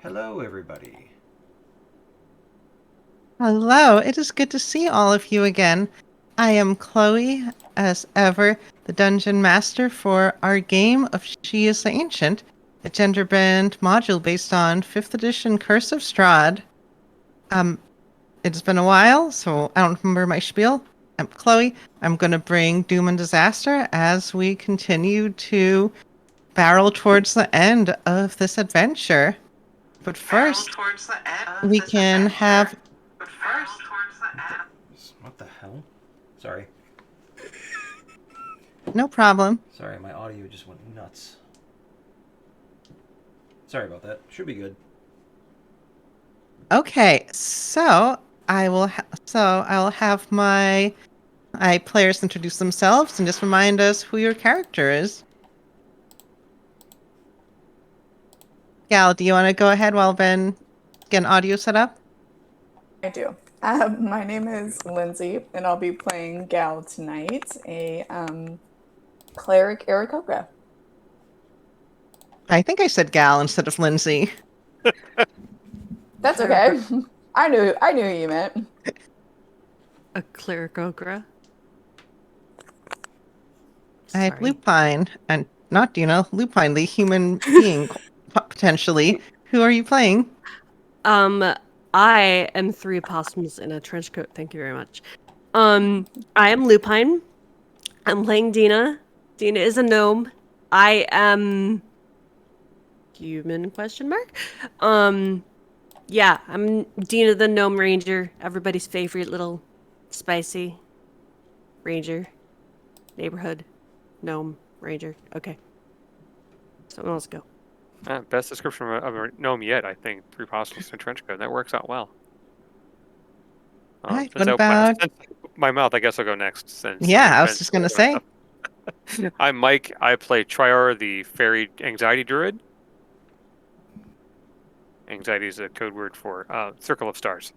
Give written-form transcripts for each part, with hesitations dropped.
Hello, everybody. Hello, it is good to see all of you again. I am Chloe, as ever, the Dungeon Master for our game of She is the Ancient, a gender bend module based on 5th edition Curse of Strahd. Um, it's been a while, so I don't remember my spiel. I'm Chloe. I'm going to bring doom and disaster as we continue to barrel towards the end of this adventure. But first, we can have What the hell? Sorry. no problem. Sorry, my audio just went nuts. Sorry about that. Should be good. Okay, so I will have my players introduce themselves and just remind us who your character is. Gal, do you want to go ahead while Ben get an audio set up? I do. My name is Lindsay, and I'll be playing Gal tonight, a cleric Aarakocra. I think I said Gal instead of Lindsay. That's okay. I knew who you meant. A cleric ogre. I have Sorry. Lupine, and not Dina, Lupine, the human being, potentially. Who are you playing? I am three opossums in a trench coat. Thank you very much. I am Lupine. I'm playing Dina. Dina is a gnome. I am human question mark. Yeah, I'm Dina the gnome ranger. Everybody's favorite little spicy ranger. Neighborhood gnome ranger. Okay. Someone else go. Best description of a gnome yet, I think. Three apostles in a trench coat. That works out well. All right, Since what I opened about... since my mouth, I guess I'll go next. Since Yeah, I was Ben's just going to say. stuff. I'm Mike. I play Trior, the fairy anxiety druid. Anxiety is a code word for circle of stars.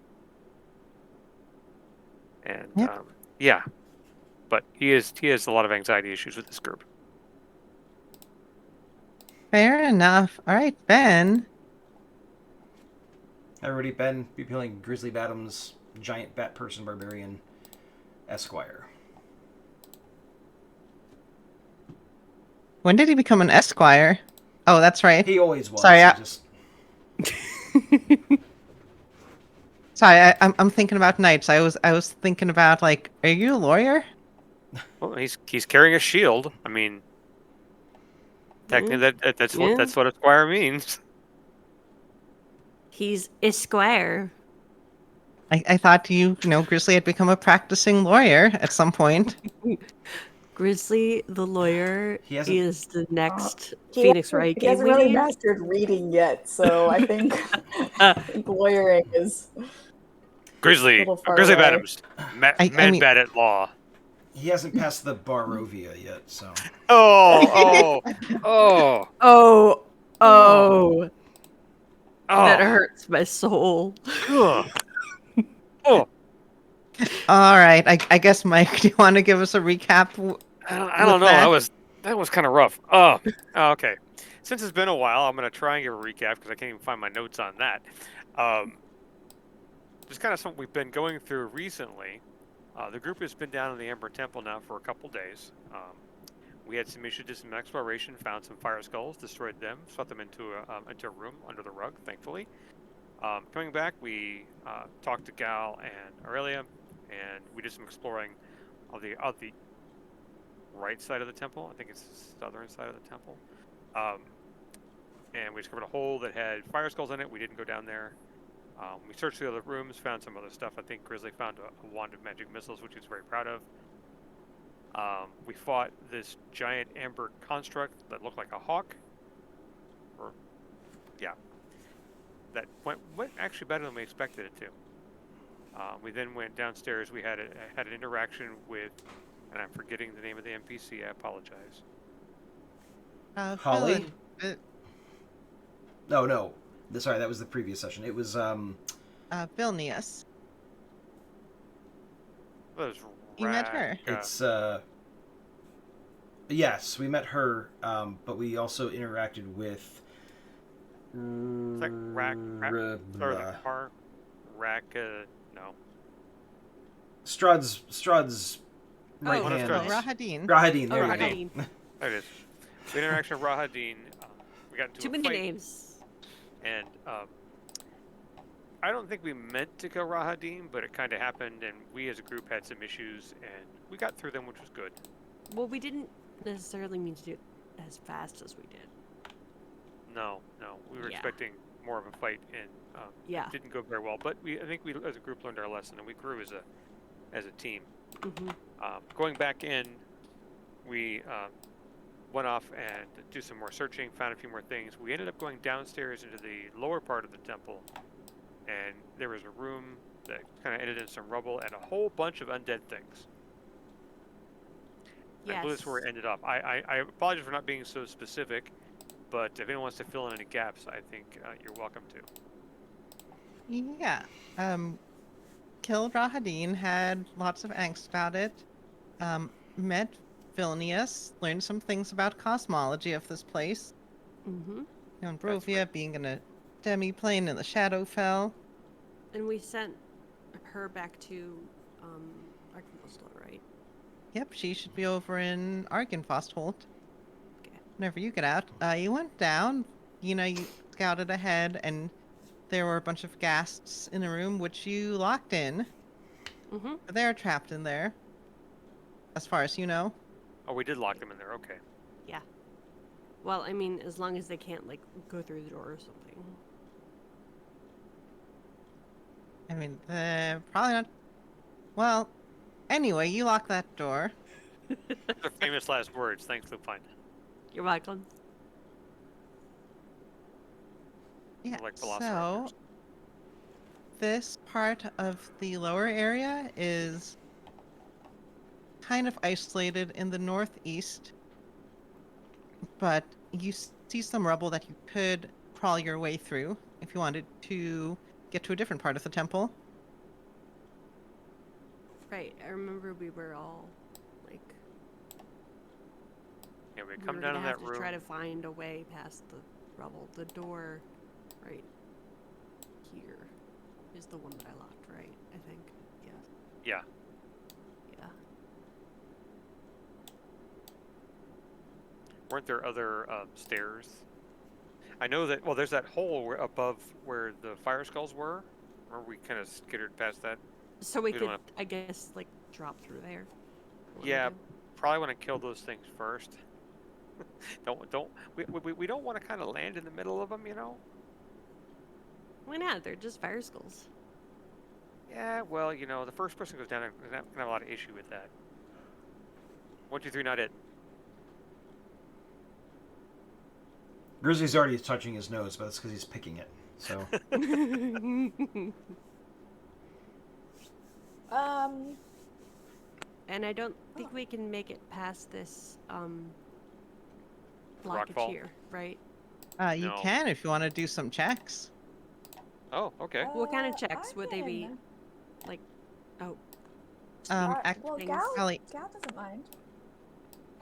And Yep. yeah, but he has a lot of anxiety issues with this group. Fair enough. All right, Ben. Hi, everybody. Ben, be playing Grizzly Batham's giant bat person barbarian Esquire. When did he become an esquire? Oh, that's right. He always was. Sorry, He I, just sorry. I'm thinking about knights. I was thinking about like, are you a lawyer? Well, he's carrying a shield. I mean, technically that's Yeah. what Esquire means. He's Esquire. I thought Grizzly had become a practicing lawyer at some point. Grizzly the lawyer He hasn't- is the next He Phoenix hasn't, Wright he game hasn't we really need. mastered reading yet, so I think lawyering is a Grizzly little far Grizzly away. Batham's I man mean, bad at law. he hasn't passed the Barovia yet, so Oh, oh, Oh, oh, that oh, hurts my soul. oh, oh. all right. I guess Mike, do you want to give us a recap I with don't know. that? That was kind of rough. Oh, okay. Since it's been a while, I'm gonna try and give a recap because I can't even find my notes on that. Just kind of something we've been going through recently. The group has been down in the Ember Temple now for a couple days. We had some issues, did some exploration, found some fire skulls, destroyed them, swept them into a room under the rug, thankfully. Coming back, we talked to Gal and Aurelia, and we did some exploring of the right side of the temple. I think it's the southern side of the temple. And we discovered a hole that had fire skulls in it. We didn't go down there. We searched the other rooms, found some other stuff. I think Grizzly found a wand of magic missiles, which he's very proud of. We fought this giant amber construct that looked like a hawk. Or, yeah. That went actually better than we expected it to. We then went downstairs. We had an interaction with, and I'm forgetting the name of the NPC. I apologize. Holly. Phil, No. Sorry, that was the previous session. It was Vilnius. That was You met her. It's yes, we met her, but we also interacted with It's like start with a R. No. Strud's right Oh, hand. Strud's. Rahadin. Rahadin, there Oh, you Rahadin. go. There it is. We had an interaction with Rahadin. We got into Too a many fight, names. and I don't think we meant to kill Rahadin, but it kind of happened, and we as a group had some issues, and we got through them, which was good. Well, we didn't necessarily mean to do it as fast as we did. No, we were Yeah. expecting more of a fight, and Yeah. it didn't go very well. But I think we, as a group, learned our lesson, and we grew as a team. Mm-hmm. Going back in, we went off and do some more searching, found a few more things. We ended up going downstairs into the lower part of the temple, and there was a room that kind of ended in some rubble and a whole bunch of undead things. I believe that's where it ended up. I apologize for not being so specific, but if anyone wants to fill in any gaps, I think you're welcome to. Yeah. Killed Rahadin, had lots of angst about it. Met Vilnius, learned some things about cosmology of this place. Mm-hmm. And Brovia being in a demi-plane in the Shadowfell. And we sent her back to Arkansas, right? Yep, she should be over in Argenfostholt. Okay. Whenever you get out. You went down, you scouted ahead, and there were a bunch of ghasts in a room which you locked in. Mm-hmm. They're trapped in there, as far as you know. Oh, we did lock them in there. Okay. Yeah. Well, I mean, as long as they can't, like, go through the door or something. I mean, probably not. Well, anyway, you lock that door. They're famous last words. Thanks, Lupine. You're welcome. Yeah, Like so velociraptors. this part of the lower area is kind of isolated in the northeast, but you see some rubble that you could crawl your way through if you wanted to get to a different part of the temple. Right. I remember we were all, like... Yeah, we we come were down gonna in have that to room. try to find a way past the rubble. The door, right here, is the one that I locked, right? I think. Yeah. Yeah. Yeah. Weren't there other stairs? I know that. Well, there's that hole above where the fire skulls were. Or we kind of skittered past that. So we We could, don't I guess, like, drop through there. Wanna Yeah, do? probably want to kill those things first. We don't want to kind of land in the middle of them, you know? Why not? They're just fire skulls. Yeah, well, you know, the first person goes down there can have a lot of issue with that. 1, 2, 3, not it. Grizzly's already touching his nose, but that's because he's picking it. So And I don't think we can make it past this blockage Rockfall? here, right? You No. can if you want to do some checks. Oh, okay. What kind of checks I would they be? can- Like, oh, well, things. Gal Ellie. doesn't mind.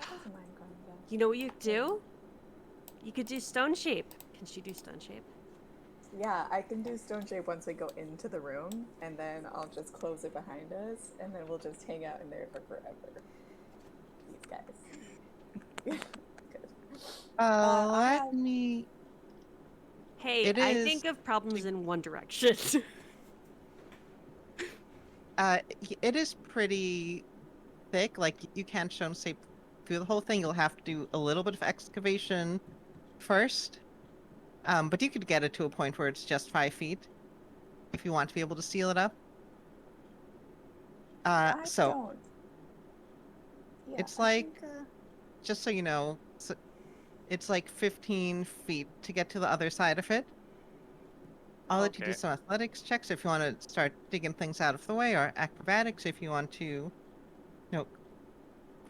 Gal doesn't mind going down. you know what you could do? You could do stone shape. Can she do stone shape? Yeah, I can do stone shape once we go into the room, and then I'll just close it behind us, and then we'll just hang out in there for forever. These guys. Good. I Let have- me. Hey, It I is- think of problems in one direction. It is pretty thick. Like you can't stone shape through the whole thing. You'll have to do a little bit of excavation first. But you could get it to a point where it's just 5 feet if you want to be able to seal it up. I So don't. Yeah, it's I like- think, just so you know, it's like 15 feet to get to the other side of it. I'll let you do Okay. some athletics checks if you want to start digging things out of the way, or acrobatics if you want to,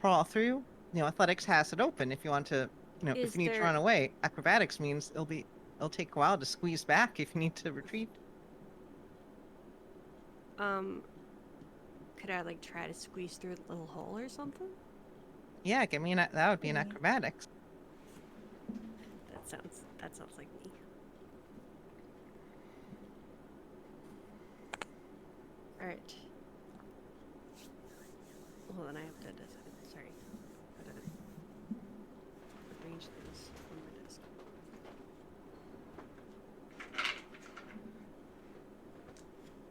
crawl through. Athletics has it open if you want to, if Is you need to there- run away. Acrobatics means it'll take a while to squeeze back if you need to retreat. Could I like try to squeeze through the little hole or something? Yeah, give me that would be an Mhm. acrobatics. That sounds like me. Alright. Hold on, I have to sorry. Gotta arrange things on my desk.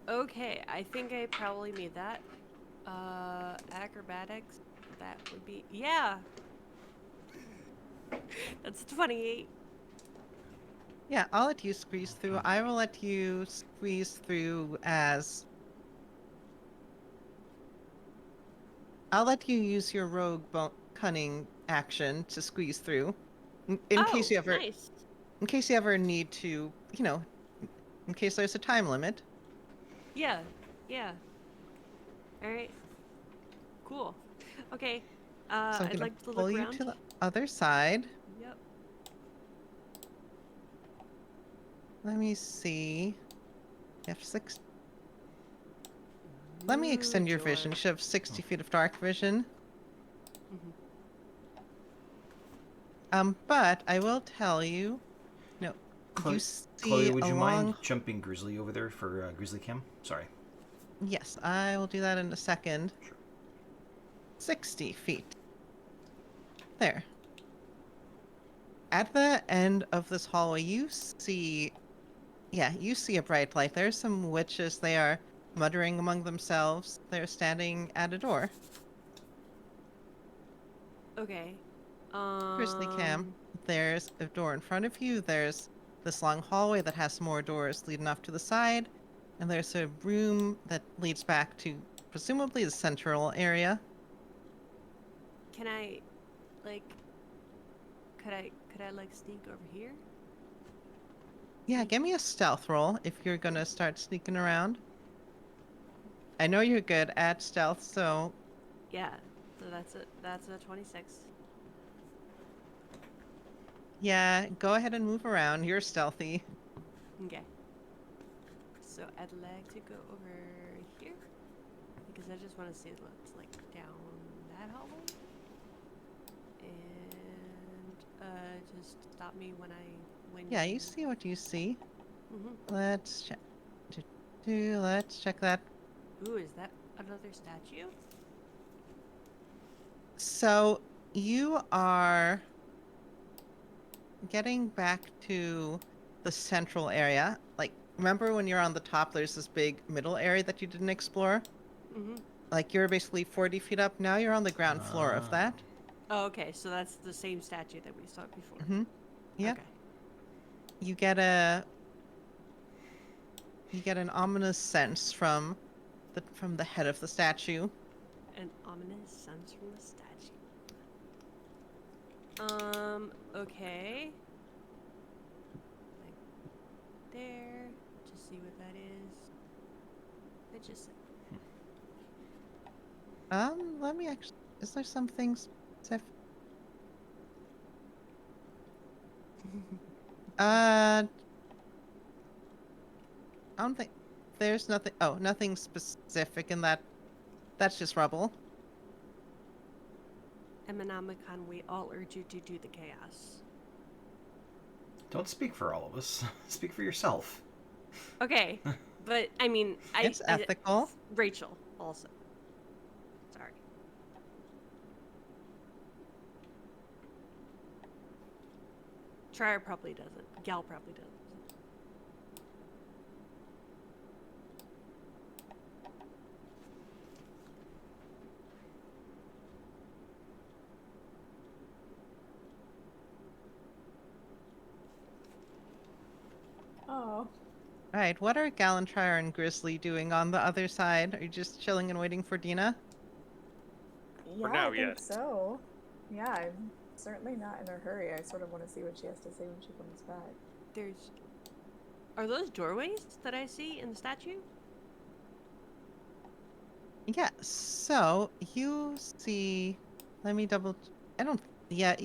Okay, I think I probably made that. Acrobatics, that would be, yeah! That's 28. Yeah, I'll let you squeeze through. I will let you squeeze through as... I'll let you use your rogue cunning action to squeeze through. In Oh, case you ever... nice. In case you ever need to, you know, in case there's a time limit. Yeah, yeah. Alright. Cool. Okay, So I'm I'd gonna like to pull look you around. to the other side. Yep. Let me see. You have 6. Let me extend your vision. You should have 60 feet of dark vision. But I will tell you, no, Chloe, you see Chloe, would you along... mind jumping Grizzly over there for Grizzly Cam? Sorry. Yes, I will do that in a second. Sure. 60 feet. There. At the end of this hallway, you see... Yeah, you see a bright light. There's some witches. They are muttering among themselves. They're standing at a door. Okay. Grizzly Cam, there's a door in front of you. There's this long hallway that has more doors leading off to the side. And there's a room that leads back to presumably the central area. Can I, like, could I like sneak over here? Yeah, give me a stealth roll if you're gonna start sneaking around. I know you're good at stealth, so Yeah. So that's a 26. yeah, go ahead and move around. You're stealthy. Okay. So I'd like to go over here because I just want to see what's like down that hallway. And just stop me when Yeah, you see what you see. Mm-hmm. Let's check. Let's check that. Ooh, is that another statue? So you are getting back to the central area. Like, remember when you're on the top, there's this big middle area that you didn't explore? Mm-hmm. Like, you're basically 40 feet up. Now you're on the ground floor of that. Oh, okay. So that's the same statue that we saw before. Mm-hmm. Yep. Okay. You get an ominous sense from the head of the statue. An ominous sense from the statue. Okay. Like there, to see what that is. It just Let me actually... Is there something specific? I don't think... There's nothing... Oh, nothing specific in that. That's just rubble. Emanamakan, we all urge you to do the chaos. Don't speak for all of us. Speak for yourself. Okay, but I mean, It's ethical. Rachel also. Sorry. Trier probably doesn't. Gal probably doesn't. Oh. Alright, what are Galantrier and Grizzly doing on the other side? Are you just chilling and waiting for Dina? Yeah, now, I think yes. so. Yeah, I'm certainly not in a hurry. I sort of want to see what she has to say when she comes back. Are those doorways that I see in the statue? Yeah, so you see... Let me double... I don't... Yeah,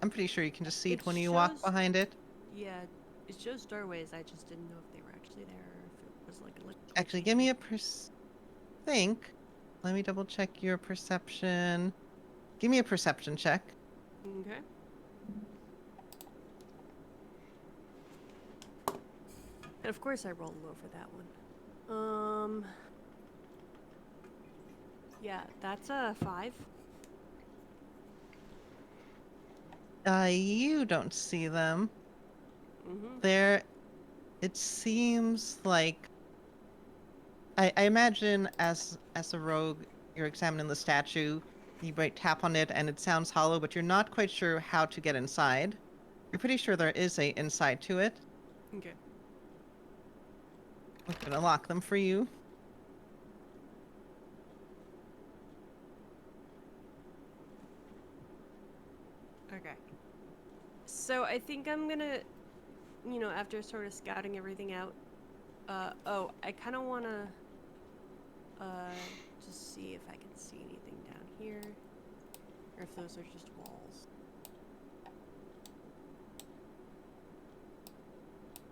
I'm pretty sure you can just see it when you walk behind it. Yeah, it shows doorways. I just didn't know if they were actually there or if it was like Actually, give me a think. Let me double check your perception. Give me a perception check. Okay. And of course I rolled low for that one. Yeah, that's a 5. You don't see them. Mm-hmm. There, it seems like I imagine as a rogue, you're examining the statue. You might tap on it, and it sounds hollow, but you're not quite sure how to get inside. You're pretty sure there is a inside to it. Okay. I'm gonna lock them for you. Okay. So I think I'm gonna, after sort of scouting everything out, I kind of wanna, just see if I can see anything down here, or if those are just walls.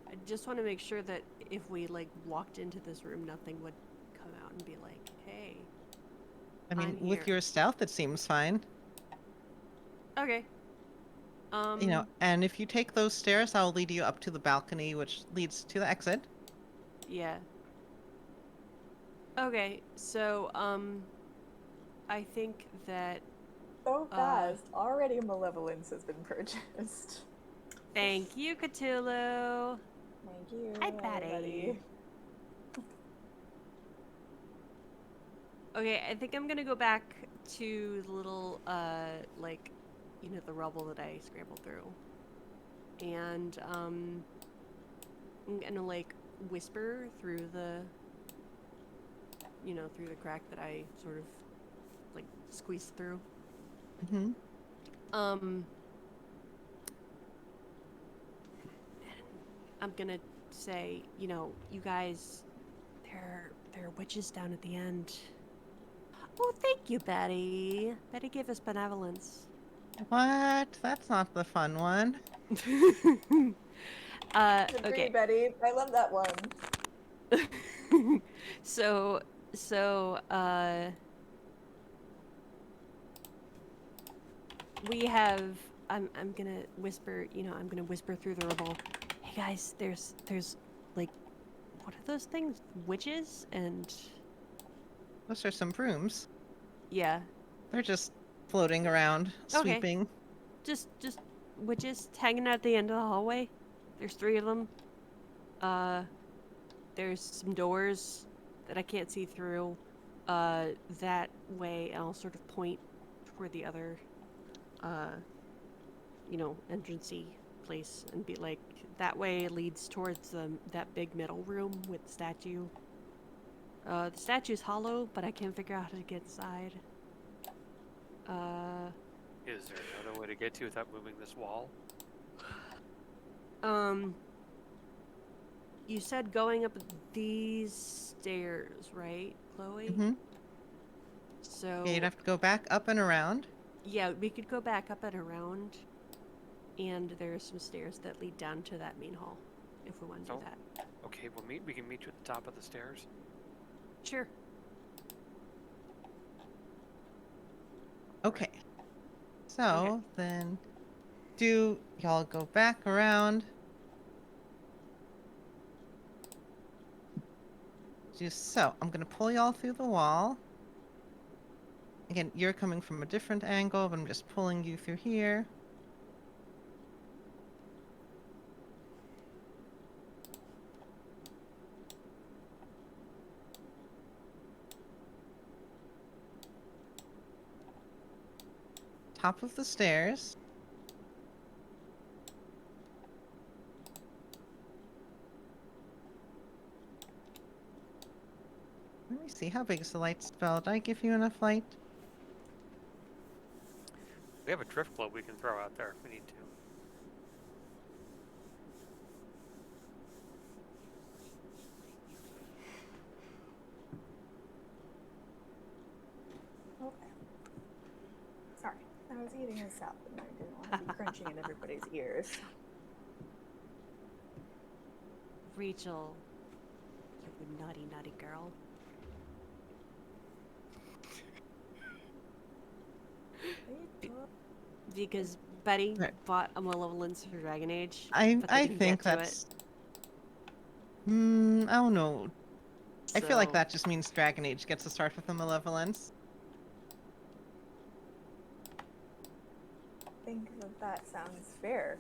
I just want to make sure that if we like walked into this room, nothing would come out and be like, "Hey, I mean, I'm with here." your stealth, it seems fine. Okay. And if you take those stairs, I'll lead you up to the balcony, which leads to the exit. Yeah. Okay, so, I think that, So fast. Already malevolence has been purchased. thank you, Cthulhu. Thank you, Hi, Patty. everybody. Okay, I think I'm gonna go back to the little, the rubble that I scrambled through. And, I'm gonna, like, whisper through through the crack that I sort of, like, squeezed through. Mm-hmm. I'm gonna say, you guys, there are witches down at the end. Oh, thank you, Betty. Betty gave us benevolence. What? That's not the fun one. Agree, Okay. Betty. I love that one. so, we have. I'm gonna whisper. I'm gonna whisper through the rubble. Hey guys, there's like, what are those things? Witches and Those are some brooms. yeah. They're just floating around, Okay. sweeping. Just witches hanging out at the end of the hallway. There's 3 of them. There's some doors that I can't see through. That way, and I'll sort of point toward the other, entrancey place and be like, that way leads towards that big middle room with the statue. The statue's hollow, but I can't figure out how to get inside. Is there another way to get to without moving this wall? You said going up these stairs, right, Chloe? Mm-hmm. So Yeah, you'd have to go back up and around. yeah, we could go back up and around, and there are some stairs that lead down to that main hall, if we want to do Oh. that. Okay, we can meet you at the top of the stairs. Sure. Okay. So then, do y'all go back around? Just so, I'm gonna pull y'all through the wall. Again, you're coming from a different angle, but I'm just pulling you through here. Top of the stairs. Let me see, how big is the light spell? Did I give you enough light? We have a drift globe we can throw out there if we need to. Okay. Sorry. I was eating a salad and I didn't want to be crunching in everybody's ears. Rachel, you naughty, naughty girl. Because Betty Right. bought a malevolence for Dragon Age. I but they didn't think get to that's. I don't know. I feel like So, that just means Dragon Age gets to start with the malevolence. think that sounds fair.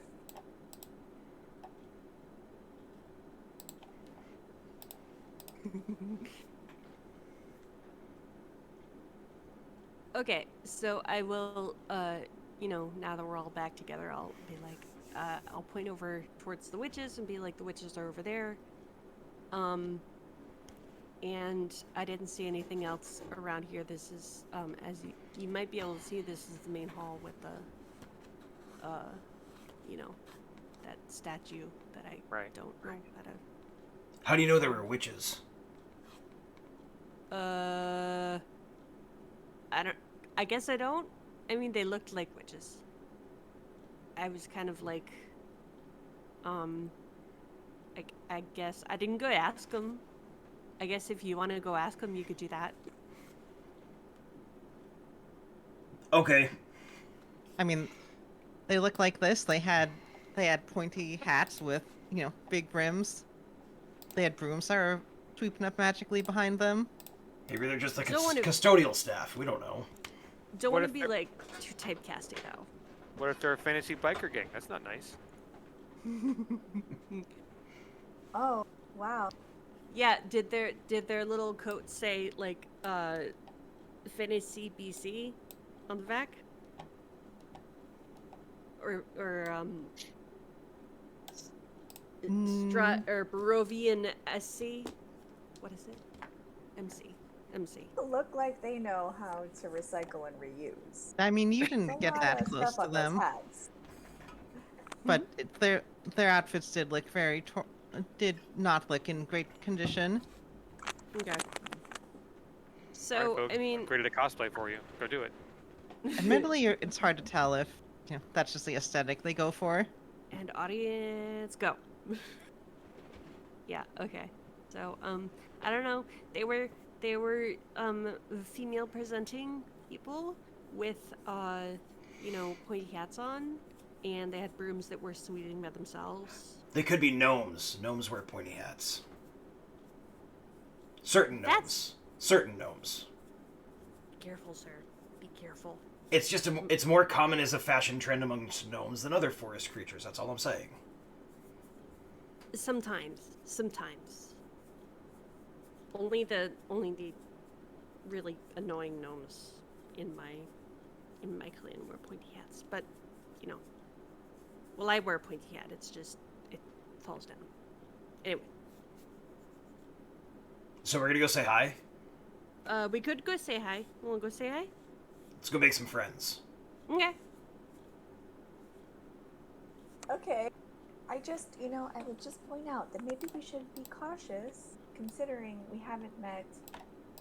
Okay, so I will, now that we're all back together, I'll be like, I'll point over towards the witches and be like, the witches are over there. And I didn't see anything else around here. This is, as you might be able to see, this is the main hall with the, that statue that I don't know how to... How do you know there were witches? I guess I don't. I mean, they looked like witches. I was kind of like, I guess I didn't go ask them. I guess if you want to go ask them, you could do that. Okay. I mean, they look like this. They had pointy hats with, big brims. They had brooms that were sweeping up magically behind them. Maybe they're just like Don't wanna- custodial staff. We don't know. Don't What want to if be they're- like too typecasting though. What if they're a fantasy biker gang? That's not nice. Oh, wow. Yeah, did their little coat say like Fantasy BC on the back? Or or Barovian SC? What is it? MC. Look like they know how to recycle and reuse. I mean, you There's didn't a get lot that of close stuff to on those them, hats. but their outfits did look did not look in great condition. Okay. All So right, folks, I mean, I've created a cosplay for you. Go do it. Admittedly, it's hard to tell if that's just the aesthetic they go for. and audience go. Yeah. Okay. So I don't know. They were female presenting people with pointy hats on, and they had brooms that were sweeping by themselves. They could be gnomes. Gnomes wear pointy hats. Certain gnomes. That's- Certain gnomes. Be careful, sir. Be careful. It's just it's more common as a fashion trend amongst gnomes than other forest creatures. That's all I'm saying. Sometimes. Only the really annoying gnomes in my clan wear pointy hats. But, well, I wear a pointy hat. It's just it falls down. Anyway, So we're gonna go say hi. we could go say hi. Wanna go say hi? Let's go make some friends. Okay. Okay. I would just point out that maybe we should be cautious, considering we haven't met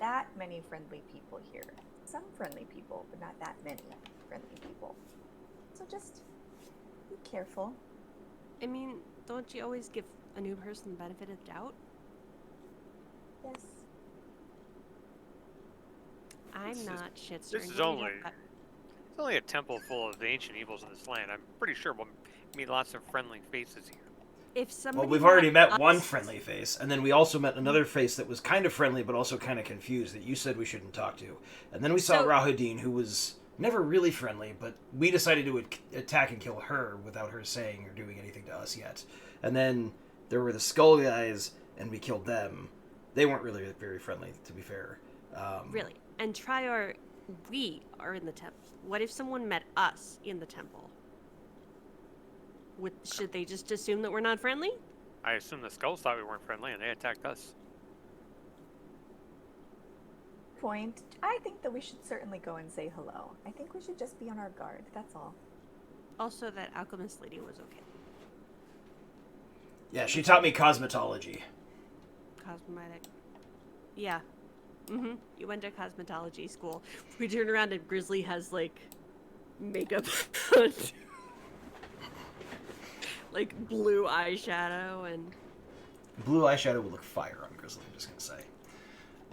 that many friendly people here. Some friendly people, but not that many friendly people. So just be careful. I mean, don't you always give a new person the benefit of the doubt? Yes. I'm not shit This is it's only a temple full of the ancient evils of this land. I'm pretty sure we'll meet lots of friendly faces here. If somebody Well, we've already met us- one friendly face, and then we also met another face that was kind of friendly, but also kind of confused that you said we shouldn't talk to. And then we saw So- Rahudin, who was never really friendly, but we decided to attack and kill her without her saying or doing anything to us yet. And then there were the Skull guys, and we killed them. They weren't really very friendly, to be fair. Really. And Trior, we are in the temple. What if someone met us in the temple? Should they just assume that we're not friendly? I assume the skulls thought we weren't friendly and they attacked us. Point. I think that we should certainly go and say hello. I think we should just be on our guard. That's all. Also, that alchemist lady was okay. Yeah, she taught me cosmetology. Cosmetic. Yeah. Mm-hmm. You went to cosmetology school. We turn around and Grizzly has, like, makeup on. Like, blue eyeshadow and... Blue eyeshadow would look fire on Grizzly, I'm just going to say.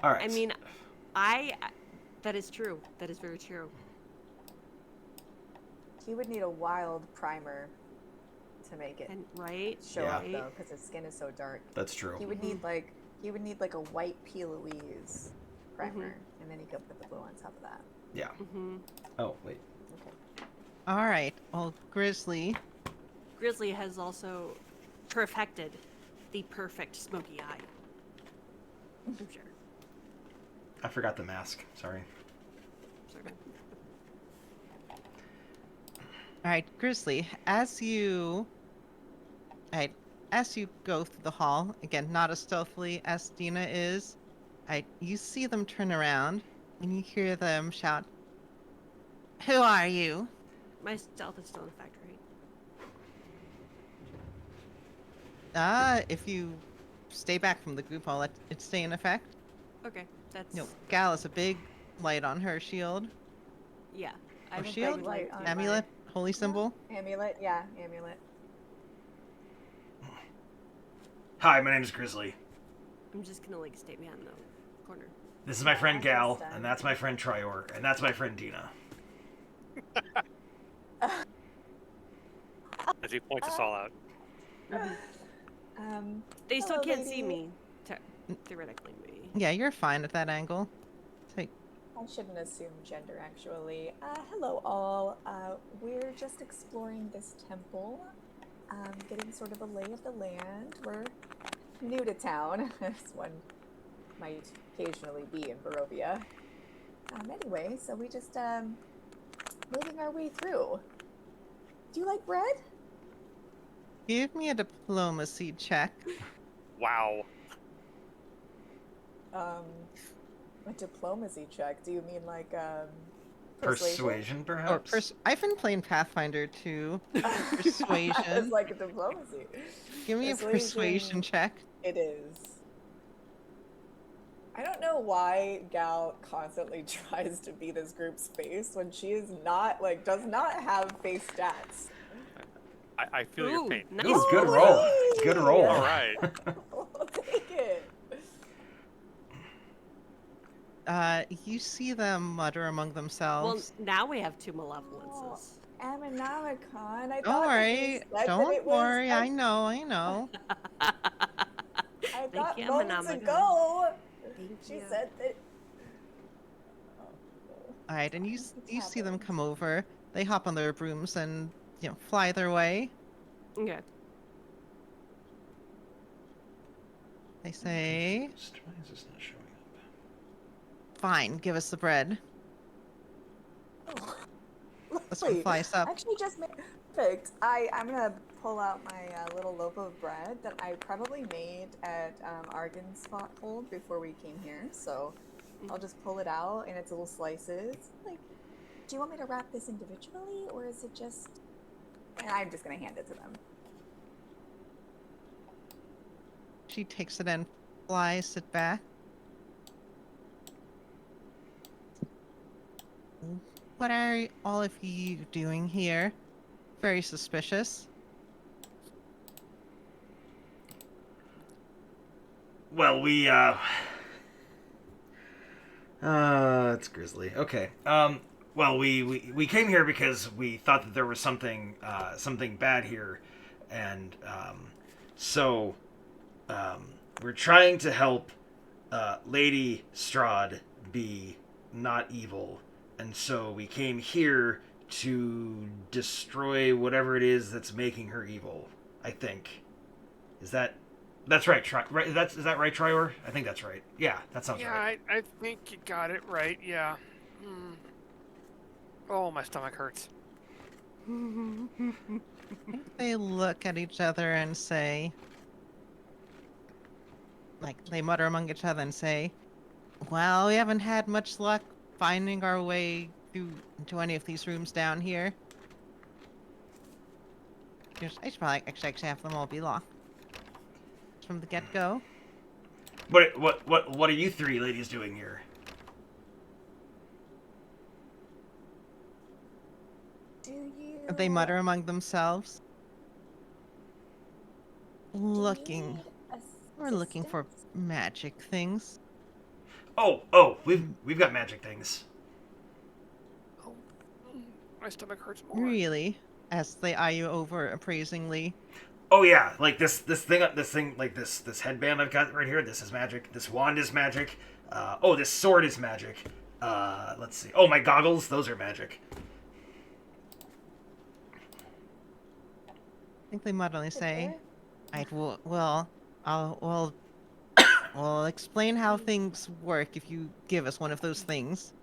All right. I mean, that is true. That is very true. He would need a wild primer to make it And, right? show up Right. though, because his skin is so dark. That's true. He would need like a white P. Louise primer, and then he could put the blue on top of that. Yeah. Mm-hmm. Oh, wait. Okay. All right. Well, Grizzly. Grizzly has also perfected the perfect smoky eye. I'm sure. I forgot the mask. Sorry. Sorry. All right, Grizzly. As you go through the hall, again, not as stealthily as Dina is, you see them turn around, and you hear them shout, "Who are you?" My stealth is still in effect, right? If you stay back from the group, I'll let it stay in effect. Okay, that's No, Gal has a big light on her shield. yeah. I Or have a shield? big Light on Amulet? Holy symbol? Amulet, yeah, amulet. Hi, my name is Grizzly. I'm just gonna like stay behind the corner. This is my friend I Gal, just, and that's my friend Trior, and that's my friend Dina. As he points us all out. They still hello, can't see lady. me, theoretically. Maybe. Yeah, you're fine at that angle. Take I shouldn't assume gender, actually. Hello, all. We're just exploring this temple, getting sort of a lay of the land. We're new to town, as one might occasionally be in Barovia. Anyway, so we just moving our way through. Do you like bread? give me a diplomacy check. Wow. A diplomacy check. Do you mean like Persuasion, Or perhaps? I've been playing Pathfinder too. It's Persuasion. like a diplomacy. Give me a persuasion check. It is. I don't know why Gal constantly tries to be this group's face when she is not, like, does not have face stats. I feel your Ooh, pain. nice. Ooh, good Oh, roll. hey! Good roll. All right. We'll take it. You see them mutter among Well, themselves. now we have two malevolences. Aminamicon. I Don't thought that you worry. said that Don't it was. worry. I know. I Thank thought you, moments Aminamicon. ago Thank she you. said that. All right, and you It's see them happened. come over. They hop on their brooms and fly their way. Okay. They say, Confused. Why is this not showing up? "Fine, give us the bread." Oh, This one lovely. flies up. Actually, just made perfect. I'm gonna pull out my little loaf of bread that I probably made at Argan's foothold before we came here. So I'll just pull it out in its little slices. Like, do you want me to wrap this individually, or is it just? And I'm just gonna hand it to them. She takes it and flies it back. What are all of you doing here? Very suspicious. Well, it's Grizzly. Okay. Well, we came here because we thought that there was something bad here, and so we're trying to help Lady Strahd be not evil, and so we came here to destroy whatever it is that's making her evil. I think. That's right. Right. Is that right, Trior? I think that's right. Yeah, that sounds right. I think you got it right. Yeah. Oh, my stomach hurts. They look at each other and say, they mutter among each other and say, "Well, we haven't had much luck finding our way into any of these rooms down here. I should probably actually have them all be locked from the get-go." What are you three ladies doing here? Do you? They mutter among themselves. Do you Looking. need We're looking for assistance? magic things. Oh, we've got magic things. Oh, my stomach hurts more. Really? As they eye you over appraisingly. Oh yeah, like this thing, like this headband I've got right here. This is magic. This wand is magic. This sword is magic. Let's see. Oh, my goggles, those are magic. think they muttily Is say, there? "Right, we'll explain how things work if you give us one of those things."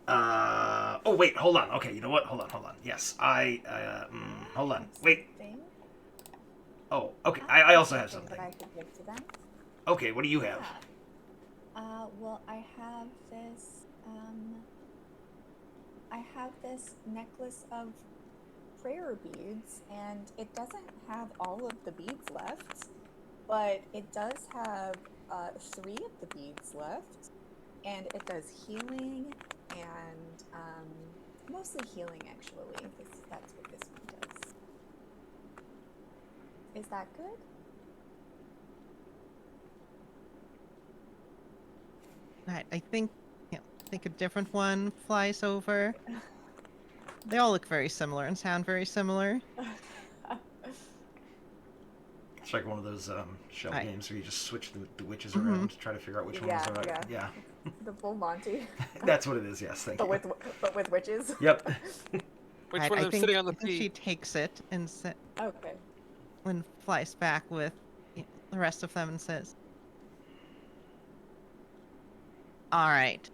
Oh wait, hold on. Okay, you know what? Hold on. Yes, hold on. Wait. Something. Oh, okay. I I also have something something. that I could give to them. Okay, what do you have? Yeah. Well, I have this necklace of prayer beads, and it doesn't have all of the beads left, but it does have 3 of the beads left, and it does healing and mostly healing actually. That's what this one does. Is that good? Right, I think, think a different one flies over. They all look very similar and sound very similar. It's like one of those shell Right. games where you just switch the witches Mhm. around to try to figure out which one was the right. Yeah. Yeah, The full Monty, that's what it is. Yes, thank you. but with witches. Yep. Which Right, one of them sitting on the I think she feet? takes it and Okay. and flies back with the rest of them and says, "All right,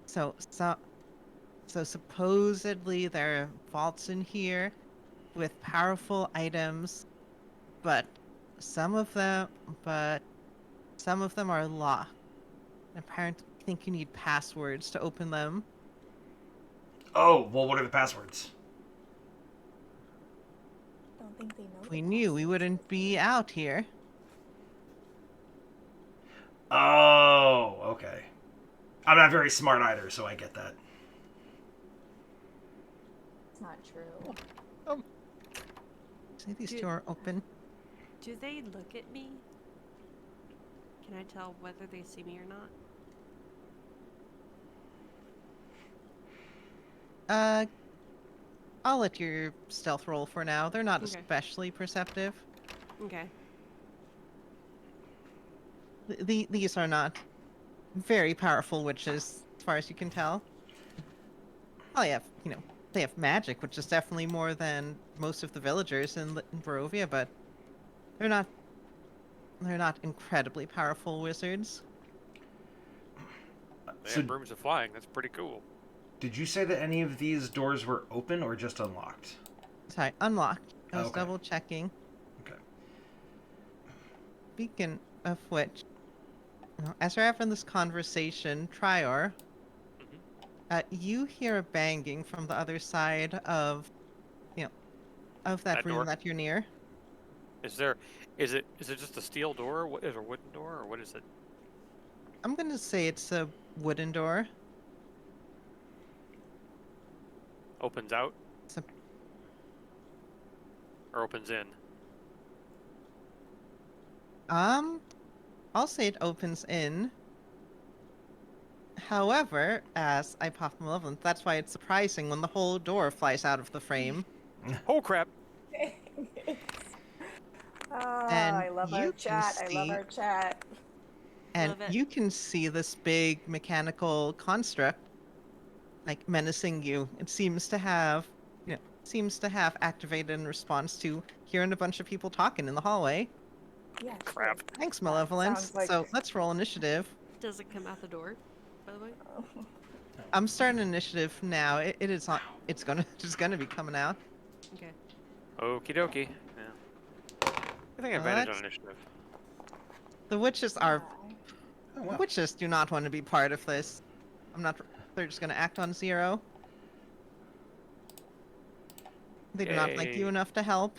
so supposedly there are vaults in here with powerful items, but some of them, but some of them are locked. Apparently, I think you need passwords to open them." Oh well, what are the passwords? Don't think they know If the we knew, we passwords, wouldn't would be they? out here. Oh, okay. I'm not very smart either, so I get that. It's not true. See, these Dude. two are open. Do they look at me? Can I tell whether they see me or not? I'll let your stealth roll for now. They're not Okay. especially perceptive. Okay. These are not very powerful witches, as far as you can tell. Oh, they have magic, which is definitely more than most of the villagers in Barovia, but they're not incredibly powerful wizards. They So, have brooms of flying. That's pretty cool. did you say that any of these doors were open or just unlocked? Sorry, unlocked. I was Okay. double checking. Okay. Speaking of which, as we're having this conversation, Trior, you hear a banging from the other side of, that That room door. that you're near. Is there? Is it just a steel door? Or what is it, a wooden door, or what is it? I'm gonna say it's a wooden door. Opens out It's a, or opens in? I'll say it opens in. However, as I pop Malevolent, that's why it's surprising when the whole door flies out of the frame. Oh crap! And I love our you can chat. I love see, our chat. and Love it. you can see this big mechanical construct, like menacing you. It seems to have activated in response to hearing a bunch of people talking in the hallway. Yeah, Crap. sure. Thanks, That Malevolence. sounds like. So let's roll initiative. Does it come out the door, by the way? I'm starting initiative now. It is on. It's just gonna be coming out. Okay. Okie dokie. Yeah. I think advantage on But initiative. the witches Yeah. are. Oh wow. Witches do not want to be part of this. I'm not. They're just gonna act on 0. They do not like you Yay. enough to help.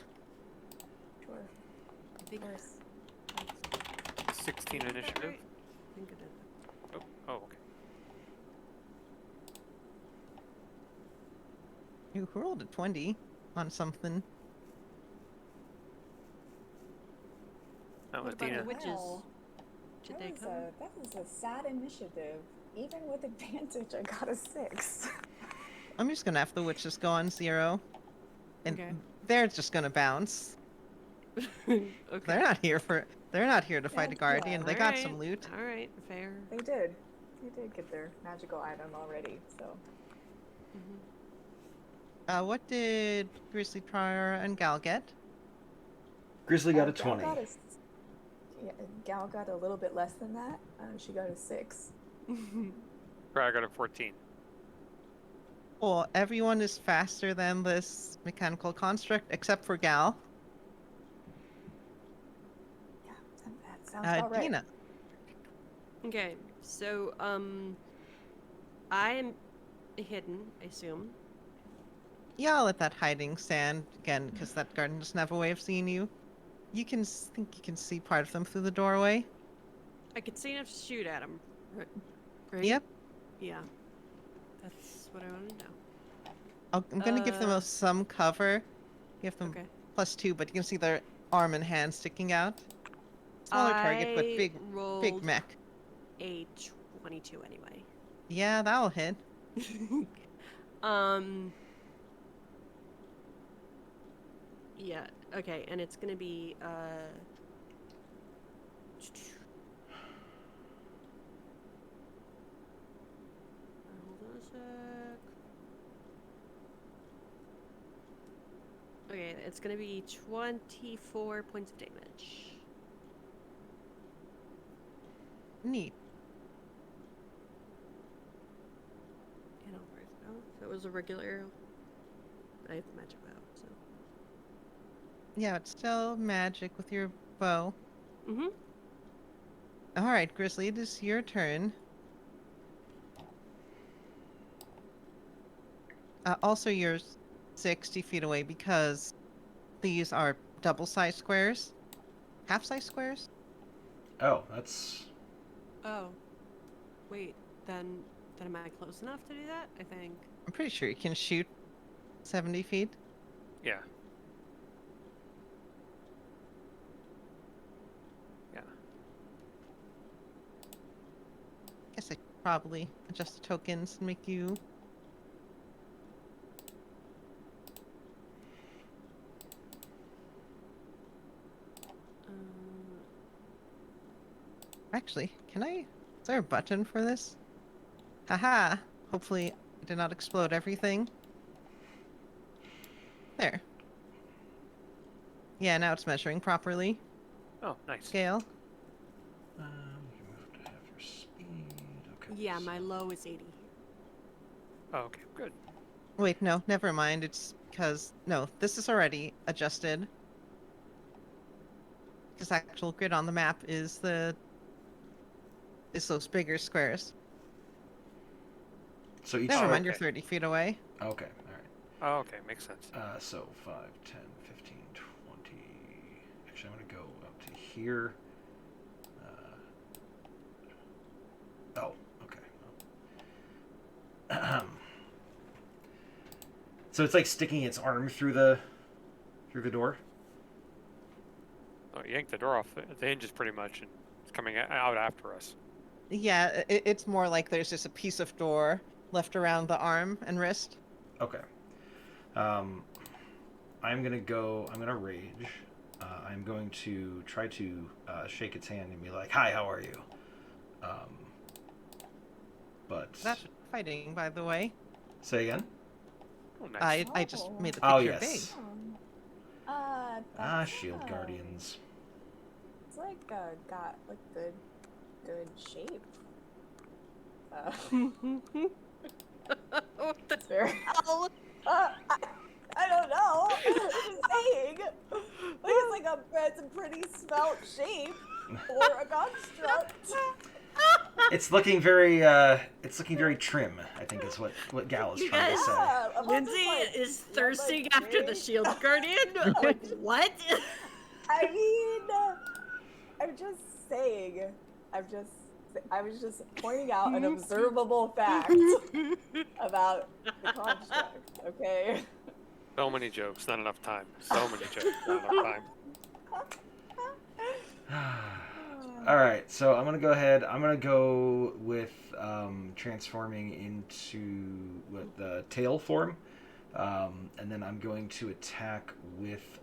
Sure. I think Of course. 16 Is that initiative. right? I think it is. Oh, okay. You rolled a 20 on something. That was What about Dina. the witches? Wow. Should That they was come? that was a sad initiative. Even with advantage, I got a 6. I'm just gonna have the witches go on 0, and Okay. they're just gonna bounce. Okay. They're not here to fight a Yeah. guardian. They got some Alright. loot. Alright, fair. They did. They did get their magical item already. So Mhm. What did Grizzly Prior and Gal get? Grizzly got a Gal 20. got yeah, Gal got a little bit less than that. She got a 6. I got a 14. Well, everyone is faster than this mechanical construct except for Gal. Yeah, that sounds about right. Dina. Okay, so I am hidden, I assume. Yeah, I'll let that hiding stand again, because that garden doesn't have a way of seeing you. You can think you can see part of them through the doorway. I could see enough to shoot at him, right? Yep. Yeah. That's what I want to know. I'm gonna give them some cover. Give them Okay. +2, but you can see their arm and hand sticking out. Smaller target, but big rolled mech. a 22 anyway. Yeah, that'll hit. Yeah, okay, and it's gonna be hold on a sec. Okay, it's gonna be 24 points of damage. Neat. And so it was a regular arrow. I have the magic bow, so. Yeah, it's still magic with your bow. Mm-hmm. Alright, Grizzly, it is your turn. Also, you're 60 feet away because these are double-sized squares. Half-size squares? Oh, that's... Oh. Wait, then am I close enough to do that? I think. I'm pretty sure you can shoot 70 feet. Yeah. Yeah. Guess I should probably adjust the tokens and make you... Actually, can I... Is there a button for this? Haha! Hopefully I did not explode everything. There. Yeah, now it's measuring properly. Oh, nice. Scale. You have to have your speed. Okay. Yeah, so- my low is 80. Oh, okay, good. Wait, no, never mind. It's because... No, this is already adjusted. This actual grid on the map is those bigger squares. So each... Never mind, okay. you're 30 feet away. Okay, alright. Oh, okay, makes sense. So 5, 10, 15, 20... Actually, I'm going to go up to here. Oh, okay. So it's like sticking its arm through the door? Oh, you yanked the door off the hinges pretty much, and it's coming out after us. Yeah, it's more like there's just a piece of door left around the arm and wrist. Okay. I'm gonna rage. I'm going to try to shake its hand and be like, "Hi, how are you?" But That's fighting, by the way. say again. Oh, nice. I just made the Oh picture yes. That's, Shield Guardians. It's like got like good shape. It's very. I don't know. I'm just saying. Like it's a pretty svelte shape for a construct. It's looking very trim, I think is what Gal is You trying to guys- say. Yeah, I'm Lindsay just like, is yeah, thirsting like, after the very- shield guardian. Like, what? I mean, I'm just saying. I was just pointing out an observable fact about the construct. Okay. So many jokes, not enough time. So many jokes, not enough time. All right, so I'm gonna go ahead. I'm gonna go with transforming into the tail form, and then I'm going to attack with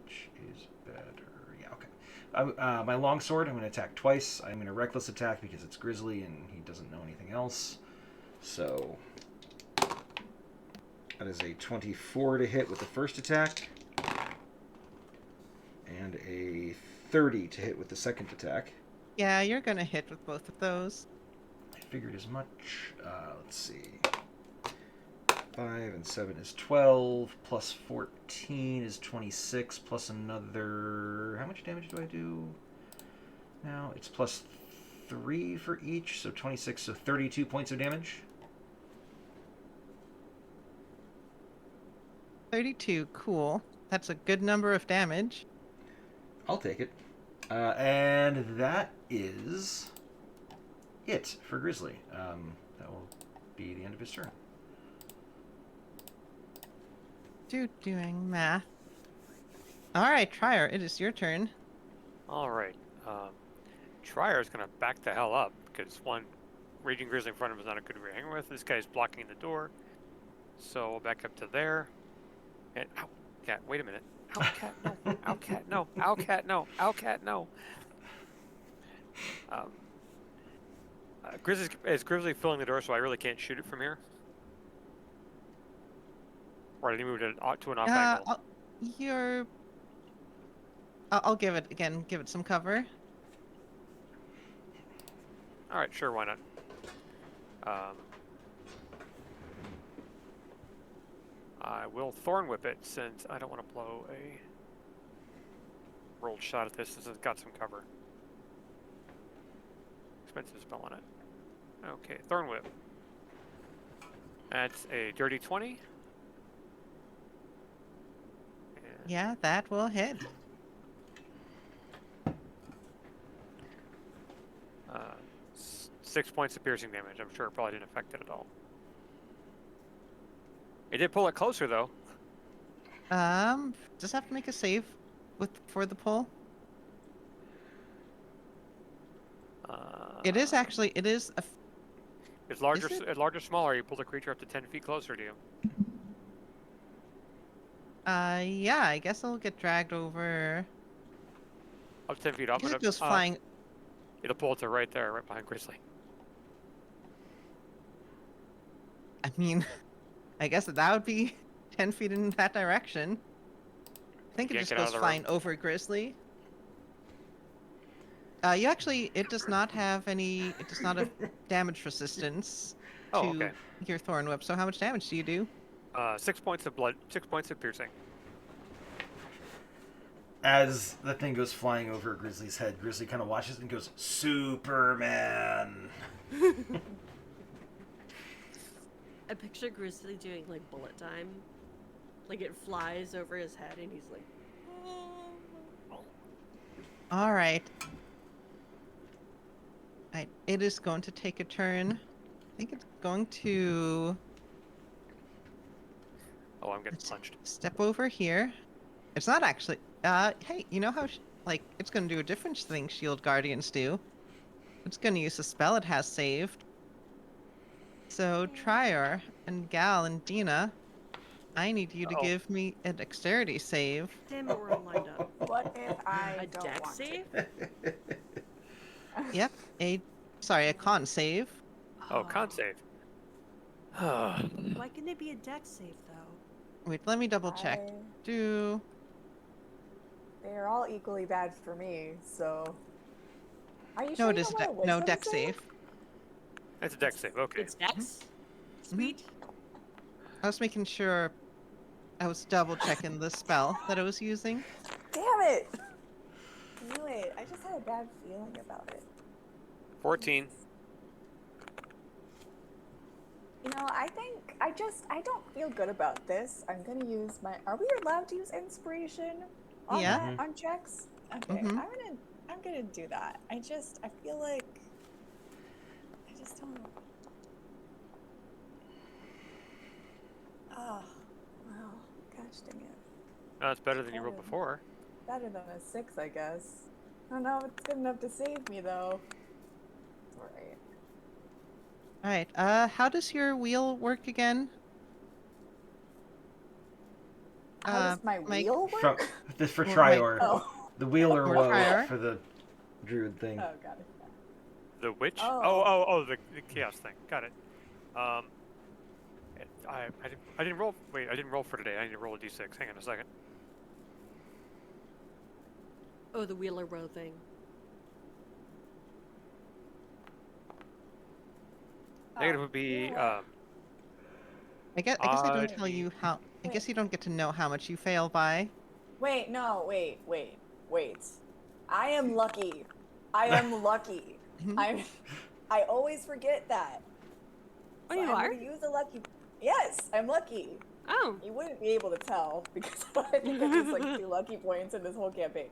which is better. Yeah, okay. My longsword. I'm gonna attack twice. I'm gonna reckless attack because it's Grizzly and he doesn't know anything else. So That is a 24 to hit with the first attack. And a 30 to hit with the second attack. Yeah, you're gonna hit with both of those. I figured as much. Let's see. 5 and 7 is 12, plus 14 is 26, plus another... How much damage do I do now? It's plus 3 for each, so 26, so 32 points of damage. 32, cool. That's a good number of damage. I'll take it. And that is it for Grizzly. That will be the end of his turn. Doing math. Alright, Trier, it is your turn. All right. Trier's going to back the hell up because one Raging Grizzly in front of him is not a good way to hang with. This guy's blocking the door. So we'll back up to there. And ow, cat, wait a minute. Ow, cat, no. Ow, cat, no. Ow, cat, no. Ow, cat, no. Is Grizzly filling the door, so I really can't shoot it from here? Or did he move it to an off angle? I'll give it some cover. All right, sure, why not? I will Thorn Whip it since I don't want to blow a rolled shot at this since it's got some cover. Expensive spell on it. Okay, Thorn Whip. That's a dirty 20. And Yeah, that will hit. 6 points of piercing damage. I'm sure it probably didn't affect it at all. It did pull it closer though. Just have to make a save for the pull. It is a. It's larger, Is it? larger, smaller. You pull the creature up to 10 feet closer to you. Yeah, I guess it'll get dragged over. Up to 10 feet up. Because it goes flying. It'll pull it to right there, right behind Grizzly. I mean, I guess that would be 10 feet in that direction. I think it Can't just get out goes of the flying over Grizzly. It does not have damage resistance to Oh, okay. your Thorn Whip. So how much damage do you do? 6 points of blood, 6 points of piercing. As the thing goes flying over Grizzly's head, Grizzly kind of watches and goes, Superman! I picture Grizzly doing like bullet time. Like it flies over his head and he's like, All right. It is going to take a turn. I think it's going to Oh, I'm getting punched. step over here. It's not actually. Hey, you know how it's going to do a different thing Shield Guardians do? It's going to use a spell it has saved. So, Trier and Gal and Dina, I need you to give me a dexterity save. damn it, we're all lined up. What if I A don't dex want save? Yep, a con save. Oh, con save. Why can it be a dex save though? Wait, let me double check. They're all equally bad for me, so. Are you No, sure it you is don't want a no wisdom dex save. It's a dex save, okay. It's dex? Sweet. I was making sure. I was double checking the spell that I was using. Damn it! I knew it. I just had a bad feeling about it. 14. You know, I think I don't feel good about this. I'm gonna use my. Are we allowed to use inspiration on Yeah. that, on checks? Okay, Mhm. I'm gonna do that. I feel like I just don't. Oh, wow, gosh dang it. No, that's better than you rolled before. Better than a 6, I guess. I don't know if it's good enough to save me though. Alright. Alright, how does your wheel work again? How does my Mike, wheel work? For Or Trior. Oh. The wheeler Or woe Trior. for the druid thing. Oh, got it. The witch? Oh. Oh, the chaos thing. Got it. I didn't roll. Wait, I didn't roll for today. I need to roll a d6. Hang on a second. Oh, the wheeler row thing. Negative would be you know what? I guess I don't odd. tell you how. I Wait. guess you don't get to know how much you fail by. Wait, no, wait. I am lucky. I am lucky. Mhm. I always forget that. Oh, So you I'm are? gonna use the lucky. Yes, I'm lucky. Oh. You wouldn't be able to tell because I think I used like 2 lucky points in this whole campaign.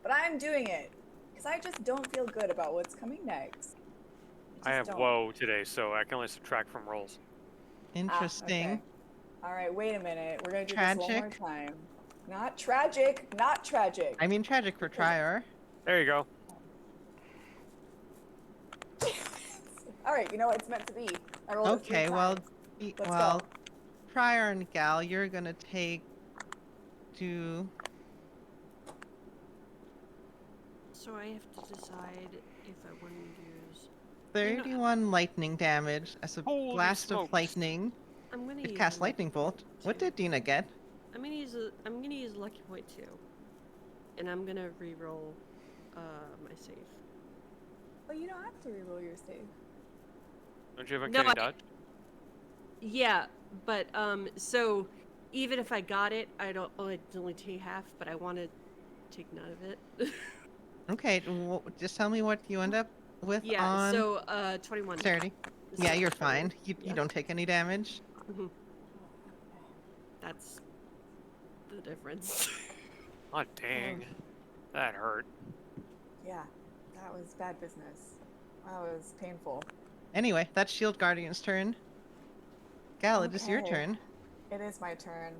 But I'm doing it because I just don't feel good about what's coming next. I just have don't. woe today, so I can only subtract from rolls. Interesting. Okay. All right, wait a minute. We're gonna do this one more Tragic. time. Not tragic. Not tragic. I mean, tragic for Trier. There you go. All right, you know what it's meant to be. I rolled it 3 Okay, well, times. Let's well, go. Trier and Gal, you're gonna take to. So I have to decide if I want to use. 31 lightning damage as a Holy blast of smokes. lightning. I'm gonna It use casts a lightning lucky bolt. point What too. did Dina get? I'm gonna use a lucky point too, and I'm gonna re-roll my save. Oh, you don't have to reroll your save. Don't you have No, uncanny dodge? Yeah, but so even if I got it, I don't. Oh, it's only take half, but I want to take none of it. Okay, just tell me what you end up with Yeah. on So 21. Dexterity. So Yeah, you're 21. fine. You Yeah. don't take any damage. Mhm. That's the difference. Oh, dang. That hurt. Yeah, that was bad business. That was painful. Anyway, that's Shield Guardian's turn. Gal, it is your Okay. turn. It is my turn.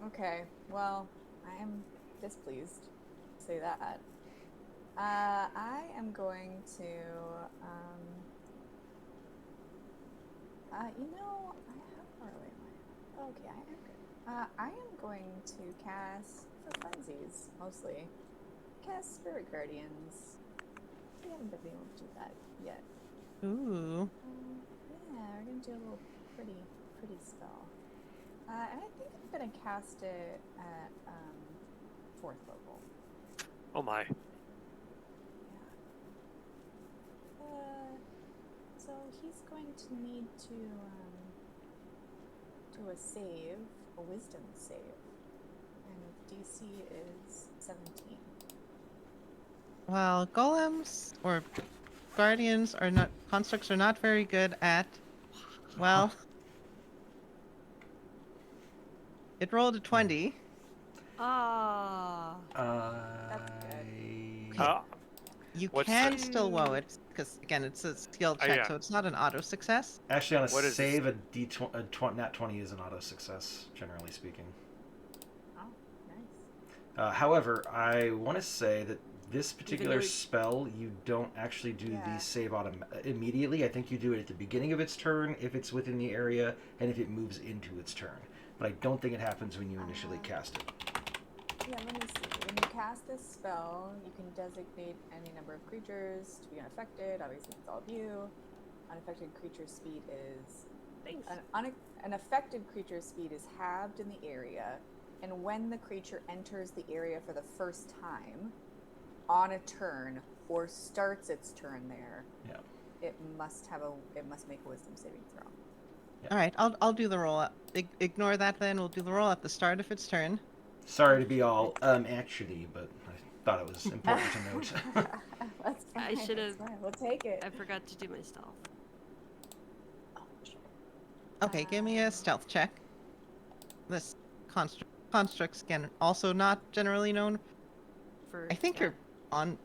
Okay. Well, I am displeased. Say that. I am going to, I how far away am I? Okay, I am good. I am going to cast, for funsies, mostly, cast Spirit Guardians. We haven't been able to do that yet. Ooh. Yeah, we're gonna do a little pretty spell. And I think I'm gonna cast it at 4th level. Oh my. Yeah. So he's going to need to do a save, a wisdom save. And DC is 17. Well, golems or guardians are not constructs are not very good at. Well, it rolled a 20. Ah. That's good. Uh, You What's can the- still woe it because again, it's a skill check, yeah. so it's not an auto success. Actually, on a What is this? save, nat 20 is an auto success, generally speaking. Oh, nice. However, I want to say that this particular though it- spell, you don't actually do Yeah. the save immediately. I think you do it at the beginning of its turn if it's within the area and if it moves into its turn. But I don't think it happens when you initially cast it. Yeah, let me see. When you cast this spell, you can designate any number of creatures to be unaffected. Obviously, it's all of you. Unaffected creature speed is Thanks. an affected creature's speed is halved in the area, and when the creature enters the area for the first time on a turn or starts its turn there, Yeah. it must make a wisdom saving throw. All right, I'll do the roll. Ignore that then. We'll do the roll at the start of its turn. Sorry to be all actually, but I thought it was important to note. That's fine. I should that's have- fine. We'll take it. I forgot to do my stealth. Oh, sure. Okay, give me a stealth check. This constructs again also not generally known. For I think yeah. you're on.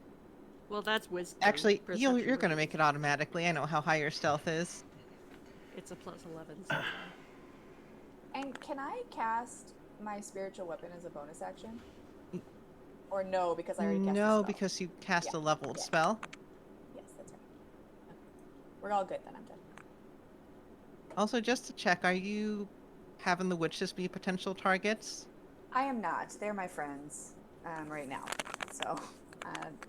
Well, that's wisdom. Actually, you're perception gonna versus- make it automatically. I know how high your stealth is. It's a plus 11. So And can I cast my spiritual weapon as a bonus action? Or no, because I already cast the No, spell? because you cast Yeah, a leveled yeah. spell. Yes, that's right. Okay. We're all good then, I'm done. Also, just to check, are you having the witches be potential targets? I am not. They're my friends right now. So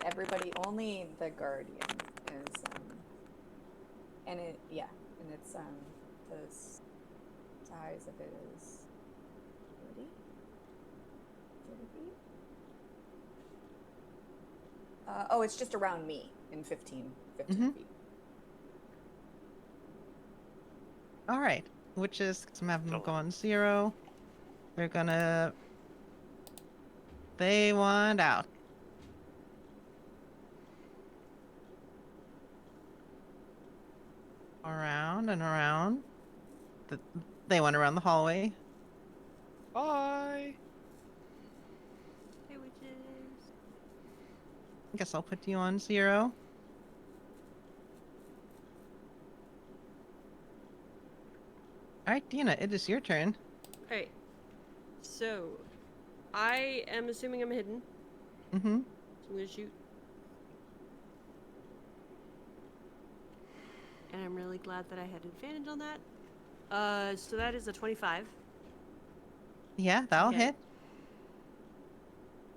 everybody, only the guardian is, and it's size of his 30? 30 feet? Oh, it's just around me in 15 feet. All right. Which is, because I'm having them Still go on 0. They're gonna. They want out. Around and around. They went around the hallway. Bye. Hey, witches. I guess I'll put you on 0. All right, Dina, it is your turn. Alright. So, I am assuming I'm hidden. Mm-hmm. So I'm gonna shoot. And I'm really glad that I had advantage on that. So that is a 25. Yeah, that'll Okay. hit.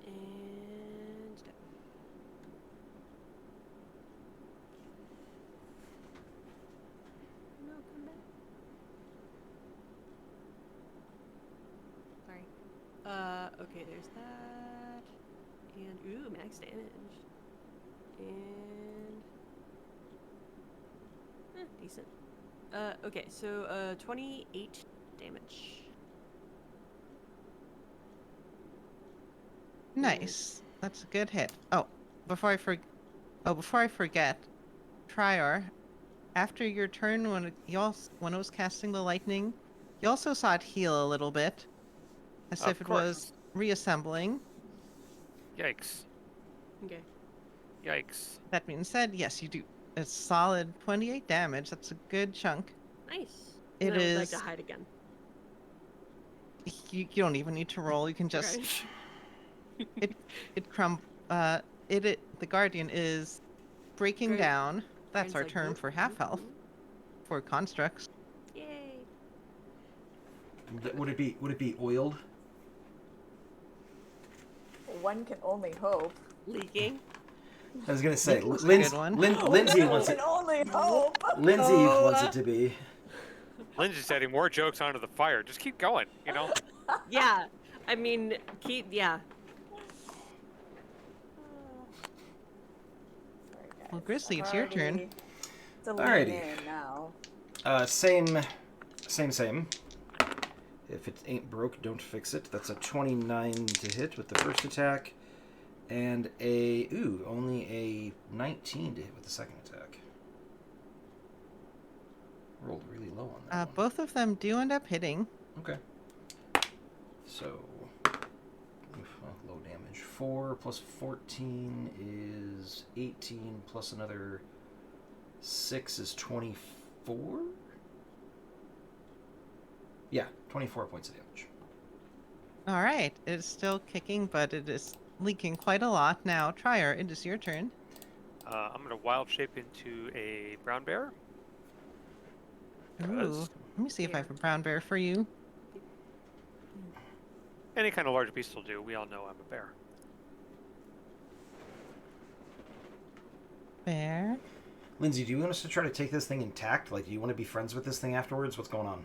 And no, come back. Sorry. Okay, there's that. And ooh, max damage. And decent. Okay, so 28 damage. Nice. That's a good hit. Oh, before I forget, Trior, after your turn when when it was casting the lightning, you also saw it heal a little bit, as Of if it course. was reassembling. Yikes. Okay. Yikes. That being said, yes, you do a solid 28 damage. That's a good chunk. Nice. It And I would like to is. hide again. You don't even need to roll. You can just Okay. it crumb. The Guardian is breaking Great. down. That's Guardian's our like, turn "Whoop, for half whoop, health whoop." for constructs. Yay. Would it be oiled? One can only hope. Leaking. I was gonna say, That's a good one. Lindsay One wants can it. only hope. Lindsay Oh, wants it to be. Lindsay's adding more jokes onto the fire. Just keep going, you know? Yeah. I mean, yeah. Sorry, guys. Well, Grizzly, I'm it's your turn. already to lean Alrighty. in now. Same. If it ain't broke, don't fix it. That's a 29 to hit with the first attack, and only a 19 to hit with the second attack. Rolled really low on that one. Both of them do end up hitting. Okay. So, low damage. 4 plus 14 is 18, plus another 6 is 24? Yeah, 24 points of damage. All right, it is still kicking, but it is leaking quite a lot now. Trier, it is your turn. I'm going to wild shape into a brown bear. Ooh, let me see if I have a brown bear for you. Any kind of large beast will do. We all know I'm a bear. Bear. Lindsay, do you want us to try to take this thing intact? Like, do you want to be friends with this thing afterwards? What's going on?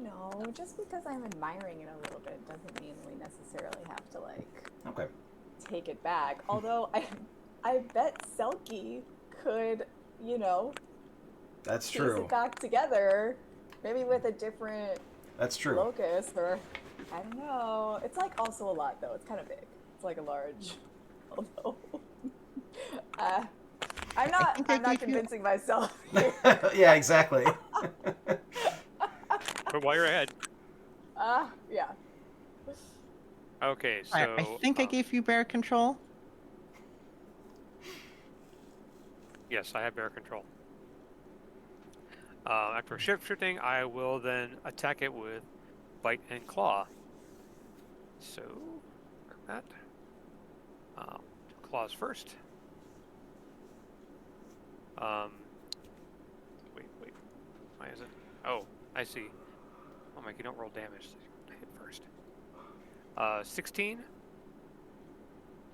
No, just because I'm admiring it a little bit doesn't mean we necessarily have to Okay. take it back. Although I bet Selkie could, That's piece true. it back together, maybe with a different That's true. locus, or I don't know. It's also a lot though. It's kind of big. It's like a large. Although I'm not convincing myself here. Yeah, exactly. But while you're ahead. Yeah. Okay, so... I think I gave you bear control. Yes, I have bear control. After shifting, I will then attack it with bite and claw. So, grab that. Claws first. Wait. Why is it? Oh, I see. Oh, Mike, you don't roll damage. Hit first. 16.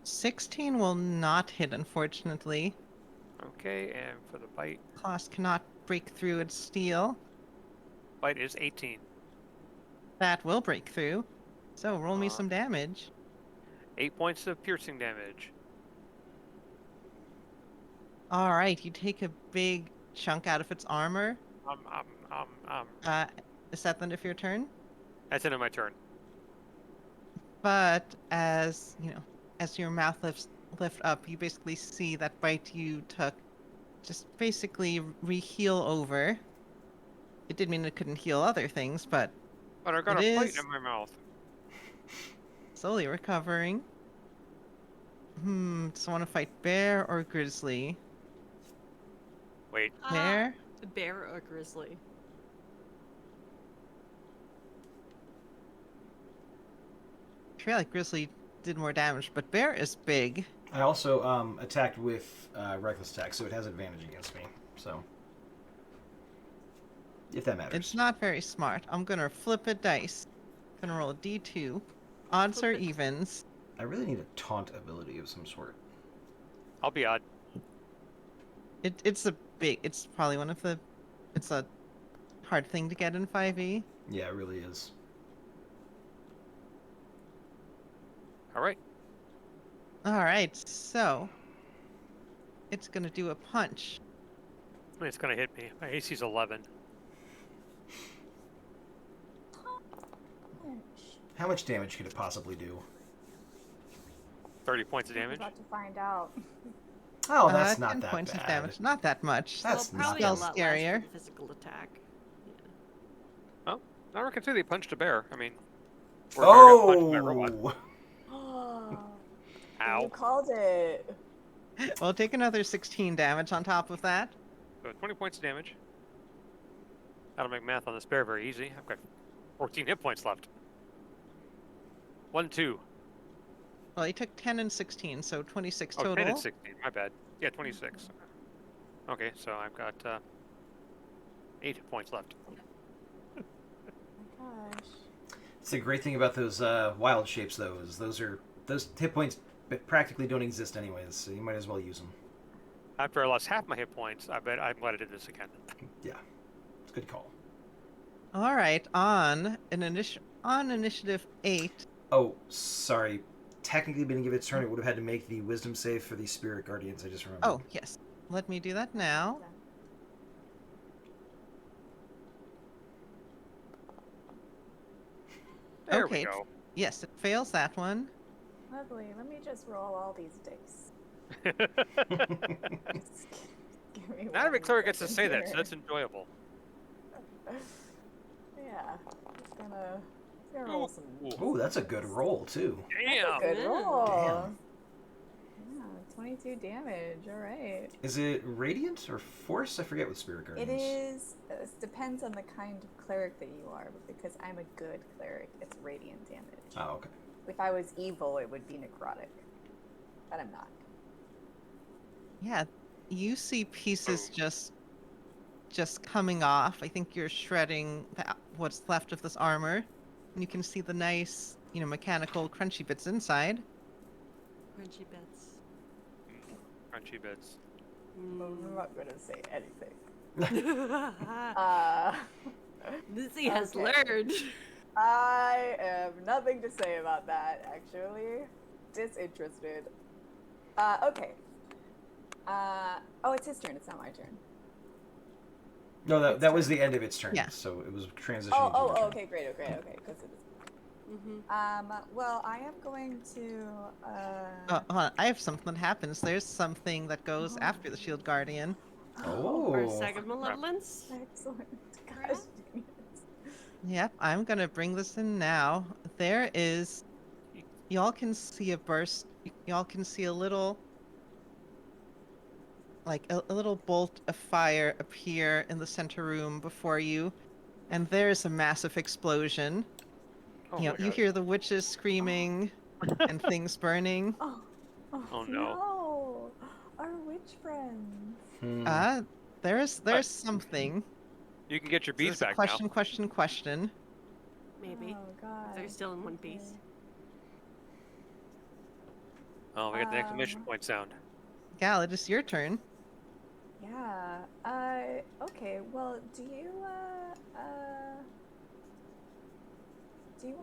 16 will not hit, unfortunately. Okay, and for the bite. Claws cannot break through its steel. Bite is 18. That will break through. So roll me Uh, some damage. 8 points of piercing damage. All right, you take a big chunk out of its armor. Um, um, um, um. Uh, is that the end of your turn? That's the end of my turn. But as you know, as your mouth lift up, you basically see that bite you took just basically re-heal over. It did mean it couldn't heal other things, but But I got it a bite is in my mouth. slowly recovering. Does want to fight bear or grizzly? Wait. Bear? Bear or grizzly? I feel like grizzly did more damage, but bear is big. I also attacked with reckless attack, so it has advantage against me. So, if that matters. It's not very smart. I'm gonna flip a dice. Gonna roll a d2. Odds Flip or it. evens. I really need a taunt ability of some sort. I'll be odd. It's probably one of the. It's a hard thing to get in 5e. Yeah, it really is. All right. All right, so it's gonna do a punch. It's gonna hit me. My AC's 11. How much damage could it possibly do? 30 points of damage. About to find out. Oh, that's 10 not that points bad. of damage. Not that much. That's Well, not probably a that lot scarier. less for the physical attack. Yeah. I reckon too. They punched a bear. I mean, or a bear got punched by a robot. Oh! You Ow. called it. Well, take another 16 damage on top of that. So 20 points of damage. That'll make math on this bear very easy. I've got 14 hit points left. 1, 2. Well, he took 10 and 16, so 26 Oh, total. 10 and 16. My bad. Yeah, 26. Okay, so I've got 8 hit points left. Oh my gosh. It's the great thing about those wild shapes, though, is those hit points practically don't exist anyways, so you might as well use them. After I lost half my hit points, I bet I'm glad I did this again. Yeah, it's a good call. All right, on initiative 8. Oh, sorry. Technically, beginning of its turn, it would have had to make the wisdom save for the spirit guardians. I just remembered. Oh, yes. Let me do that now. There Okay. we go. Yes, it fails that one. Lovely. Let me just roll all these dice. Give me Not every one cleric gets to second say that, so here. that's enjoyable. Yeah. Just gonna roll some. Ooh, that's a good roll, too. Damn! Good Yeah. roll. Damn. Yeah, 22 damage. All right. Is it radiant or force? I forget with spirit It guardians. is. It depends on the kind of cleric that you are, but because I'm a good cleric, it's radiant damage. Oh, okay. If I was evil, it would be necrotic, but I'm not. Yeah, you see pieces just coming off. I think you're shredding what's left of this armor, and you can see the nice, mechanical crunchy bits inside. Crunchy bits. Crunchy bits. I'm not gonna say anything. Lizzie has Okay. learned. I have nothing to say about that, actually. Disinterested. Okay. Oh, it's his turn. It's not my turn. No, that was the end of its turn. Yeah. So it was transitioning. Oh, to your turn. okay, great, okay, because it is. Mm-hmm. Well, I am going to. Hold on, I have something that happens. There's something that goes after the shield guardian. Oh. Our second malevolence. Excellent. Gosh, dang it. Yep, I'm gonna bring this in now. There is. Y'all can see a burst. Y'all can see a little. Like a little bolt of fire appear in the center room before you, and there's a massive explosion. Oh, You my you God. hear the witches screaming and things burning. Oh, no. No! Our witch friends. There's something. You can get your So bees it's a back question. Maybe. Oh god. If they're still in one piece. now. Oh, we got the exclamation point sound. Gal, it is your turn. Yeah. Okay. Well, do you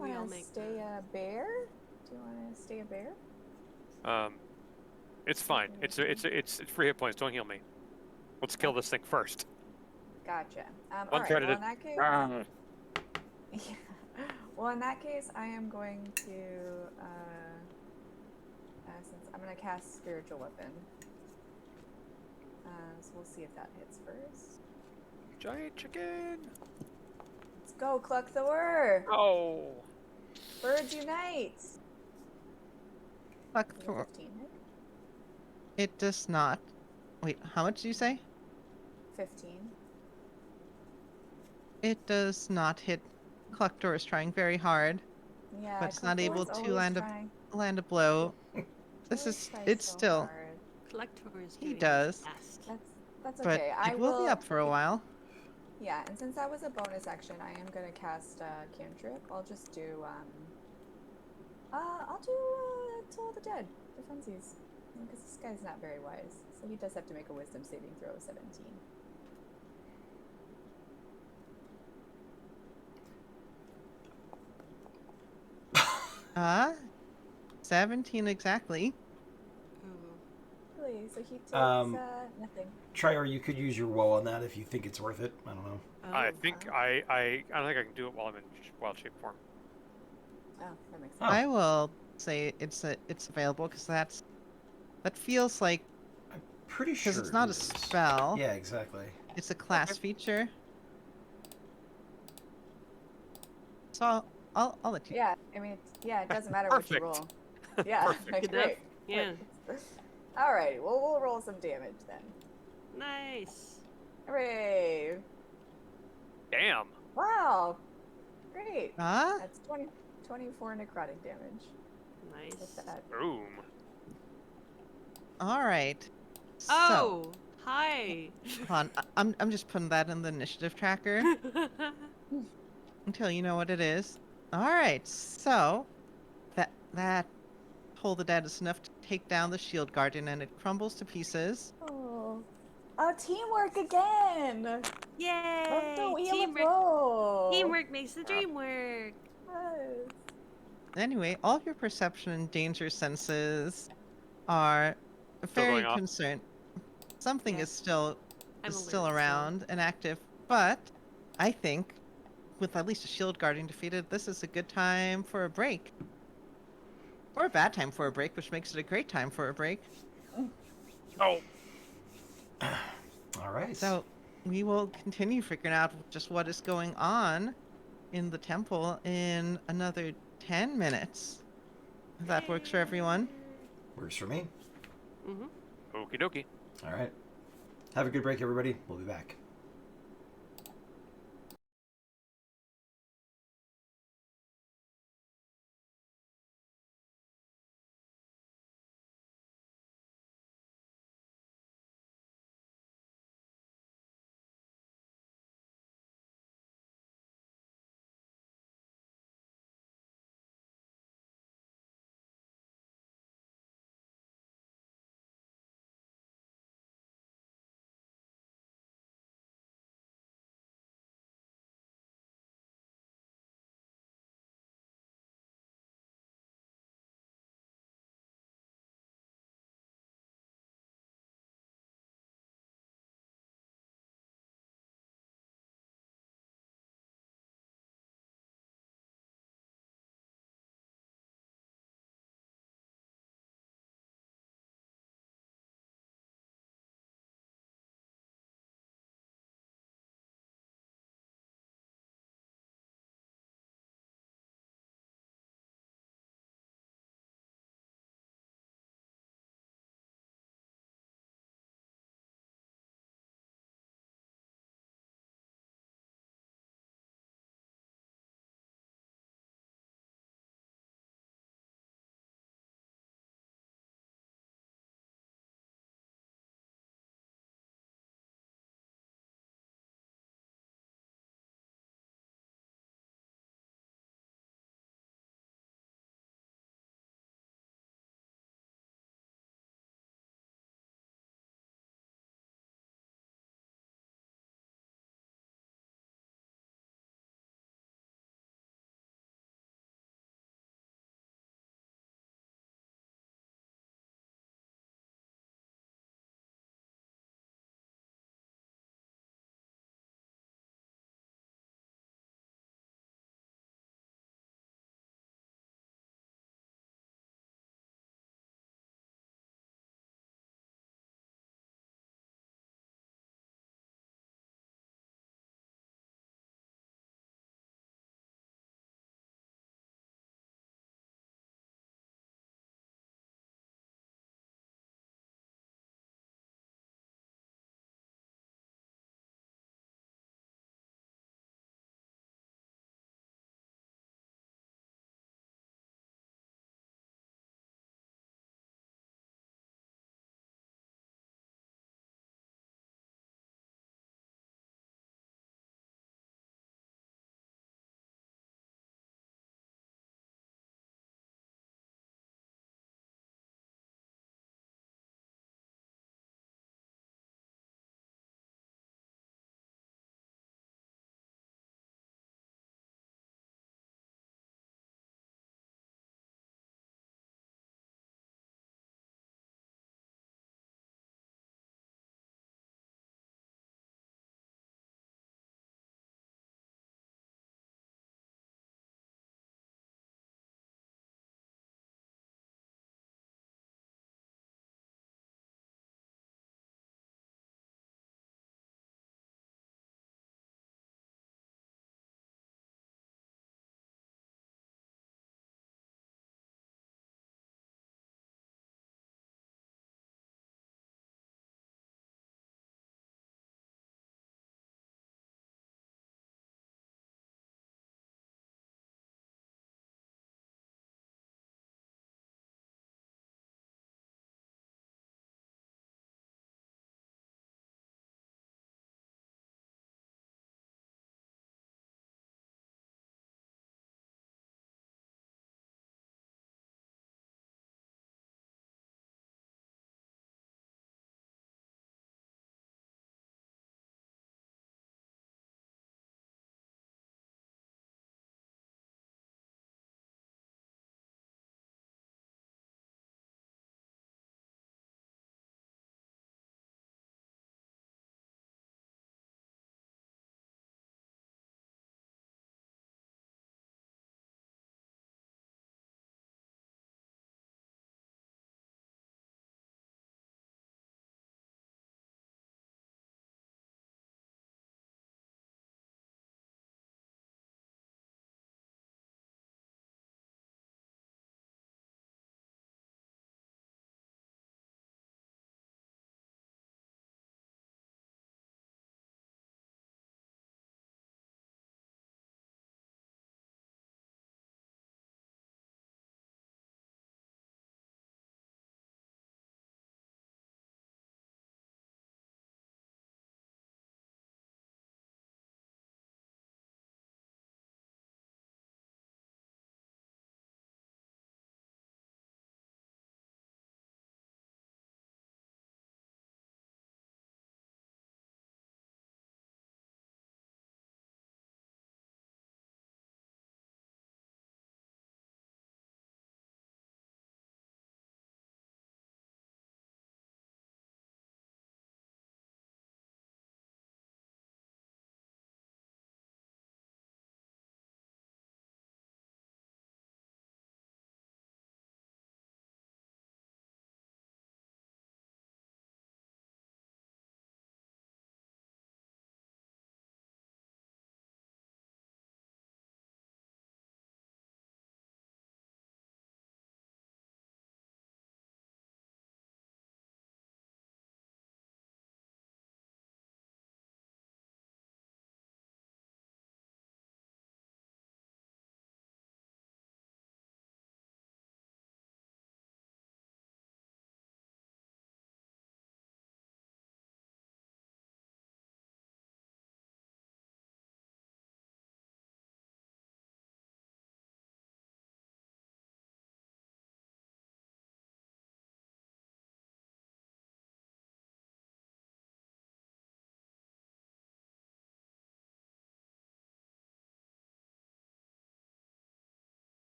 We all want to make stay a bear? Do you want to stay a bear? It's fine. It's free hit points. Don't heal me. Let's kill this thing first. Gotcha. All One right. threat Well, at in that case, a. yeah. Well, in that case, I am going to, since I'm going to cast Spiritual Weapon. So we'll see if that hits first. Giant chicken. Let's go, Cluck Thor! Oh. Birds unite! Fuck Is it for 15 hit? it does not. Wait, how much did you say? 15. It does not hit. Clucktor is trying very hard, Yeah, but it's Cluck not able Thor's to always trying. land a blow. This Always is tries it's so still hard. Collector is he getting does, fast. That's but okay. it will be up for a while. Yeah, and since that was a bonus action, I am gonna cast cantrip. I'll just do I'll do Toll of the Dead for funsies, because this guy's not very wise, so he does have to make a Wisdom saving throw of 17. Ah, 17 exactly. Ooh. Really? So he takes Um, nothing. Trier, you could use your woe on that if you think it's worth it. I don't know. I Oh. think I don't think I can do it while I'm in wild shape form. Oh, that makes sense. Oh. I will say it's available because that feels like Pretty because sure it's not it a is. spell. Yeah, exactly. It's a class feature. So I'll let you. Yeah, I mean, yeah, it doesn't matter what you Perfect. roll. Yeah, Perfect. like, Good enough? great. Yeah. Alright, well, we'll roll some damage then. Nice. Hooray! Damn. Wow! Great! Ah, That's 24 necrotic damage with Nice. that. Boom. all right. So, Oh, hi. hold on. I'm just putting that in the initiative tracker until you know what it is. All right. So that Toll the Dead is enough to take down the shield guardian, and it crumbles to pieces. Oh. Oh, teamwork again! Love Yay! the wheel of Teamwork. woe! Teamwork makes the dream work. Yes. Anyway, all of your perception and danger senses are Still very going off. concerned. Something Yeah. is still I'm is alert still still. around and active, but I think with at least a shield guardian defeated, this is a good time for a break. Or a bad time for a break, which makes it a great time for a break. Oh. All right. So we will continue figuring out just what is going on in the temple in another 10 minutes. If that works for everyone. Works for me. Mm-hmm. Okie dokie. All right. Have a good break, everybody. We'll be back.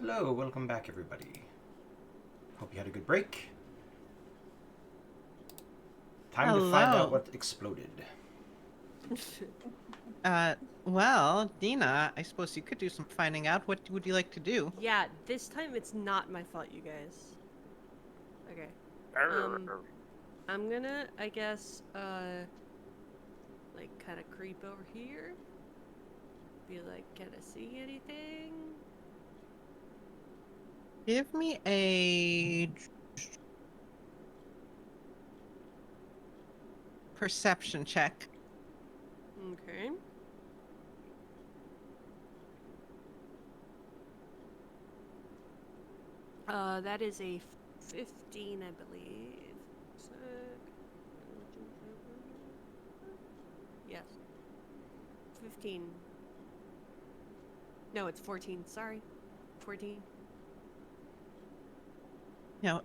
Hello, welcome back, everybody. Hope you had a good break. Time to find out Hello. what exploded. Well, Dina, I suppose you could do some finding out. What would you like to do? Yeah, this time it's not my fault, you guys. Okay. I'm gonna, I guess, like, kind of creep over here. Be like, can I see anything? Give me a perception check. Okay. That is a 15, I believe. Yes. 15. No, it's 14. Sorry. 14.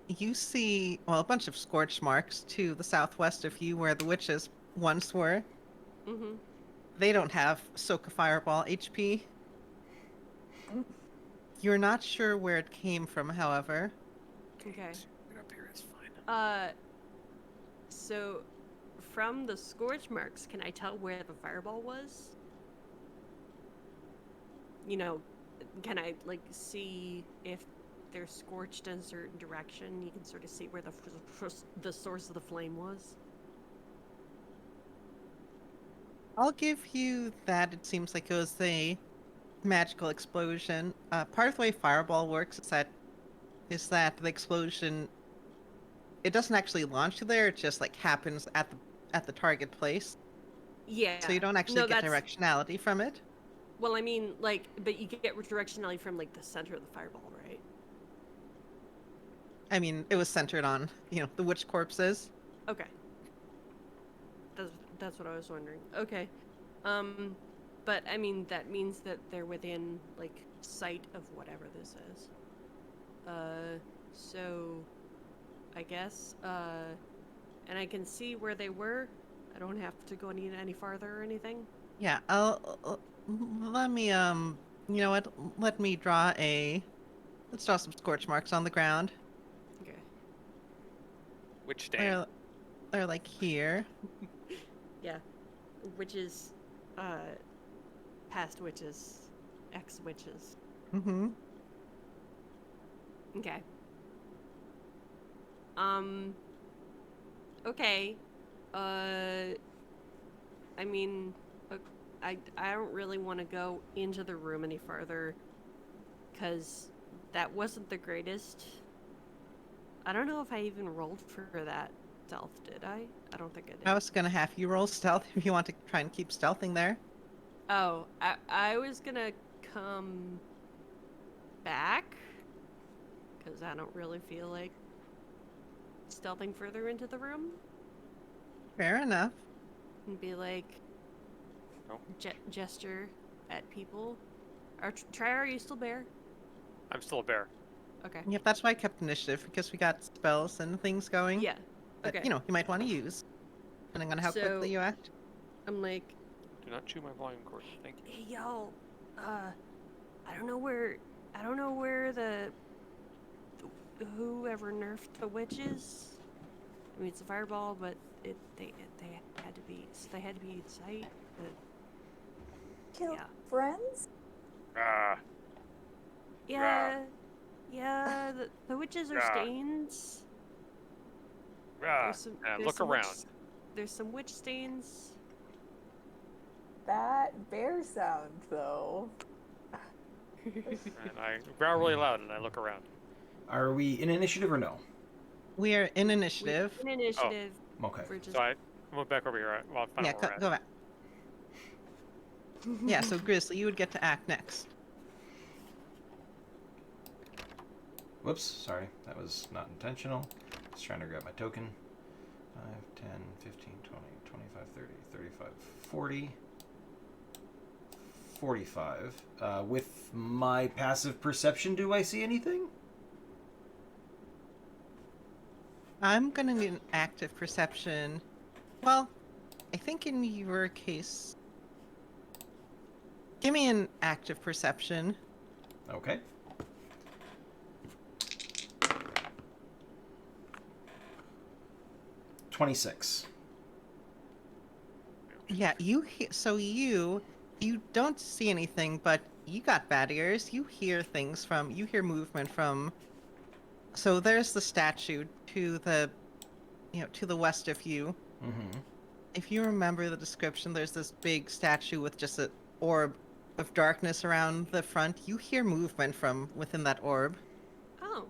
You see, well, a bunch of scorch marks to the southwest of you where the witches once were. Mm-hmm. They don't have Soak a Fireball HP. You're not sure where it came from, however. Okay. Get up here, it's fine. So from the scorch marks, can I tell where the fireball was? You know, can I, like, see if they're scorched in a certain direction? You can sort of see where the source of the flame was. I'll give you that. It seems like it was a magical explosion. Part of the way Fireball works is that the explosion, it doesn't actually launch you there. It just like happens at the target place, Yeah. so you don't actually No, get that's directionality from it. well, I mean, like, but you get directionality from like the center of the fireball, right? I mean, it was centered on the witch corpses. Okay. That's what I was wondering. Okay. But I mean that means that they're within like sight of whatever this is. So I guess and I can see where they were. I don't have to go any farther or anything. Yeah, let me you know what? Let me draw let's draw some scorch marks on the ground. Okay. Which stand? They're like here. Yeah. Witches, past witches, ex witches. Mm-hmm. Okay. Okay. I mean, I don't really want to go into the room any farther, because that wasn't the greatest. I don't know if I even rolled for that stealth, did I? I don't think I did. I was gonna have you roll stealth if you want to try and keep stealthing there. Oh, I was gonna come back, because I don't really feel like stealthing further into the room. Fair enough. And be like, Oh. gesture at people. Trier, are you still bear? I'm still a bear. Okay. Yep, that's why I kept initiative, because we got spells and things going. Yeah. That, Okay. you might want to use, depending on how So- quickly you act. I'm like, Do not chew my volume cord. Thank you. hey y'all, I don't know where whoever nerfed the witches. I mean, it's a fireball, but they had to be in sight. But Kill yeah. friends? Ah, Yeah, the witches are stains. There's look some around. There's some witch stains. That bear sound, though. And I growl really loud and I look around. Are we in initiative or no? We are in initiative. An initiative. Okay. For just So I move back over here. Well, I'll find Yeah, out where we're go at. back. Yeah, so Grizzly, you would get to act next. Whoops, sorry. That was not intentional. Just trying to grab my token. 5, 10, 15, 20, 25, 30, 35, 40. 45. With my passive perception, do I see anything? I'm gonna need an active perception. Well, I think in your case, give me an active perception. Okay. 26. Yeah, you don't see anything, but you got bad ears. You hear movement from. So there's the statue to the, to the west of you. Mm-hmm. If you remember the description, there's this big statue with just an orb of darkness around the front. You hear movement from within that orb. Oh.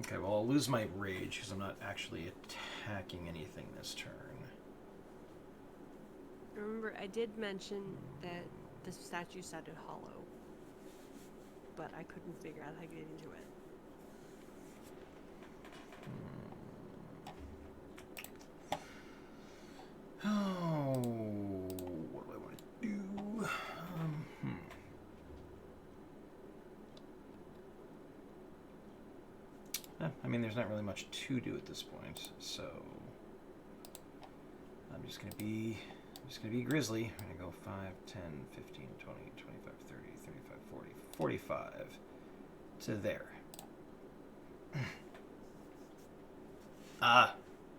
Okay, well, I'll lose my rage because I'm not actually attacking anything this turn. Remember, I did mention that the statue sounded hollow, but I couldn't figure out how to get into it. Oh, what do I want to do? I mean, there's not really much to do at this point, so I'm just gonna be Grizzly. I'm gonna go 5, 10, 15, 20, 25, 30, 35, 40, 45 to there.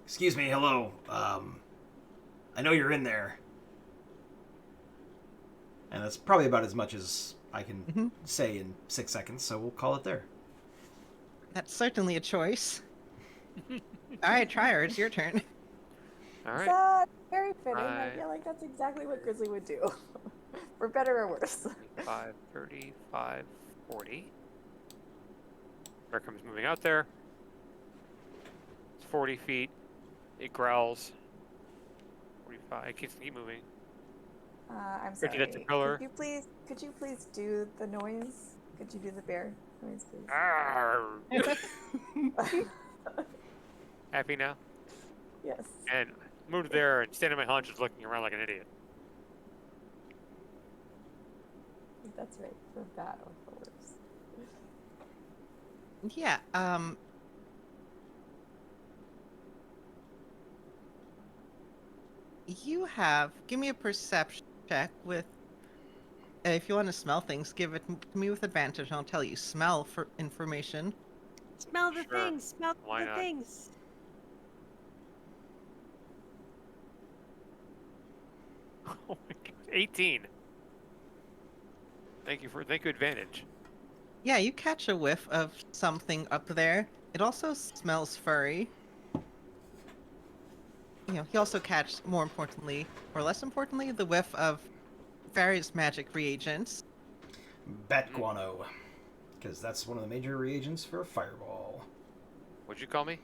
Excuse me, hello. I know you're in there. And that's probably about as much as I can say in 6 seconds, so we'll call it there. That's certainly a choice. All right, Trier, it's your turn. All right. That's very fitting. I Right. feel like that's exactly what Grizzly would do. For better or worse. 5, 35, 40. Bearcum's moving out there. It's 40 feet. It growls. 45. It keeps moving. I'm Could sorry. you get the pillar? Could you please do the noise? Could you do the bear noise, please? Arrgh. Happy now? Yes. And moved there and standing on my haunches looking around like an idiot. That's right. For bad or for worse. Yeah, give me a perception check with, if you want to smell things, give it to me with advantage, and I'll tell you. Smell for information. Smell the Sure. things. Smell Why the not? things. Oh my God. 18. Thank you advantage. Yeah, you catch a whiff of something up there. It also smells furry. You also catch, more importantly, or less importantly, the whiff of various magic reagents. Bat guano. Because that's one of the major reagents for a fireball. What'd you call me?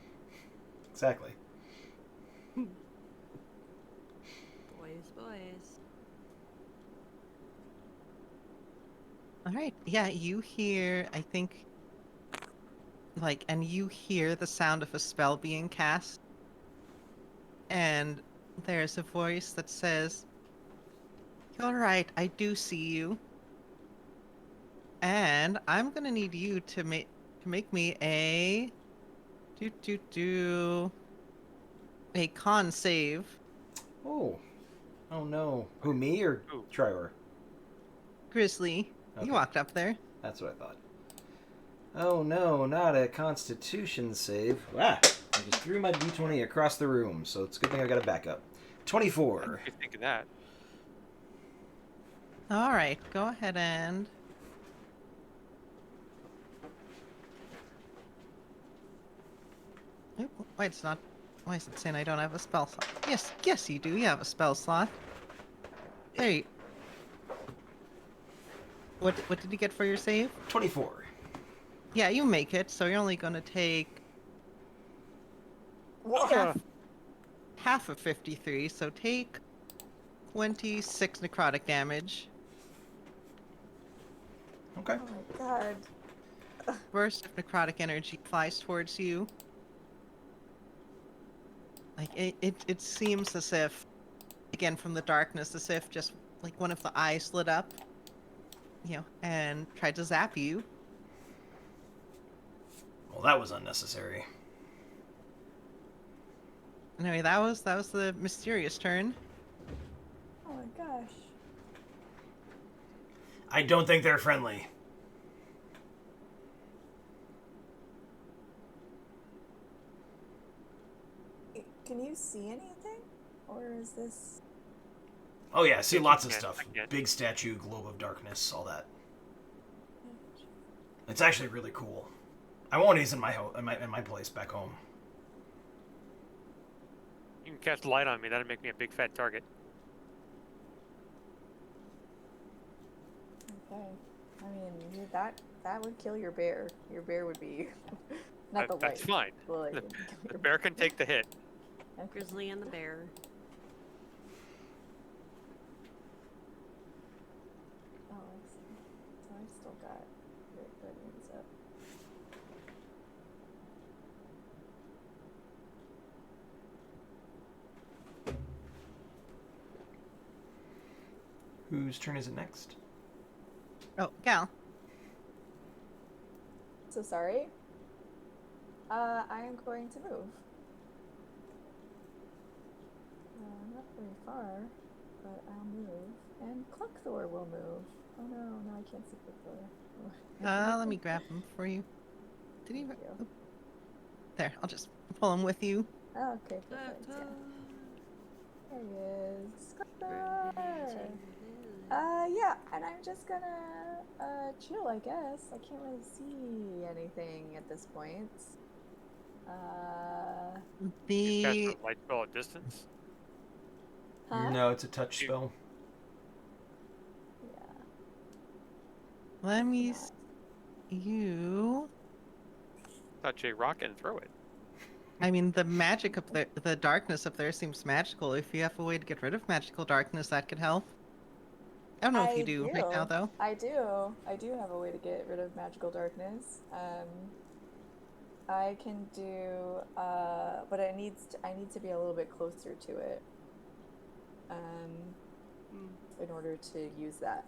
Exactly. Boys. All right. Yeah, you hear, I think, and you hear the sound of a spell being cast. And there's a voice that says, "You're right, I do see you. And I'm gonna need you to make me a a con save." Oh no. Who, me or Who? Trior? Grizzly, Okay. you walked up there. That's what I thought. Oh no, not a Constitution save. Ah! I just threw my d20 across the room, so it's a good thing I got a backup. 24. You think of that? All right, go ahead and. Oop, wait, it's not. Why is it saying I don't have a spell slot? Yes, you do. You have a spell slot. There you. What did you get for your save? 24. Yeah, you make it. So you're only gonna take Uh, half of 53. So take 26 necrotic damage. Okay. Oh my god. Burst of necrotic energy flies towards you. Like it seems as if, again from the darkness, as if just like one of the eyes lit up, and tried to zap you. Well, that was unnecessary. Anyway, that was the mysterious turn. Oh my gosh. I don't think they're friendly. Can you see anything? Or is this... Oh yeah, I see Yes, lots you of can. stuff. I can't. Big statue, globe of darkness, all that. It's actually really cool. I want these in my place back home. You can cast light on me. That'd make me a big fat target. Okay. I mean, that would kill your bear. Your bear would be... Not the light. That's fine. The light The, would kill the your bear can take the hit. Okay. Grizzly and the bear. Oh, I see. So I still got great buttons up. Whose turn is it next? Oh, Gal. So sorry. I am going to move. Not very far, but I'll move. And Cluckthor will move. Oh no, I can't see Cluckthor. Let me grab him for you. Did he? Thank you. Oh. There, I'll just pull him with you. Oh, okay, perfect. Yeah. There he is. Cluckthor! Yeah, and I'm just gonna, chill, I guess. I can't really see anything at this point. You cast The a light spell at distance. Huh? No, it's a touch spell. Yeah. let me Not. s- you. Touch a rock and throw it. I mean, the magic up there, the darkness up there seems magical. If you have a way to get rid of magical darkness, that could help. I don't know if you do right now, though. I do. I do have a way to get rid of magical darkness. I can do, but I need to be a little bit closer to it. In order to use that.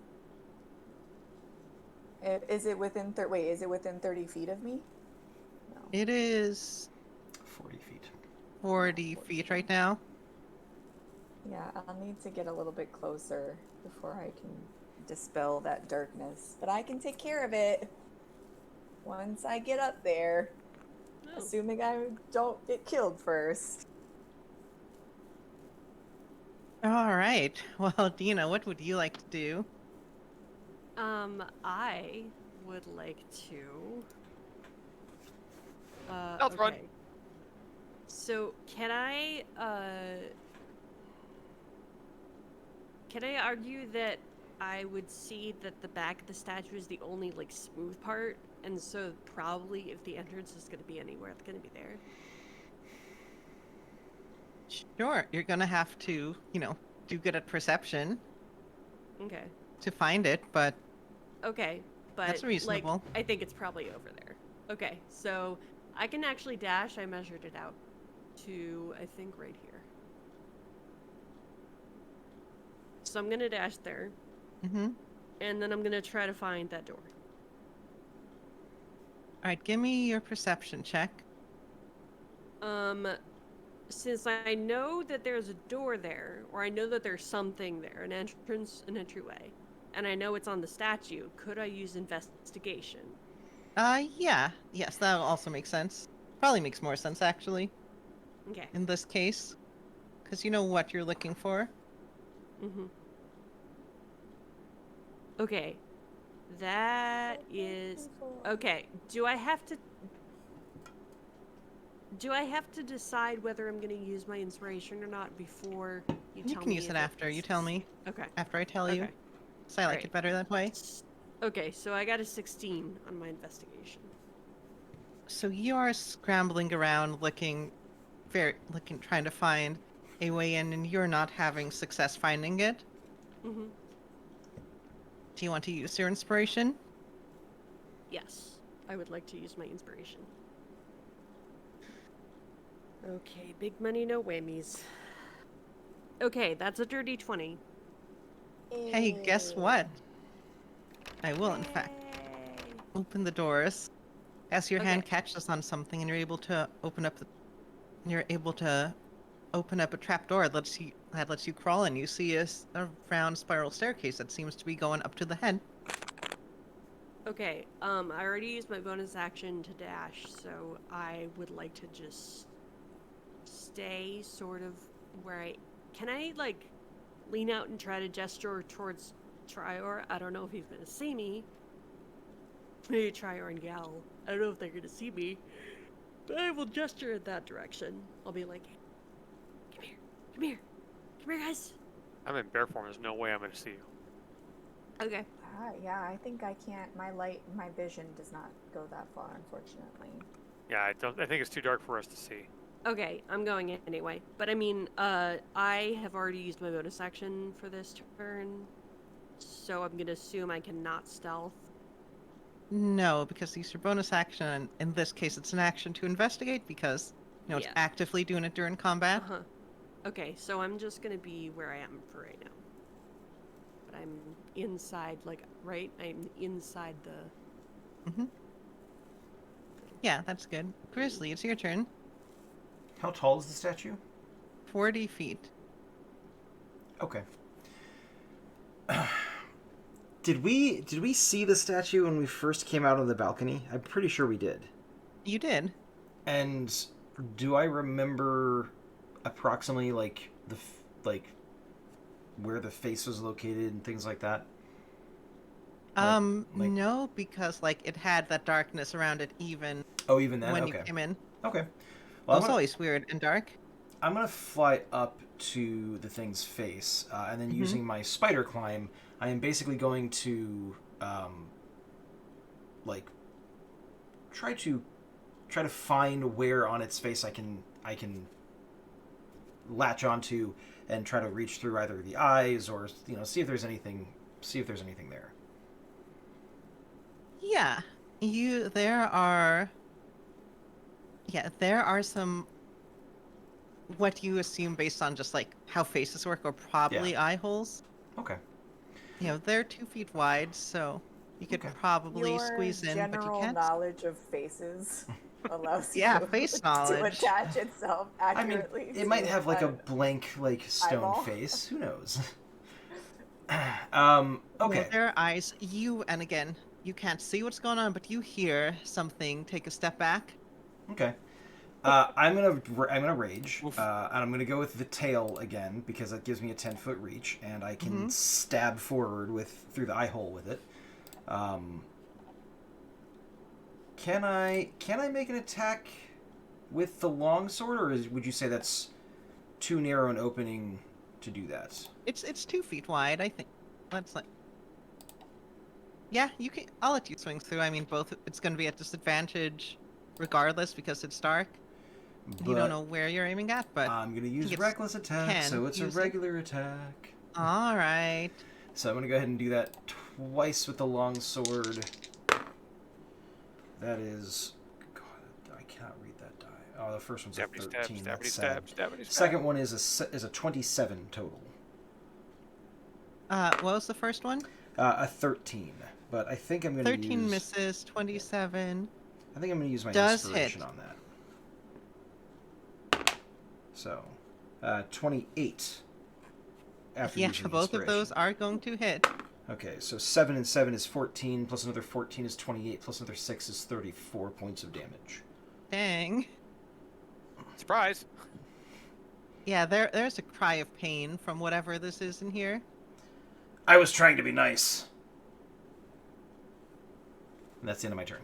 Is it within is it within 30 feet of me? No. It is 40 feet. 40 feet right now. Yeah, I'll need to get a little bit closer before I can dispel that darkness. But I can take care of it once I get up there. Oh. Assuming I don't get killed first. All right. Well, Dina, what would you like to do? I would like to. Stealth run. Okay. So can I argue that I would see that the back of the statue is the only like smooth part, and so probably if the entrance is going to be anywhere, it's going to be there. Sure, you're gonna have to, do good at perception Okay. to find it, but Okay, but That's reasonable. like I think it's probably over there. Okay, so I can actually dash. I measured it out to I think right here. So I'm gonna dash there, mm-hmm. and then I'm gonna try to find that door. All right, give me your perception check. Since I know that there's a door there, or I know that there's something there, an entrance, an entryway, and I know it's on the statue, could I use investigation? Yeah. Yes, that also makes sense. Probably makes more sense, actually, Okay. in this case. Because you know what you're looking for. Mm-hmm. Okay. That is... Okay, do I have to decide whether I'm going to use my inspiration or not before you tell me? You can use it after you tell me. Okay. After I tell you. Okay. So I like Right. it better that way. Okay, so I got a 16 on my investigation. So you are scrambling around trying to find a way in, and you're not having success finding it. Mm-hmm. Do you want to use your inspiration? Yes, I would like to use my inspiration. Okay, big money, no whammies. Okay, that's a dirty 20. Hey, guess what? I will, in fact, Yay. open the doors as your hand Okay. catches on something, and you're able to open up a trap door that lets you crawl in. You see a round spiral staircase that seems to be going up to the head. Okay, I already used my bonus action to dash, so I would like to just stay sort of where can I like lean out and try to gesture towards Trior? I don't know if he's gonna see me. Maybe Trior and Gal. I don't know if they're gonna see me. But I will gesture in that direction. I'll be like, come here, come here, come here, guys. I'm in bear form. There's no way I'm going to see you. Okay. Yeah, I think I can't. My vision does not go that far, unfortunately. Yeah, I think it's too dark for us to see. Okay, I'm going in anyway. But I mean, I have already used my bonus action for this turn, so I'm gonna assume I cannot stealth. No, because these are bonus action, and in this case, it's an action to investigate because it's Yeah. actively doing it during combat. Uh-huh. Okay, so I'm just gonna be where I am for right now. But I'm inside, like, right? I'm inside the... Mm-hmm. Yeah, that's good. Grizzly, it's your turn. How tall is the statue? 40 feet. Okay. Did we see the statue when we first came out on the balcony? I'm pretty sure we did. You did. And do I remember approximately like where the face was located and things like that? No, because it had that darkness around it even Even then. when Okay. you came in. Okay. Well, Well, it's always weird and dark. I'm gonna fly up to the thing's face, and then Mhm. using my spider climb, I am basically going to try to find where on its face I can latch onto and try to reach through either the eyes or see if there's anything there. Yeah, there are some what you assume based on just how faces work or probably eye holes. Okay. They're 2 feet wide, so you could Okay. probably Your squeeze in, but you general can't. knowledge of faces allows Yeah, you face to knowledge. attach itself I mean, accurately. it might to have a an blank stone eyeball. face. Who knows? Well, Okay. their eyes. And again, you can't see what's going on, but you hear something take a step back. Okay. I'm gonna rage, and I'm gonna go with the tail again because that gives me a 10-foot reach, and I can stab forward through the eye hole with it. Can I make an attack with the longsword, or would you say that's too narrow an opening to do that? It's 2 feet wide, I think. That's yeah, you can. I'll let you swing through. I mean, both. It's going to be at disadvantage, regardless, because it's dark. You don't know where you're aiming at, but I'm gonna use reckless attack, so it's a regular attack. All right. So I'm gonna go ahead and do that twice with the longsword. That is, God, I cannot read that die. Oh, the first one's a 13. That's sad. Second one is a 27 total. What was the first one? A 13. But I think I'm gonna 13 use. misses. 27. I think I'm gonna use my Does inspiration hit. on that. So, 28. After Yeah, using both of those inspiration. are going to hit. Okay, so 7 and 7 is 14, plus another 14 is 28, plus another 6 is 34 points of damage. Dang. Surprise! Yeah, there's a cry of pain from whatever this is in here. I was trying to be nice. And that's the end of my turn.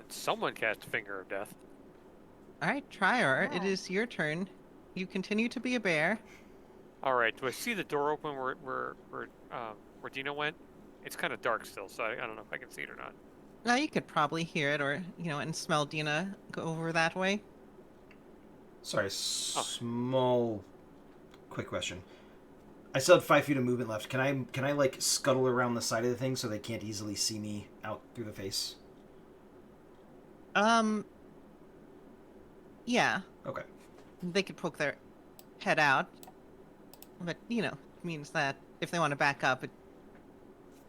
Someone cast Finger of Death. All right, Trier, it Yeah. is your turn. You continue to be a bear. All right. Do I see the door open where Dina went? It's kind of dark still, so I don't know if I can see it or not. Now you could probably hear it, or and smell Dina go over that way. Sorry, small, quick question. I still have 5 feet of movement left. Can I scuttle around the side of the thing so they can't easily see me out through the face? Yeah, Okay. they could poke their head out, but means that if they want to back up, it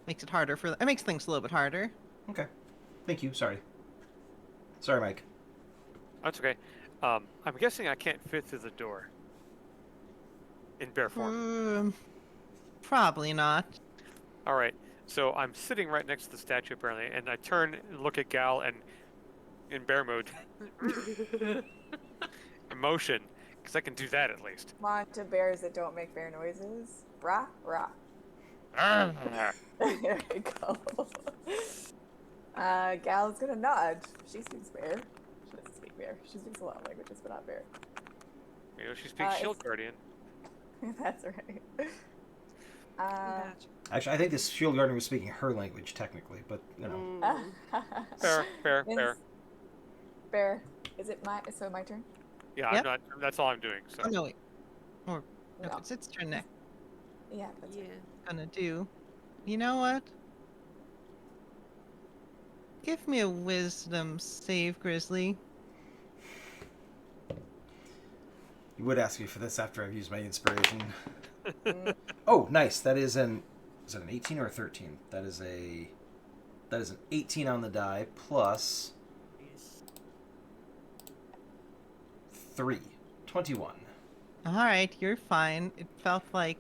makes it harder for. It makes things a little bit harder. Okay. Thank you. Sorry, Mike. That's okay. I'm guessing I can't fit through the door. In bear form. Probably not. All right. So I'm sitting right next to the statue apparently, and I turn and look at Gal and in bear mode. emotion, because I can do that at least. Come on to bears that don't make bear noises. Rah, rah. Ah. There we go. Gal's gonna nod. She speaks bear. She doesn't speak bear. She speaks a lot of languages, but not bear. You know, she speaks Shield it's- Guardian. That's right. Gotcha. Actually, I think this shield guardian was speaking her language technically, but you know. Fair. Bear. Is it my? So my turn? Yeah, Yep. I'm not. That's all I'm doing. So Oh no, wait. Or no, No. it's its turn next. Yeah. That's Yeah. right. Gonna do. You know what? Give me a wisdom save, Grizzly. You would ask me for this after I've used my inspiration. Mm, Oh, nice. That is an. Is it an 18 or a 13? That is an 18 on the die plus 3. 21. All right, you're fine. It felt like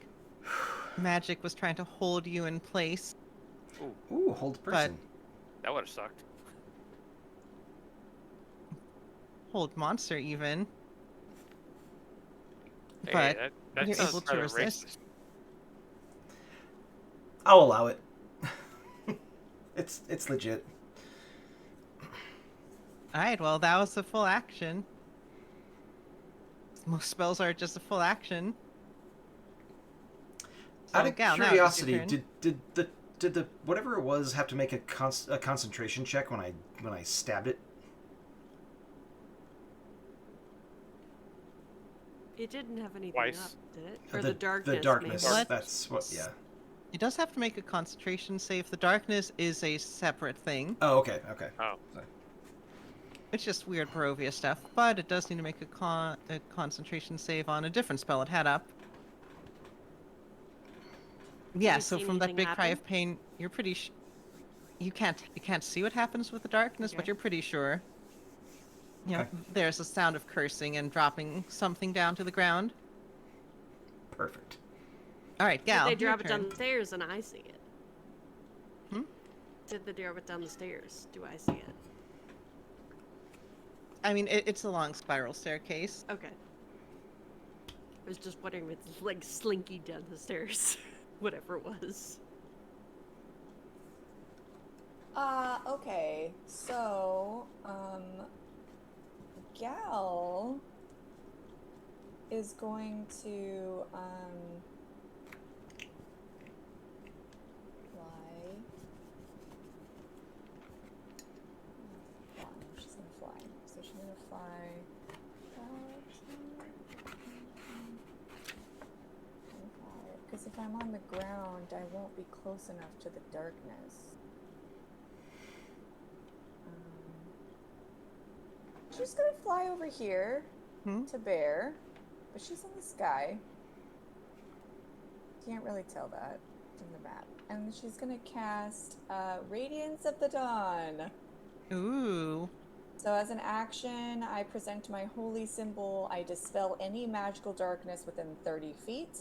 magic was trying to hold you in place. Ooh, hold person. that would have sucked. Hold monster even. Hey, But that you're sounds able to rather resist. racist. I'll allow it. It's legit. All right, well, that was a full action. Most spells are just a full action. So, Out of Gal, now it's your curiosity, turn. did the whatever it was have to make a concentration check when I stabbed it? It didn't have anything Twice. up, did it? Or the darkness. The darkness. maybe. What? That's what. Yeah. It does have to make a concentration save. The darkness is a separate thing. Oh, okay. Oh, It's just weird Barovia stuff, but it does need to make a concentration save on a different spell it had up. Yeah, you so see from that anything big cry happen? of pain, you're pretty you can't see what happens with the darkness, but Okay. you're pretty sure. You know, Okay. there's a sound of cursing and dropping something down to the ground. Perfect. All right, Gal. Did they your drop it down turn. the stairs and I see it? Hmm? Did they drop it down the stairs? Do I see it? I mean, it's a long spiral staircase. Okay. I was just wondering if it's like slinky down the stairs. Whatever it was. Okay. So, Gal is going to, fly. She's gonna fly. So she's gonna fly. Because if I'm on the ground, I won't be close enough to the darkness. She's gonna fly over here Hmm? to Bear, but she's in the sky. Can't really tell that from the map. And she's gonna cast Radiance of the Dawn. Ooh. So as an action, I present my holy symbol. I dispel any magical darkness within 30 feet.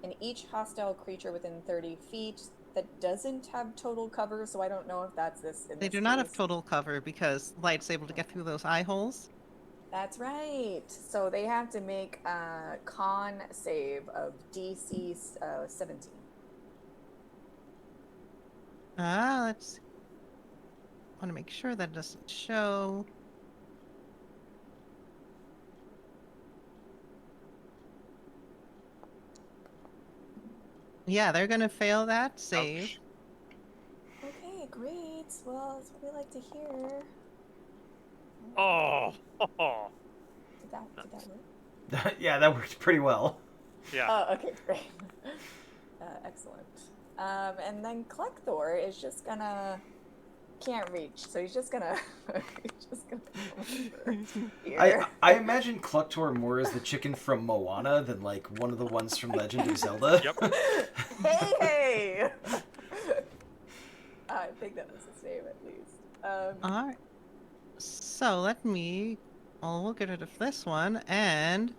And each hostile creature within 30 feet that doesn't have total cover, so I don't know if that's this in They this do not have case. total cover because light's able to get through those eye holes. That's right. So they have to make a con save of DC 17. Let's want to make sure that doesn't show. Yeah, they're gonna fail that save. ouch. Okay, great. Well, that's what we like to hear. Oh, Did that work? Yeah, that worked pretty well. yeah. Oh, okay, great. Excellent. And then Klekthor is just gonna can't reach, so he's just gonna come over here. I imagine Clucktor more as the chicken from Moana than like one of the ones from Legend of Zelda. Yep. Hey! I think that was his name at least. All right. So let me. Well, we'll get rid of this one, and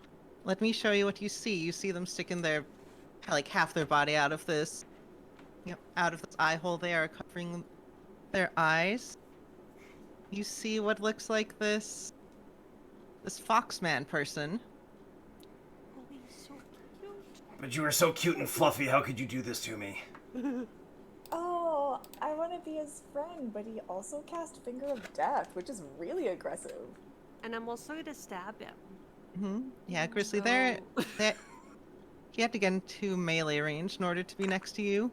let me show you what you see. You see them sticking their, like half their body out of this, out of this eye hole. They are covering their eyes. You see what looks like this this Foxman person. Oh, he's so cute. But you were so cute and fluffy, how could you do this to me? Oh, I want to be his friend, but he also cast Finger of Death, which is really aggressive. And I'm also gonna stab him. Yeah, Grizzly, So- there. You have to get into melee range in order to be next to you.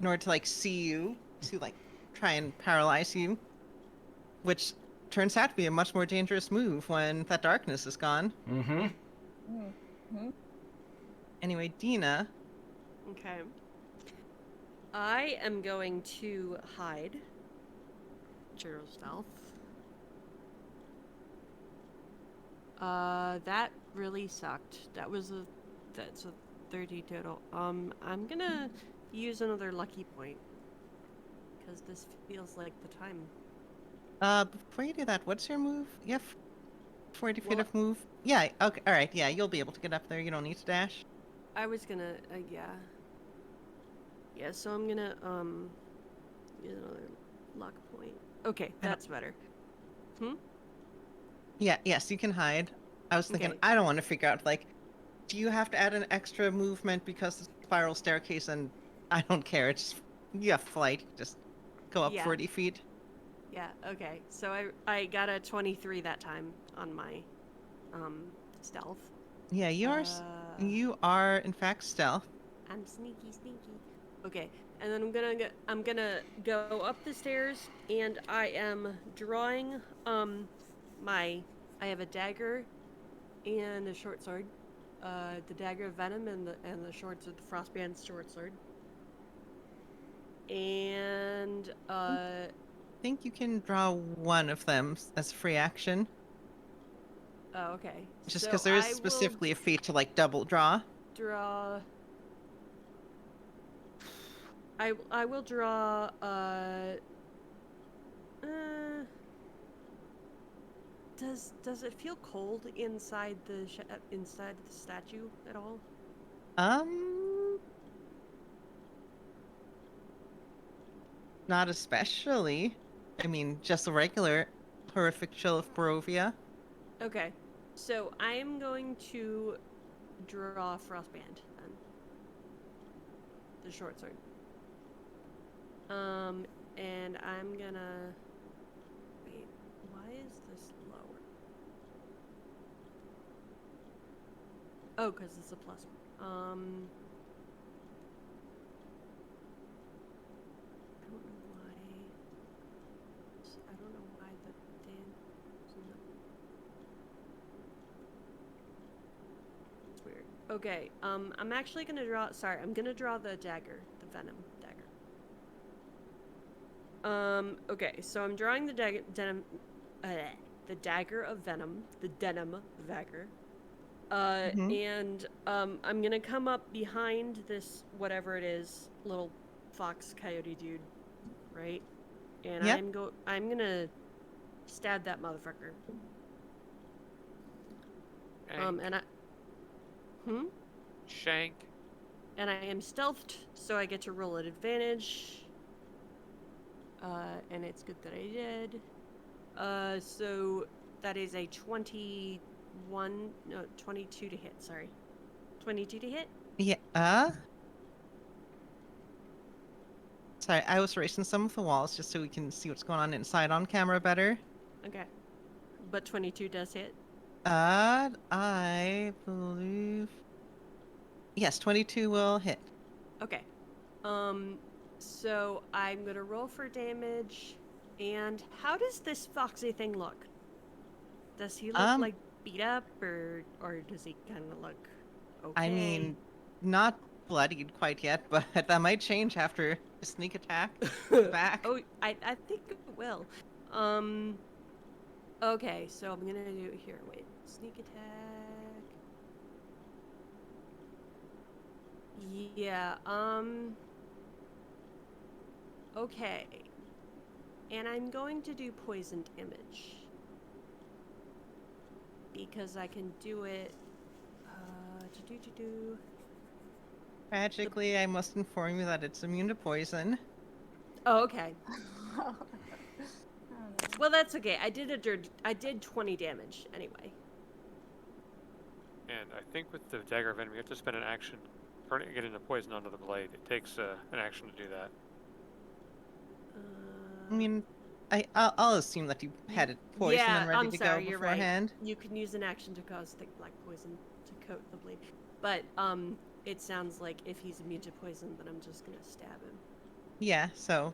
In order to, like, see you. To, like, try and paralyze you. Which turns out to be a much more dangerous move when that darkness is gone. Mm-hmm. Mm-hmm. Anyway, Dina. Okay. I am going to hide. Zero stealth. That really sucked. That's a 30 total. I'm gonna use another lucky point. Because this feels like the time. Before you do that, what's your move? You have 40 feet Well- of move? Yeah, okay, alright, yeah, you'll be able to get up there. You don't need to dash. I was gonna, yeah. Yeah, so I'm gonna, use another luck point. Okay, that's better. Yeah, yes, you can hide. I was thinking, Okay. I don't want to figure out, like, do you have to add an extra movement because the spiral staircase, and I don't care. It's you have flight. Just go up Yeah. 40 feet. Yeah, okay. So I got a 23 that time on my, stealth. Yeah, you are in fact stealth. I'm sneaky. Okay, and then I'm gonna go up the stairs, and I am drawing I have a dagger and a short sword. The dagger of venom and the short sword, the frostband short sword. And I think you can draw one of them as free action. oh, okay. Just So because there is I will specifically a feat to, like, double draw. draw. I will draw does it feel cold inside the statue at all? Not especially. I mean, just a regular horrific chill of Barovia. Okay. So I am going to draw Frostband then. The short sword. And I'm gonna wait, why is this lower? Oh, because it's a plus. I don't know why. I don't know why the Dan. It's weird. Okay. I'm actually gonna draw. Sorry, I'm gonna draw the dagger, the venom dagger. Okay. So I'm drawing the the dagger of venom, the denim dagger. And I'm gonna come up behind this whatever it is, little fox coyote dude, right? And Yep. I'm gonna stab that motherfucker. Shank. Shank. And I am stealthed, so I get to roll at advantage. And it's good that I did. So that is a 22 to hit, sorry. 22 to hit? Yeah, sorry, I was erasing some of the walls just so we can see what's going on inside on camera better. Okay. But 22 does hit. I believe... Yes, 22 will hit. Okay. So I'm gonna roll for damage. And how does this foxy thing look? Does he look like beat up, or does he kind of look okay? I mean, not bloodied quite yet, but that might change after a sneak attack back. Oh, I think it will. Okay, so I'm gonna do here. Wait, sneak attack. Yeah. Okay. And I'm going to do poisoned image. Because I can do it. Tragically, I must inform you that it's immune to poison. Oh, okay. Oh, no. Well, that's okay. I did 20 damage anyway. And I think with the dagger venom, you have to spend an action turning it into poison onto the blade. It takes an action to do that. I mean, I'll assume that you had it poisoned yeah, and ready I'm to sorry, go you're beforehand. right. You can use an action to cause thick black poison to coat the blade. But it sounds like if he's immune to poison, then I'm just gonna stab him. Yeah, so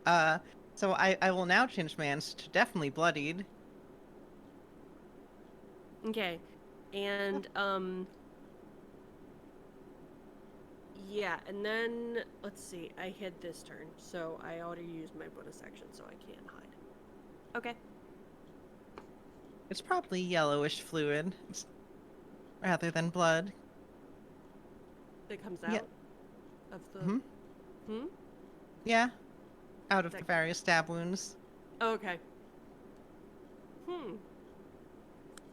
I will now change my hands to definitely bloodied. Okay. And yeah, and then let's see, I hid this turn, so I already used my bonus action, so I can't hide. Okay. It's probably yellowish fluid rather than blood. That comes out Yeah. of the Hmm? Yeah. Out of the various stab wounds. Okay.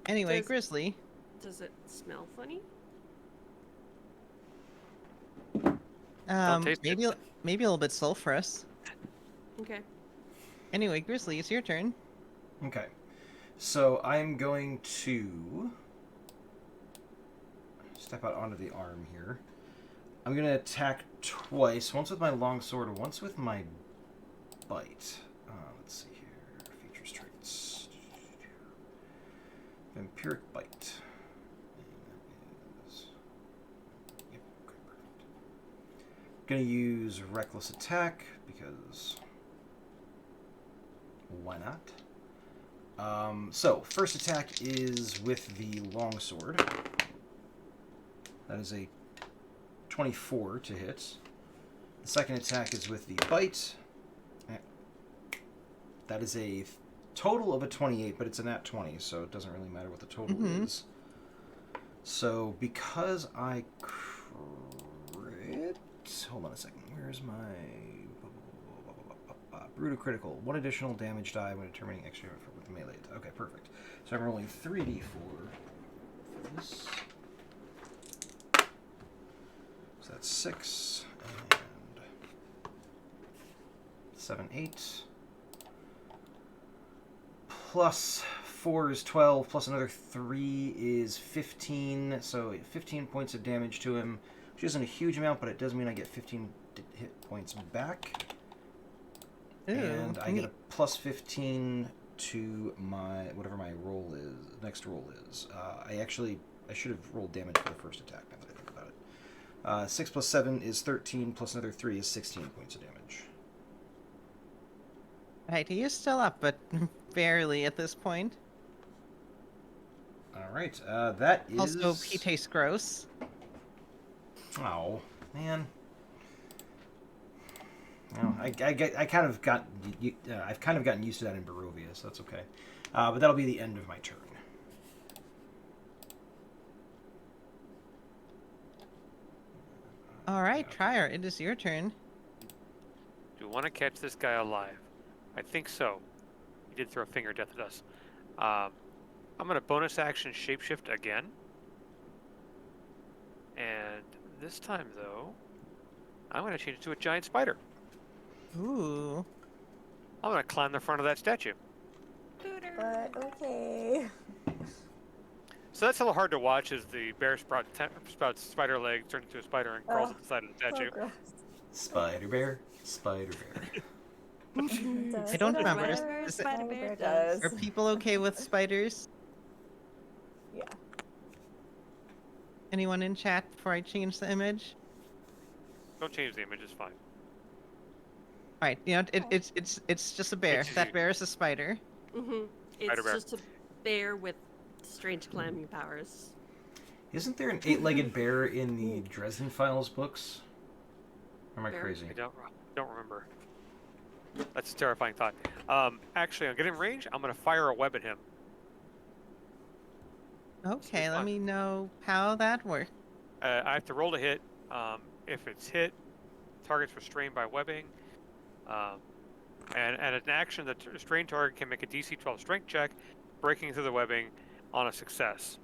Anyway, Grizzly. Does it smell funny? Don't taste Maybe it. maybe a little bit sulfurous. Okay. Anyway, Grizzly, it's your turn. Okay. So I'm going to step out onto the arm here. I'm going to attack twice. Once with my longsword, once with my bite. Let's see here. Features, traits. Vampiric bite. And that is... Yep, okay, perfect. Going to use reckless attack because... Why not? So, first attack is with the longsword. That is a 24 to hit. The second attack is with the bite. That is a total of a 28, but it's a nat 20, so it doesn't really matter what the total is. So, because I crit... Hold on a second. Where's my... Brutal critical. 1 additional damage die when determining extra with the melee. Okay, perfect. So I'm rolling 3d4 for this. So that's 6 and 7, 8. Plus 4 is 12, plus another 3 is 15. So 15 points of damage to him, which isn't a huge amount, but it does mean I get 15 hit points back. Ooh, and I get a plus 15 to my whatever my roll is. Next roll is. I should have rolled damage for the first attack. Now that I think about it. 6 plus 7 is 13. Plus another 3 is 16 points of damage. Right, he is still up, but barely at this point. All right. That is. Also, he tastes gross. Oh man. No, I've kind of gotten used to that in Barovia, so that's okay. But that'll be the end of my turn. All right, Trier, it is your turn. Do you want to catch this guy alive? I think so. He did throw a finger death at us. I'm going to bonus action shapeshift again. And this time, though, I'm going to change it to a giant spider. Ooh. I'm going to climb the front of that statue. But okay. So that's a little hard to watch as the bear sprouts spider leg, turns into a spider, and crawls up the side of the statue. So gross. Spider bear, spider bear. I don't remember. Spider does. Are people okay with spiders? Yeah. Anyone in chat before I change the image? Don't change the image, it's fine. All right, it's just a bear. That bear is a spider. It's Spider bear. just a bear with strange climbing powers. Isn't there an 8-legged bear in the Dresden Files books? Or am I Bear? crazy? I don't remember. That's a terrifying thought. Actually, I'm getting in range. I'm going to fire a web at him. Okay, let fun. me know how that works. I have to roll to hit. If it's hit, target's restrained by webbing. And an action, the restrained target can make a DC 12 strength check, breaking through the webbing on a success.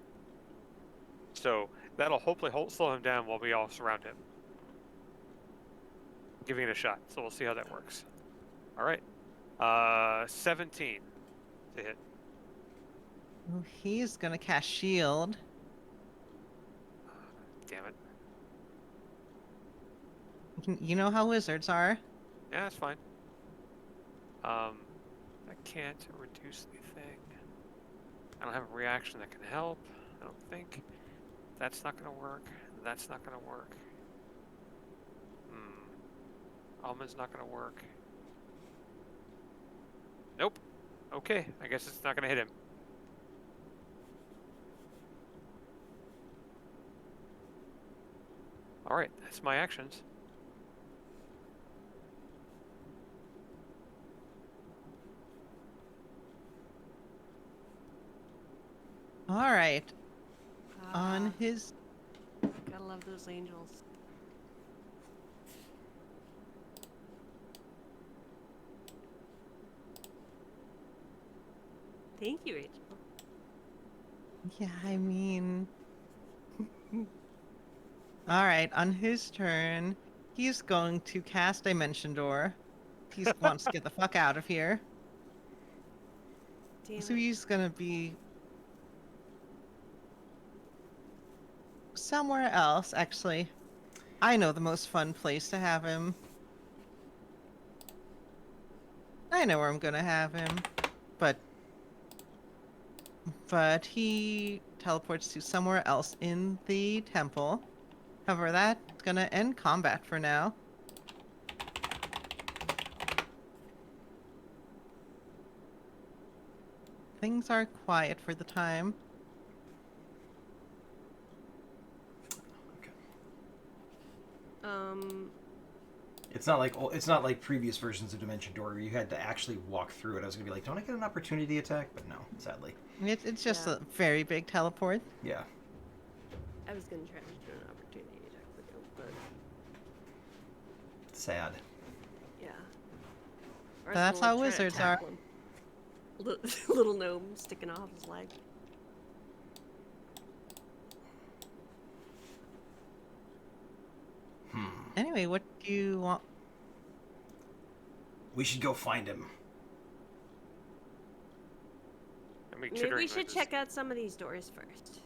So that'll hopefully slow him down while we all surround him. Giving it a shot. So we'll see how that works. All right. 17. to hit. Oh, he's gonna cast shield. Damn it. You know how wizards are. Yeah, that's fine. I can't reduce the thing. I don't have a reaction that can help. I don't think. That's not gonna work. That's not gonna work. Almond's not gonna work. Nope. Okay, I guess it's not gonna hit him. Alright, that's my actions. All right. On Ah, his. gotta love those angels. Thank you, Rachel. Yeah, I mean. All right. On his turn, he's going to cast Dimension Door. He wants to get the fuck out of here. Damn So it. he's gonna be somewhere else, actually. I know the most fun place to have him. I know where I'm gonna have him. But he teleports to somewhere else in the temple. However, that's gonna end combat for now. Things are quiet for the time. Okay. It's It's not like previous versions of Dimension Door where you had to actually walk through it. I was gonna be like, don't I get an opportunity attack? But no, sadly. It's just Yeah. a very big teleport. Yeah. I was gonna try to do an opportunity attack with you, but Sad. yeah. Or That's how wizards are. Little gnome sticking off his leg. Anyway, what do you want? We should go find him. I make Maybe chittering we should noises. check out some of these doors first.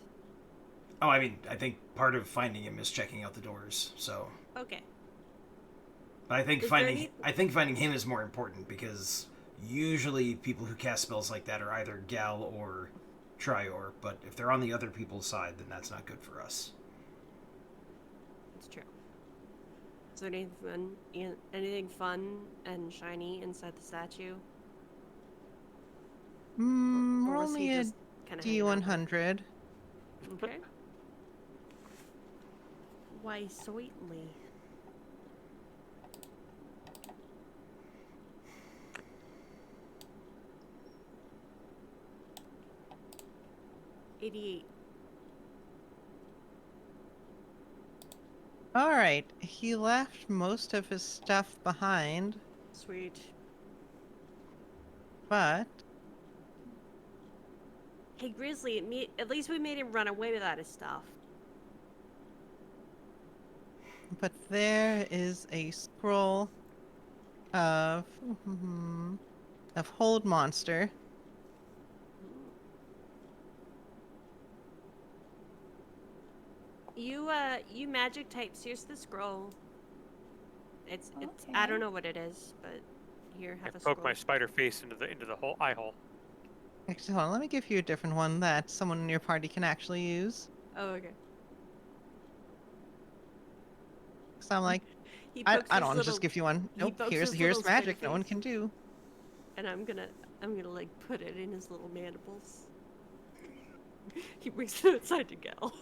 Oh, I mean, I think part of finding him is checking out the doors. So, Okay. but Is there any- I think finding him is more important because usually people who cast spells like that are either Gal or Trior. But if they're on the other people's side, then that's not good for us. It's true. Is there anything fun and shiny inside the statue? Or We're was he only a just kinda hanging out there? D100. Okay. Why, certainly. $88. All right, he left most of his stuff behind, Sweet. but Hey, Grizzly, at least we made him run away without his stuff. there is a scroll of hold monster. You magic types. Here's the scroll. It's I Okay. don't know what it is, but here, I have a poke scroll. my spider face into the whole eye hole. Actually, hold on, let me give you a different one that someone in your party can actually use. Oh, okay. So I'm like, He I pokes don't his want to just little- give you one. he Nope, pokes here's his little spider magic no one face. can do. And I'm gonna like put it in his little mandibles. He brings it outside to Gal.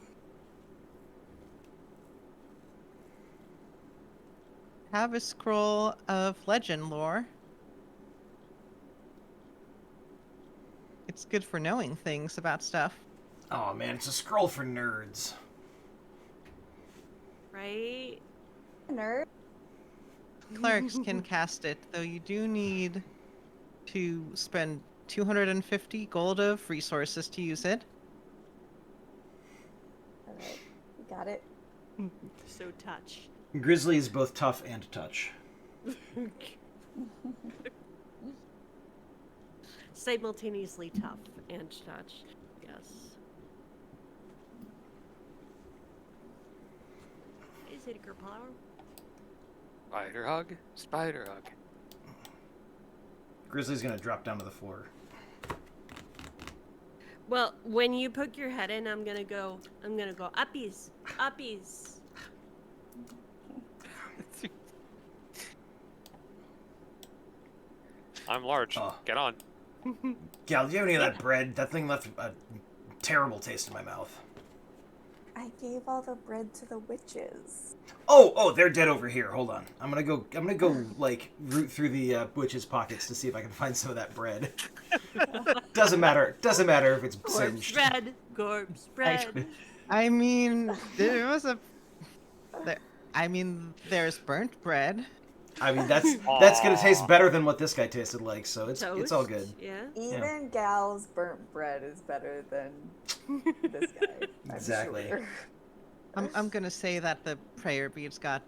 Have a scroll of legend lore. It's good for knowing things about stuff. Oh man, it's a scroll for nerds. Right? Nerd. Clerics can cast it, though you do need to spend 250 gold of resources to use it. All right, we got it. So touch. Grizzly is both tough and touch. simultaneously tough and touch. Yes. Is it a girl power? Spider hug. Spider hug. Grizzly's gonna drop down to the floor. Well, when you poke your head in, I'm gonna go uppies, uppies. I'm large. Oh. Get on. Gal, do you have any of that bread? That thing left a terrible taste in my mouth. I gave all the bread to the witches. Oh, they're dead over here. Hold on. I'm gonna go like root through the witch's pockets to see if I can find some of that bread. Doesn't matter if it's Corpse singed. bread, corpse bread. I mean, there was a. There, I mean, there's burnt bread. I mean, that's gonna taste better than what this guy tasted like, so it's all good. Yeah. Even Gal's burnt bread is better than this guy. I'm Exactly. sure. I'm gonna say that the prayer beads got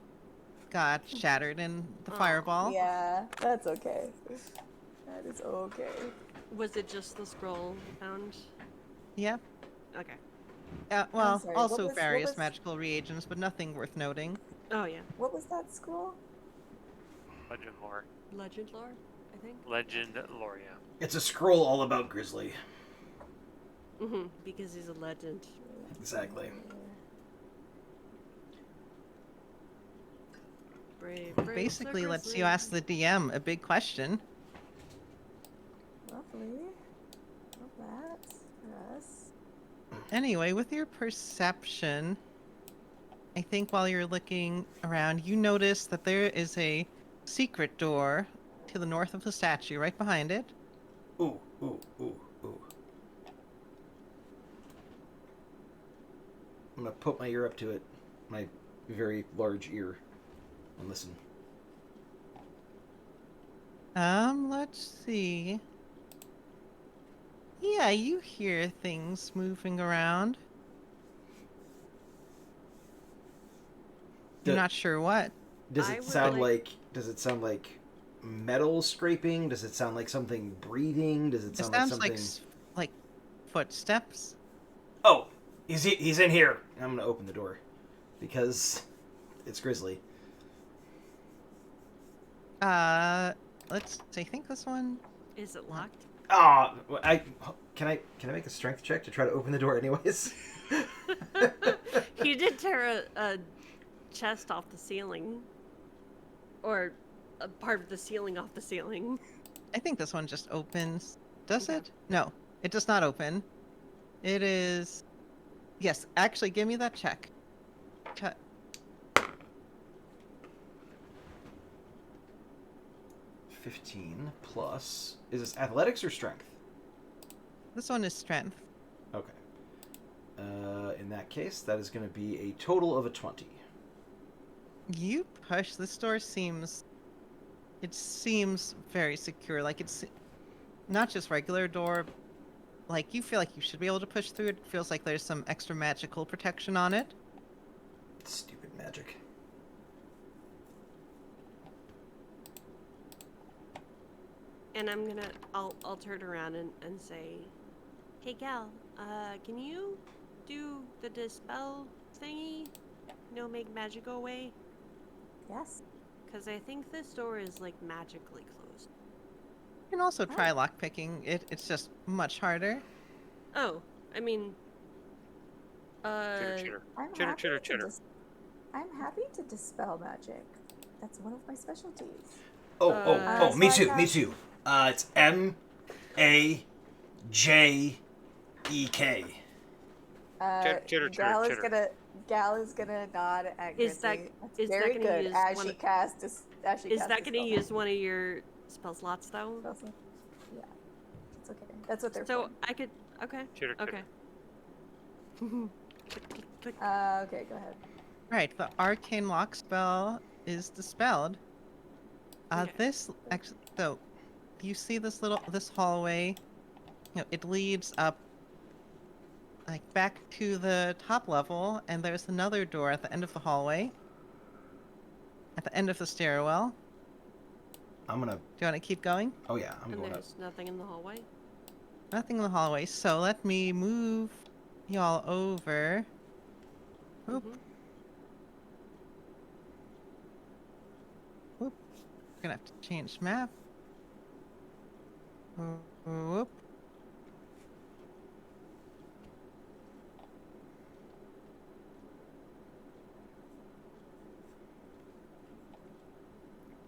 shattered in the fireball. Yeah, that's okay. That is okay. Was it just the scroll found? Yeah. Okay. Well, sorry, also what various was- magical reagents, but nothing worth noting. Oh yeah. What was that scroll? Legend lore. Legend lore, I think. Legend lore, yeah. It's a scroll all about Grizzly. Because he's a legend. Exactly. Brave. Basically, so lets grizzly. you ask the DM a big question. Lovely. Love that for us. Anyway, with your perception, I think while you're looking around, you notice that there is a secret door to the north of the statue, right behind it. Ooh. I'm gonna put my ear up to it, my very large ear, and listen. Let's see. Yeah, you hear things moving around. You're The- not sure what. Does I it would sound like- like? Does it sound like metal scraping? Does it sound like something breathing? Does it It sound sounds like like something? like footsteps. Oh, he's in here. I'm gonna open the door because it's Grizzly. Let's see. I think this one. Is it locked? Can I make a strength check to try to open the door anyways? He did tear a chest off the ceiling. Or a part of the ceiling off the ceiling. I think this one just opens. Does Okay. it? No, it does not open. It is. Yes, actually, give me that check. 15 plus. Is this athletics or strength? This one is strength. Okay. In that case, that is going to be a total of a 20. You push. This door seems. It seems very secure. Like it's not just regular door. Like you feel like you should be able to push through it. Feels like there's some extra magical protection on it. Stupid magic. And I'll turn around and say, "Hey Gal, can you do the dispel thingy? Make magic go away? Yes. Because I think this door is like magically closed." You can also try lockpicking. It's just much harder. Oh, I mean, Chitter, chitter. I'm Chitter, happy chitter, to chitter. I'm happy to dispel magic. That's one of my specialties. Me so too. I Me got- too. It's MAJEK. Chitter, Gal is chitter. gonna nod at Is that- Grizzly. That's is that very gonna good use as one she of- casts. As she is casts that going to dispel use one of your spell slots though? magic. Yeah, it's okay. That's what they're So for. I could. Okay. Chitter, chitter. Okay. Click, click, click. Okay, go ahead. Right, the arcane lock spell is dispelled. Okay. This actually, so you see this hallway. It leads up, like back to the top level, and there's another door at the end of the hallway. At the end of the stairwell. I'm gonna. Do you want to keep going? Oh yeah, I'm And going up. there's nothing in the hallway. Nothing in the hallway. So let me move y'all over. Oop. Mhm. Whoop. We're gonna have to change map. Whoop.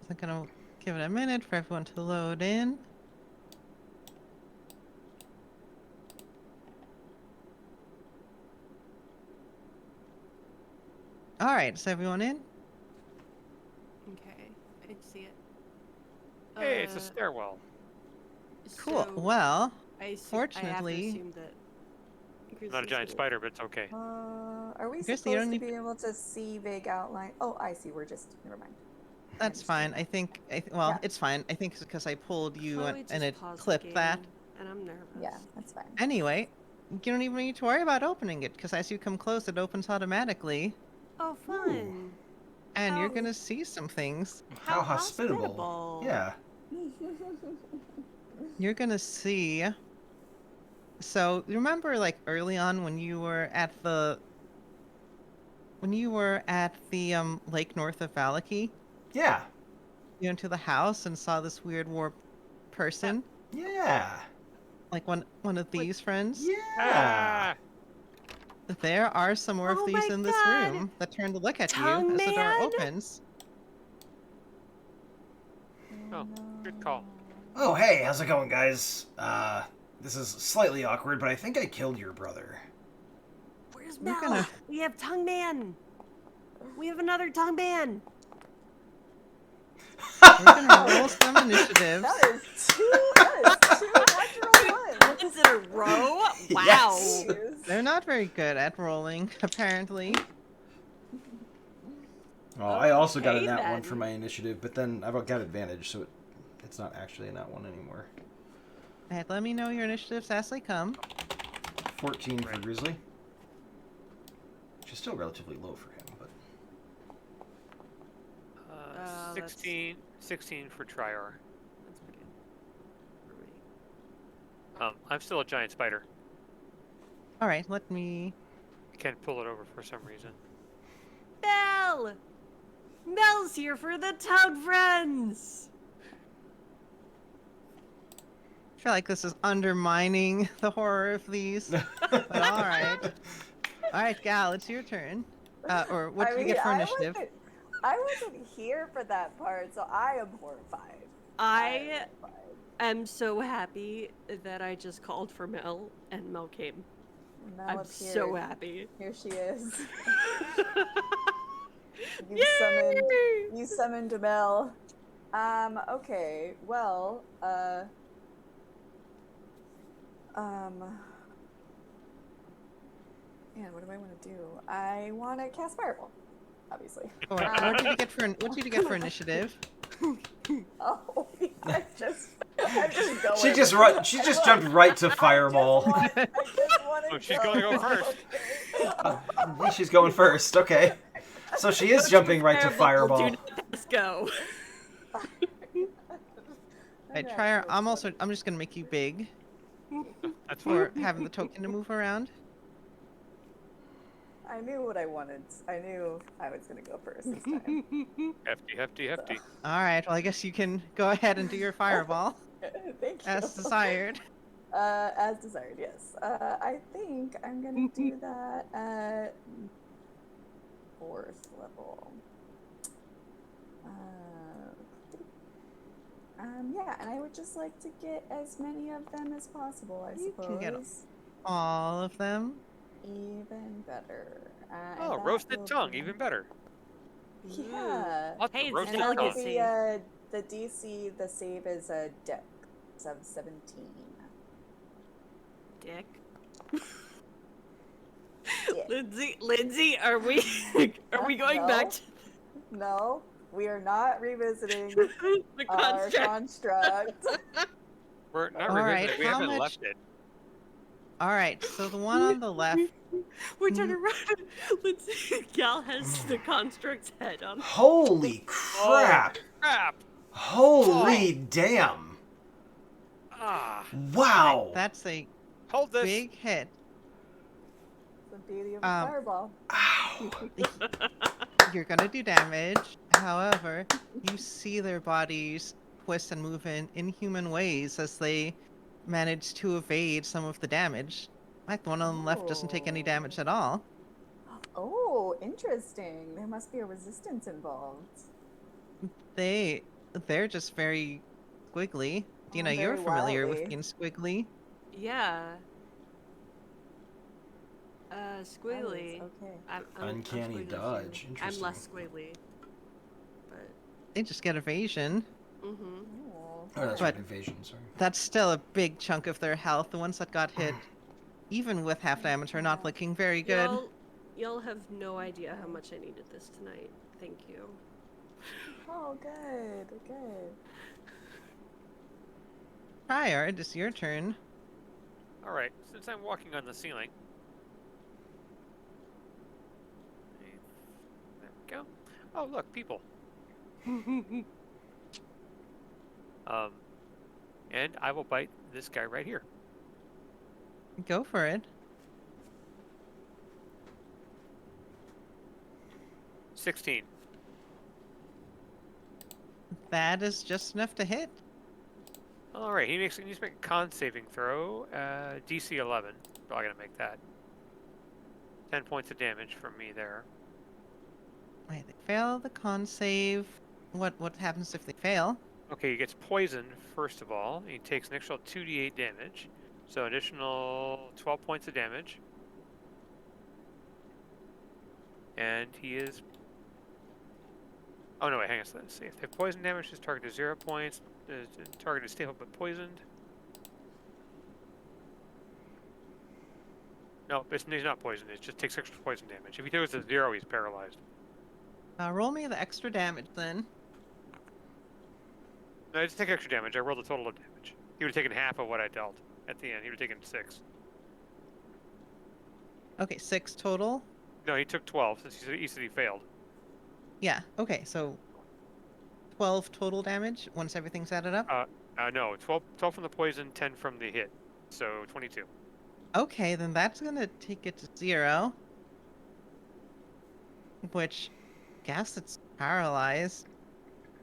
I'm gonna give it a minute for everyone to load in. All right, is everyone in? Okay, I see it. Hey, it's a stairwell. Cool. So Well, I have to fortunately, assume that Not a Grizzly's giant here. spider, but it's okay. Are we Grizzly, you supposed don't to need- be able to see vague outline? Oh, I see. We're just never mind. that's fine. I think. Well, Yeah. it's fine. I think it's because I pulled you Chloe and it just paused the clipped that. game, and I'm nervous. Yeah, that's fine. Anyway, you don't even need to worry about opening it because as you come close, it opens automatically, Oh, fun! and you're How- gonna see some things. How How hospitable. hospitable. Yeah. You're gonna see. So remember, like early on when you were at the lake north of Valaki, Yeah. you went to the house and saw this weird warp person, Yeah. like one of these friends. Yeah. Ah! There are some more of Oh these my in this God! room that turn to look at Tongue you as the door Man? opens. Oh, good call. Oh, hey, how's it going, guys? This is slightly awkward, but I think I killed your brother. Where's We're Mel? gonna- We have Tongue Man. We have another Tongue Man. We're gonna roll some initiatives. That is two natural ones. Once in a row? Wow. Yes. Jeez. They're not very good at rolling, apparently. Oh, I also got a Okay, nat 1 for then. my initiative, but then I've got advantage, so it's not actually a nat 1 anymore. Alright, let me know your initiatives as they come. 14 for Grizzly. Which is still relatively low for him, but... that's- 16 for Triar. That's pretty good. For me. I'm still a giant spider. Alright, let me... Can't pull it over for some reason. Mel! Mel's here for the Town Friends! I feel like this is undermining the horror of these. But alright. Alright, Gal, it's your turn. Or what did you get for initiative? I wasn't here for that part, so I am horrified. I am so happy that I just called for Mel and Mel came. Mel I'm appeared. so happy. Here she is. Yay! You summoned Mel. Okay, well, man, what do I want to do? I want to cast Fireball, obviously. Alright, what did you get for initiative? Oh, I'm just going. She just jumped right to Fireball. I just want to Oh, she's going to go first. She's going first, okay. So she is jumping right to Fireball. Do not pass go. Alright, try her. I'm just gonna make you big That's for fine. having the token to move around. I knew what I wanted. I knew I was going to go first this time. Hefty. Alright, well I guess you can go ahead and do your fireball Thank you. as desired. As desired, yes. I think I'm gonna do that at 4th level. Yeah, and I would just like to get as many of them as possible, I You can get suppose. All of them. Even better. And Oh, that roasted will tongue, be- even better. Yeah. Lots Hey, of it's roasted And that tongue. will be the DC, the save is a dex of 17. Dick. Yeah. Lindsay, are we going back No. to No, we are not revisiting the our construct? construct. We're not All right, revisiting it. We how haven't much- left it. Alright, so the one on the left. We're turning around. Lindsay, Gal has the construct's head on. Holy crap! Crap! Holy damn! Ah, Wow! That's a hold this. big hit. The beauty of a Um, fireball. Ow! You're gonna do damage. However, you see their bodies twist and move in inhuman ways as they manage to evade some of the damage. Like the one on the left doesn't take any damage at all. Oh, interesting. There must be a resistance involved. They they're just very squiggly. Dina, you're Very familiar with wily. being squiggly. Yeah. That is Squiggly. okay. I'm Uncanny squiggly too. dodge. I'm Interesting. less squiggly. But They just get evasion. mm-hmm. Oh, Oh, that's But- right, evasion, sorry. That's still a big chunk of their health. The ones that got hit, even with half damage, are not looking very good. Y'all have no idea how much I needed this tonight. Thank you. Oh, good, good. Triard, it's your turn. All right, since I'm walking on the ceiling. There we go. Oh, look, people. And I will bite this guy right here. Go for it. 16. That is just enough to hit. All right, he needs to make a con saving throw. DC 11. Probably gonna make that. 10 points of damage from me there. Right, they fail the con save. What happens if they fail? Okay, he gets poisoned first of all. He takes an extra 2d8 damage, so additional 12 points of damage. And he is. Oh no! Wait, hang on. Let's see. If they have poison damage, his target is 0 points. The target is stable but poisoned. No, he's not poisoned. It just takes extra poison damage. If he goes to 0, he's paralyzed. Roll me the extra damage then. No, I just take extra damage. I rolled a total of damage. He would have taken half of what I dealt at the end. He would have taken 6. Okay, 6 total. No, he took 12 since he said he failed. Yeah, okay, so 12 total damage once everything's added up. No, 12 from the poison, 10 from the hit. So 22. Okay, then that's gonna take it to 0. Which, guess it's paralyzed.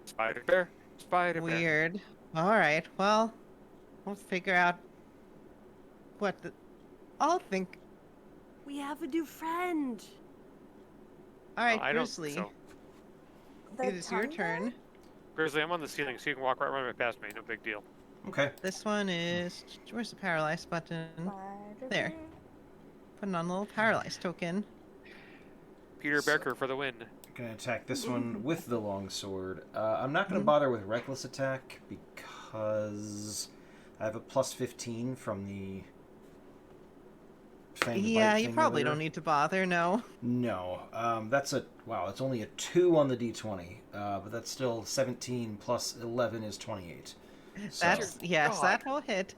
Spider bear. Spider bear. Weird. Alright, well, we'll figure out what the... I'll think... We have a new friend. Alright, I don't Grizzly, think so. The it is your tongue guy? turn. Grizzly, I'm on the ceiling, so you can walk right past me. No big deal. Okay. This one is... Where's the paralyzed button? Spider There. bear. Putting on a little paralyzed token. Peter So- Becker for the win. Gonna attack this one with the longsword. I'm not gonna bother with reckless attack because I have a plus 15 from the. Fang the Yeah, Bite you thing probably earlier. don't need to bother, no. No, that's a wow. It's only a 2 on the d20, but that's still 17 plus 11 is 28. So, That's, yes, God. that will hit.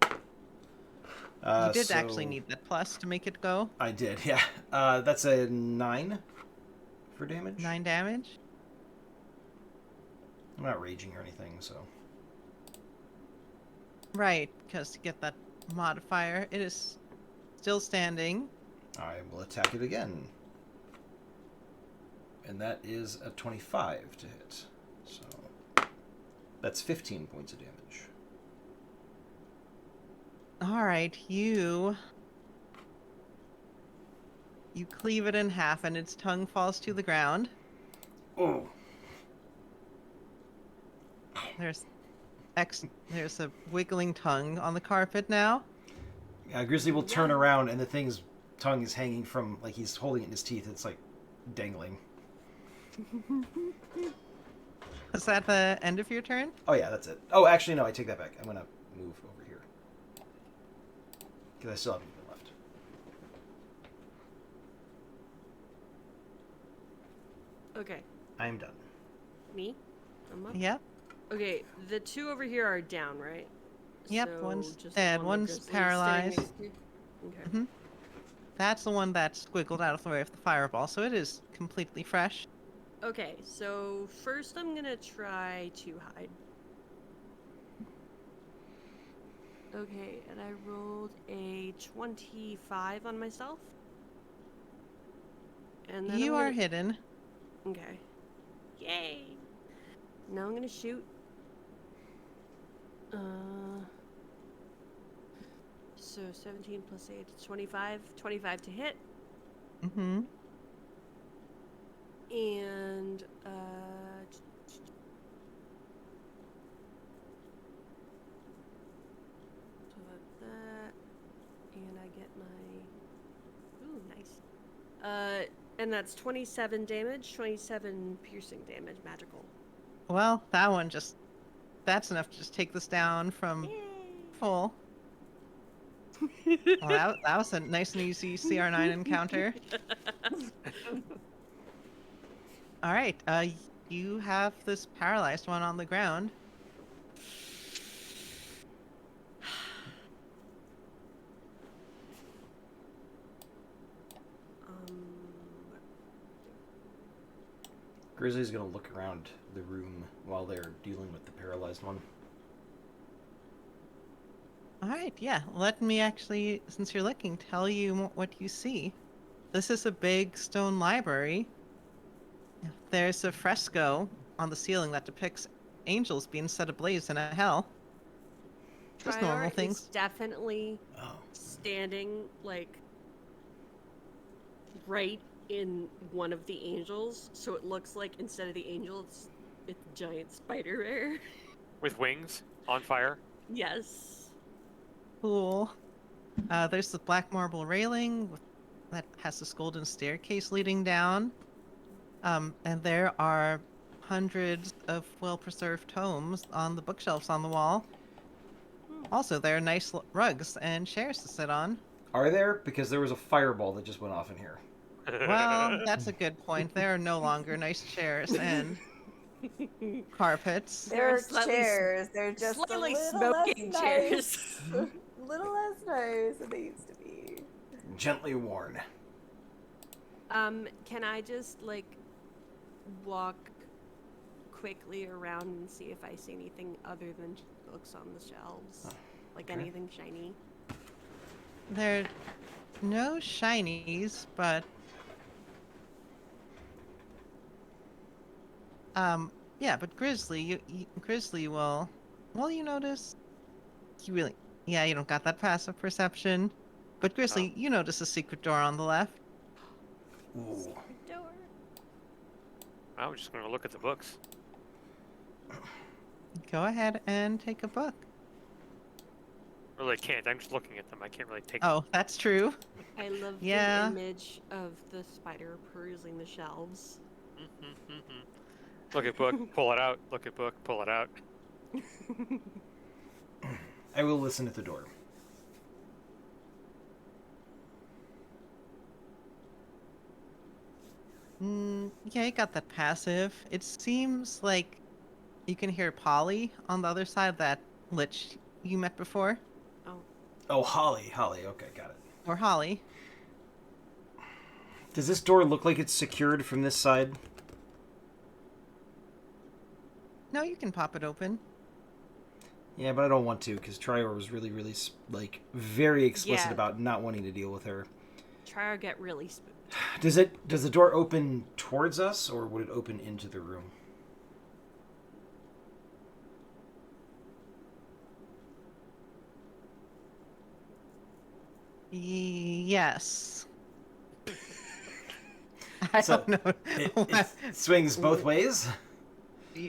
You did actually so need that plus to make it go. I did, yeah. That's a 9 for damage. 9 damage. I'm not raging or anything, so. Right, because to get that modifier, it is still standing. I will attack it again. And that is a 25 to hit. So that's 15 points of damage. Alright, you cleave it in half and its tongue falls to the ground. Oh. There's a wiggling tongue on the carpet now. Grizzly will turn around and the thing's tongue is hanging from, like he's holding it in his teeth. It's like dangling. Is that the end of your turn? Oh yeah, that's it. Oh, actually no, I take that back. I'm gonna move over here because I still have movement left. Okay, I am done. me? I'm up. Yep. Okay, the 2 over here are down, right? Yep, So one's just dead, the one one's that Grizzly's standing paralyzed. next to? Okay. That's the one that squiggled out of the way of the fireball, so it is completely fresh. Okay, so first I'm gonna try to hide. Okay, and I rolled a 25 on myself. And then You I'm are gonna... hidden. Okay. Yay! Now I'm gonna shoot. So 17 plus 8, 25. 25 to hit. Mm-hmm. And, so that, and I get my, ooh, nice. And that's 27 damage, 27 piercing damage, magical. Well, that's enough to just take this down from full. Well, that was a nice and easy CR9 encounter. All right, you have this paralyzed one on the ground. Grizzly's gonna look around the room while they're dealing with the paralyzed one. All right, yeah. Let me actually, since you're looking, tell you what you see. This is a big stone library. There's a fresco on the ceiling that depicts angels being set ablaze in a hell. Just normal Triar things. is definitely Oh. standing, like, right in one of the angels, so it looks like instead of the angel, it's a giant spider bear. With wings on fire. Yes. Cool. There's the black marble railing that has this golden staircase leading down. And there are hundreds of well-preserved tomes on the bookshelves on the wall. Also, there are nice rugs and chairs to sit on. Are there? Because there was a fireball that just went off in here. Well, that's a good point. There are no longer nice chairs and carpets. They're slightly chairs. They're just a slightly little less smoking nice. chairs. Little less nice than they used to be. Gently worn. Can I just, like, walk quickly around and see if I see anything other than books on the shelves? Like okay. anything shiny? There are no shinies, but yeah, but Grizzly, Grizzly will. Well, you notice. Yeah, you don't got that passive perception, but Grizzly, you notice a secret door on the left. Ooh. Secret door. I'm just going to look at the books. Go ahead and take a book. Really can't. I'm just looking at them. I can't really take Oh, that's true. I love Yeah. the image of the spider perusing the shelves. Look at book, pull it out. Look at book, pull it out. I will listen at the door. Yeah, you got that passive. It seems like you can hear Polly on the other side of that lich you met before. Oh, Holly. Okay, got it. Or Holly. Does this door look like it's secured from this side? No, you can pop it open. Yeah, but I don't want to, because Trior was really, like, very explicit Yeah. about not wanting to deal with her. Triar get really spooked. Does the door open towards us, or would it open into the room? Yes. I So, don't know. It swings both ways?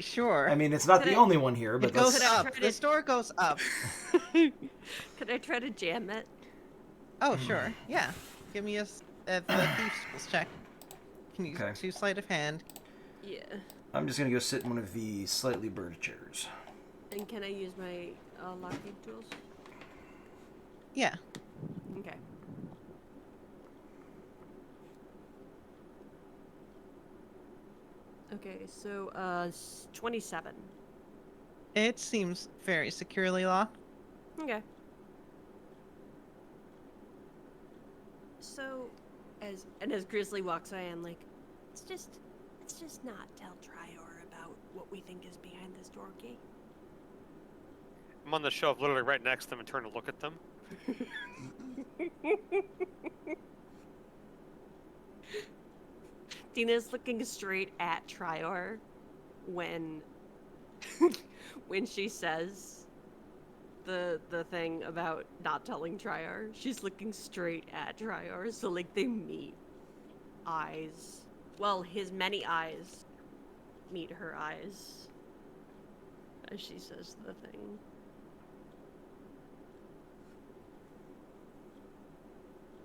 Sure. I mean, it's not the only one here, but It goes let's... up. This door goes up. Could I try to jam it? Oh, sure. Yeah. Give me the thief skills check. Can you Okay. do sleight of hand? Yeah. I'm just going to go sit in one of the slightly bird chairs. And can I use my locking tools? Yeah. Okay. Okay, so 27. It seems very securely locked. Okay. So, as Grizzly walks away, I'm like, let's just not tell Trior about what we think is behind this door, okay? I'm on the shelf, literally right next to them, and turn to look at them. Dina's looking straight at Trior when when she says the thing about not telling Trior. She's looking straight at Trior, so like they meet eyes. Well, his many eyes meet her eyes as she says the thing.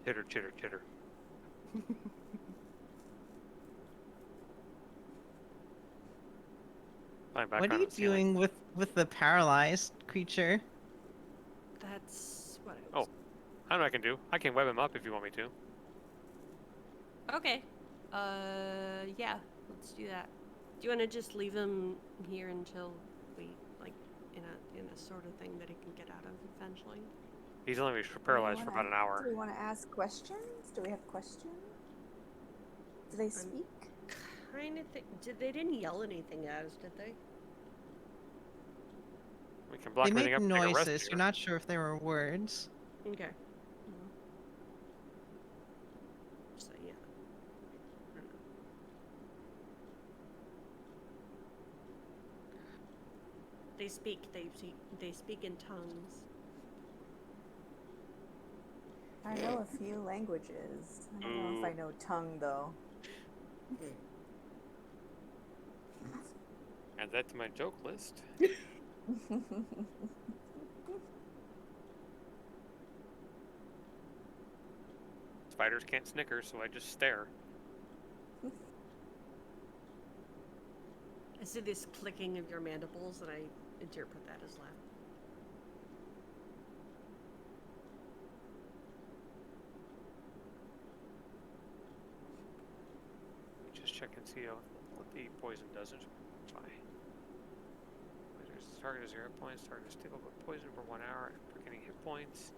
Chitter, chitter, chitter. Flying back What are around you the ceiling. doing with the paralyzed creature? That's what I Oh, was... I know what I can do. I can web him up if you want me to. Okay. Yeah, let's do that. Do you want to just leave him here until we, like, in a sort of thing that he can get out of eventually? He's only paralyzed for about an Do hour. we want to ask questions? Do we have questions? Do they speak? Kind of think... They didn't yell anything at us, did they? We can block They everything make up and take a rest noises. here. You're not sure if they were words. Okay. So, yeah. I don't know. They speak in tongues. I know a few languages. I don't know if I know tongue though. Add that to my joke list. Spiders can't snicker, so I just stare. I see this clicking of your mandibles, and I interpret that as laugh. Just check and see what the poison does. Bye. Target is 0 points. Target is stable but poison for 1 hour after getting hit points,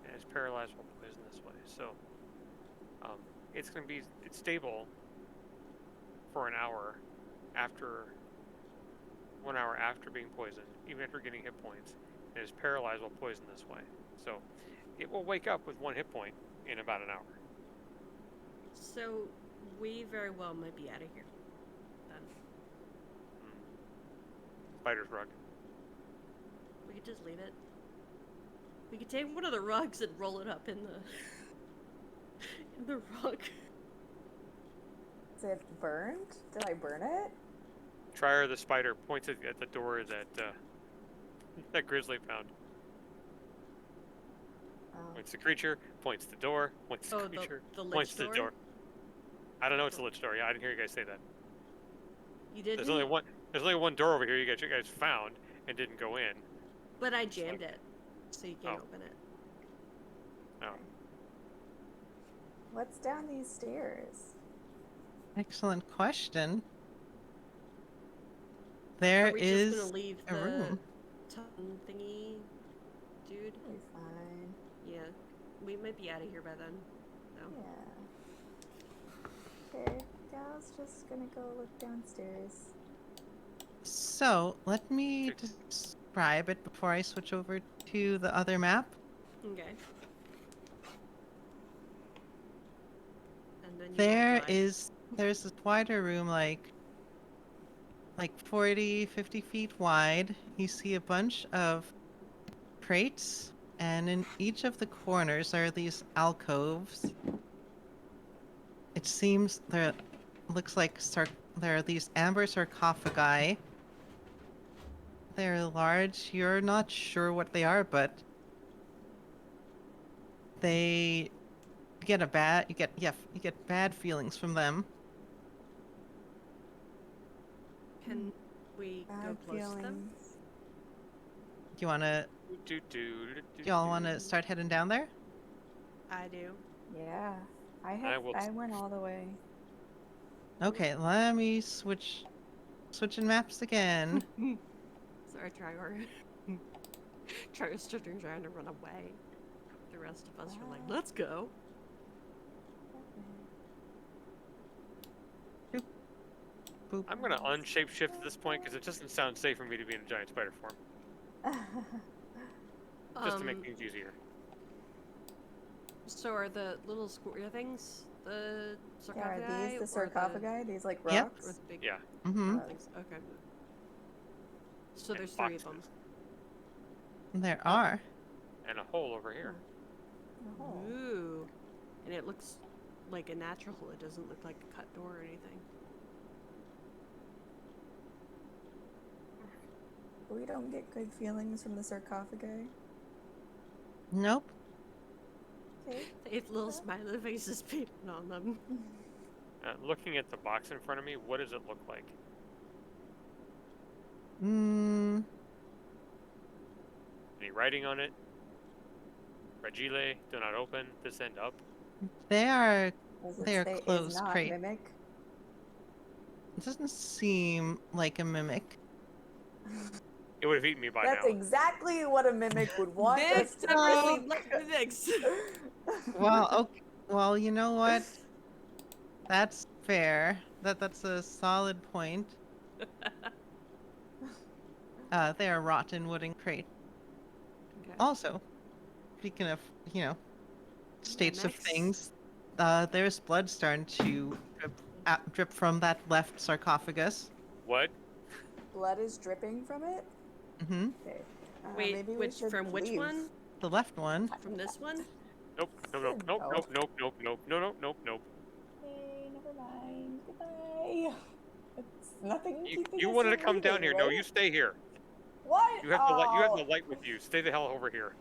and is paralyzed while poisoned this way. So, it's stable for an hour after 1 hour after being poisoned, even after getting hit points, and is paralyzed while poisoned this way. So, it will wake up with 1 hit point in about an hour. So, we very well might be out of here, then. Spider's rug. We could just leave it. We could take one of the rugs and roll it up in the rug. Is it burned? Did I burn it? Trier the spider points at the door that Grizzly found. Oh. Points the creature, points the door, points the creature, the points lich the door. I don't know it's a lich door. Yeah, I didn't hear you guys say that. You didn't? There's only one door over here you guys found and didn't go in. But I jammed it, so you can't open it. Oh. What's down these stairs? Excellent question. Are There we is just gonna leave a the room. tongue thingy, dude? Be fine. Yeah, we might be out of here by then. No. Yeah. Okay. Yeah, I was just gonna go look downstairs. So, let me describe it before I switch over to the other map. Okay. And then you There's this wider room, like 40, 50 feet wide. You see a bunch of crates, and in each of the corners are these alcoves. It seems there looks like there are these amber sarcophagi. They're large. You're not sure what they are, but you get bad feelings from them. Can we go Bad close to them? feelings. Do y'all want to start heading down there? I do. Yeah. I went all the way. Okay, let me switching maps again. Sorry, Trior. Trior's trying to run away. The rest of us were like, let's go. Boop. I'm gonna unshape shift at this point because it doesn't sound safe for me to be in a giant spider form. Just to make things easier. So are the little square things the Yeah, sarcophagi? are these the or sarcophagi? These like Yep. rocks? Or the big Yeah. Mm-hmm. things? Okay. So And there's 3 of them. boxes. There are. And a hole over here. Oh. Ooh. And it looks like a natural hole. It doesn't look like a cut door or anything. We don't get good feelings from the sarcophagi. Nope. Okay. They have little smiley faces painted on them. Looking at the box in front of me, what does it look like? Any writing on it? Fragile, do not open, this end up. They are. Does it They are say is closed not crate. mimic? It doesn't seem like a mimic. It would have eaten me by That's now. exactly what a mimic would want us Next, to everyone, think. like next. Well, okay. Well, you know what? That's fair. That's a solid point. They are rotten wooden crate. Okay. Also, speaking of, states of next. things, there's blood starting to drip from that left sarcophagus. What? Blood is dripping from it? Mm-hmm. Okay. Wait, maybe we should from which leave. one? The left one. From this one? Nope, nope, nope, nope, nope, nope, nope, nope, nope, nope. Okay, never mind. Goodbye. It's nothing keeping You us wanted to from come down leaving, here. No, right? you stay here. What? You have the light. You have the Oh. light with you. Stay the hell over here.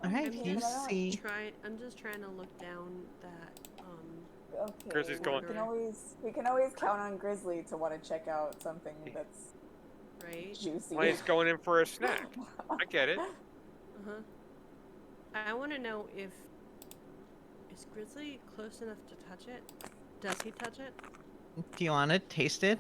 All right, I'm you just see. I'm just trying to look down that. Okay. Grizzly's going- We can always count on Grizzly to want to check out something that's Right. juicy. Well, he's going in for a snack. I get it. I want to know if is Grizzly close enough to touch it? Does he touch it? Do you want to taste it?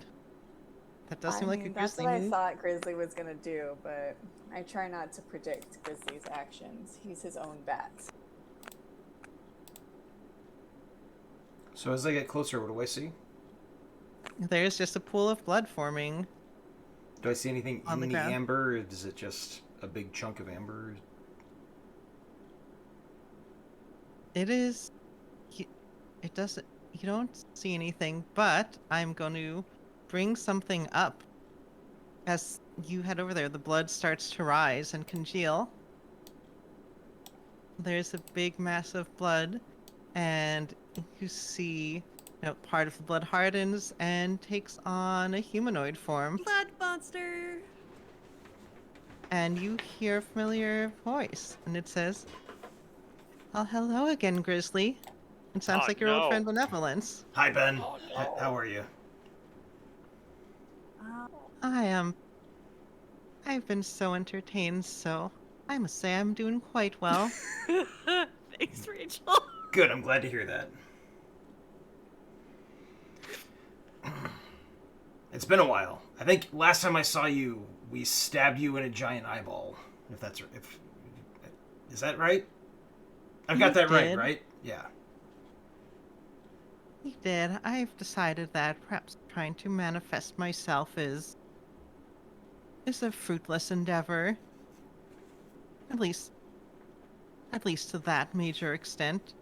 That does seem like a that's grizzly what I move. thought Grizzly was gonna do, but I try not to predict Grizzly's actions. He's his own bat. So as I get closer, what do I see? There's just a pool of blood forming. Do I see anything On in the the ground. amber, or is it just a big chunk of amber? It is. It doesn't. You don't see anything, but I'm going to bring something up. As you head over there, the blood starts to rise and congeal. There's a big mass of blood, and you see, part of the blood hardens and takes on a humanoid form. Blood monster. And you hear a familiar voice, and it says, "Oh, hello again, Grizzly. It sounds Oh, like your old no. friend Benevolence." Hi, Ben. Oh, no. How are you? I've been so entertained, so I must say I'm doing quite well. Thanks, Rachel. Good, I'm glad to hear that. It's been a while. I think last time I saw you, we stabbed you in a giant eyeball. Is that right? I've got that right, did. right? Yeah. You did. I've decided that perhaps trying to manifest myself is a fruitless endeavor. At least to that major extent.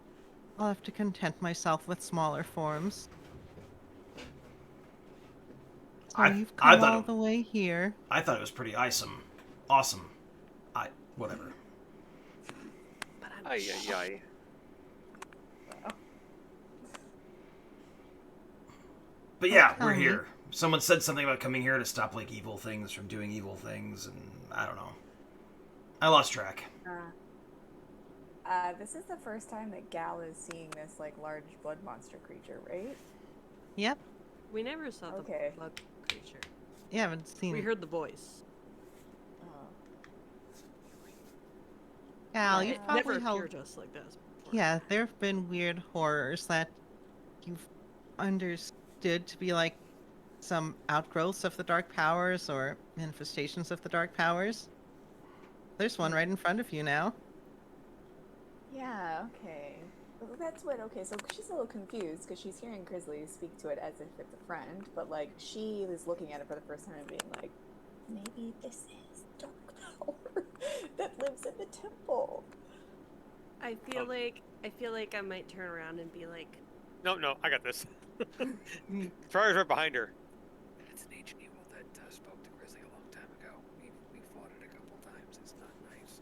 I'll have to content myself with smaller forms. So you've I come thought all it- the way here. I thought it was pretty awesome. Awesome. Whatever. But I'm Ay, ay, ay. But yeah, Tell we're me. here. Someone said something about coming here to stop like evil things from doing evil things, and I don't know. I lost track. This is the first time that Gal is seeing this like large blood monster creature, right? Yep. We never saw the Okay. blood creature. You haven't seen. We heard the voice. Gal, But you've it never probably held. appeared to us like this before. Yeah, there have been weird horrors that you've understood to be like some outgrowths of the dark powers or manifestations of the dark powers. There's one right in front of you now. Yeah, okay. Well, that's what, okay, so she's a little confused because she's hearing Grizzly speak to it as if it's a friend, but like she is looking at it for the first time and being like, Maybe this is dark power that lives in the temple. I feel like I might turn around and be like, No, I got this. Friar's right behind her. It's an ancient evil that spoke to Grizzly a long time ago. We fought it a couple times. It's not nice.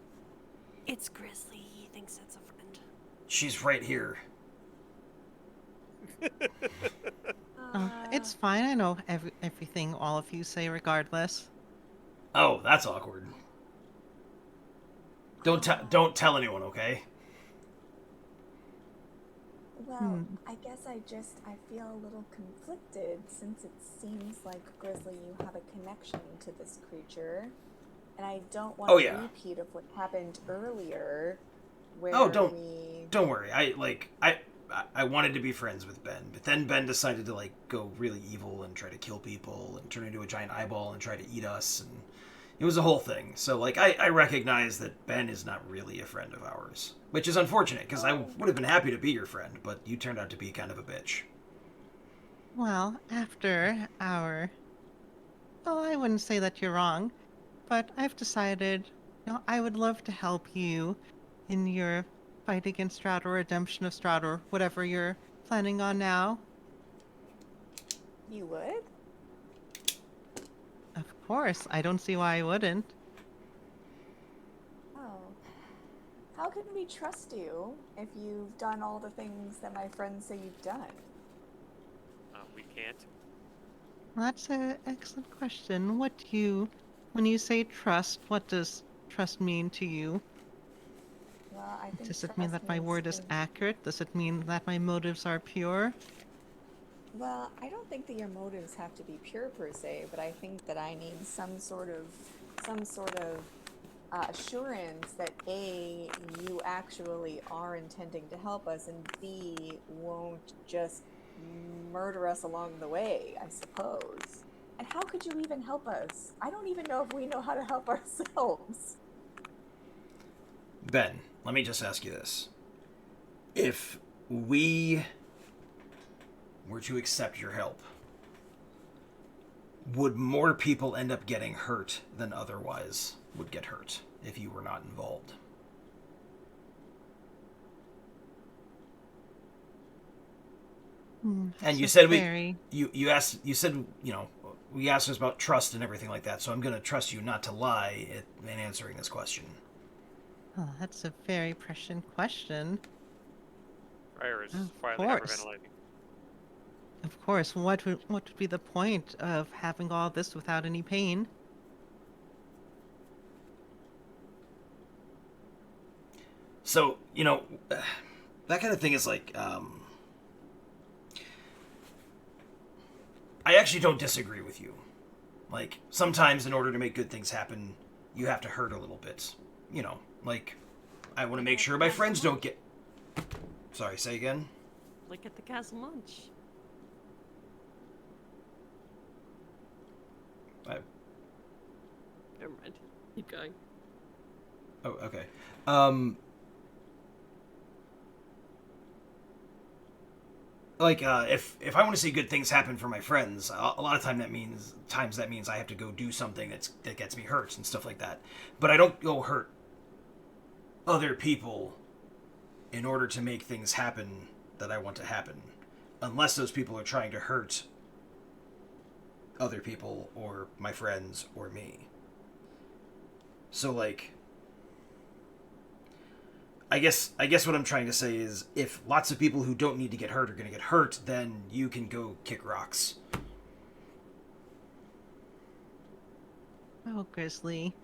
it's Grizzly. He thinks it's a friend. She's right here. It's fine. I know everything all of you say regardless. Oh, that's awkward. Don't tell anyone, okay? Well, I guess I feel a little conflicted since it seems like, Grizzly, you have a connection to this creature. And I don't want a repeat of what happened earlier where don't worry. I wanted to be friends with Ben, but then Ben decided to like go really evil and try to kill people and turn into a giant eyeball and try to eat us, and it was a whole thing. So like I recognize that Ben is not really a friend of ours, which is unfortunate because I would have been happy to be your friend, but you turned out to be kind of a bitch. Well, after our... Well, I wouldn't say that you're wrong, but I've decided, I would love to help you in your fight against Stroud or redemption of Stroud or whatever you're planning on now. You would? Of course, I don't see why I wouldn't. Oh. How can we trust you if you've done all the things that my friends say you've done? We can't. That's an excellent question. When you say trust, what does trust mean to you? Well, I think Does it mean that my word is accurate? Does it mean that my motives are pure? Well, I don't think that your motives have to be pure per se, but I think that I need some sort of assurance that A, you actually are intending to help us, and B, won't just murder us along the way, I suppose. And how could you even help us? I don't even know if we know how to help ourselves. Ben, let me just ask you this. If we were to accept your help, would more people end up getting hurt than otherwise would get hurt if you were not involved? And you said we asked us about trust and everything like that, so I'm going to trust you not to lie in answering this question. Oh, that's a very prescient question. Friar is quietly hyperventilating. Of course. What would be the point of having all this without any pain? So, that kind of thing is like, I actually don't disagree with you. Like, sometimes in order to make good things happen, you have to hurt a little bit. Like, I want to make sure my friends don't get... Sorry, say again? Look at the castle lunch. Never mind. Keep going. Oh, okay. If I want to see good things happen for my friends, a lot of times that means I have to go do something that gets me hurt and stuff like that. But I don't go hurt other people in order to make things happen that I want to happen, unless those people are trying to hurt other people or my friends or me. So like, I guess what I'm trying to say is, if lots of people who don't need to get hurt are going to get hurt, then you can go kick rocks. Oh, Grizzly.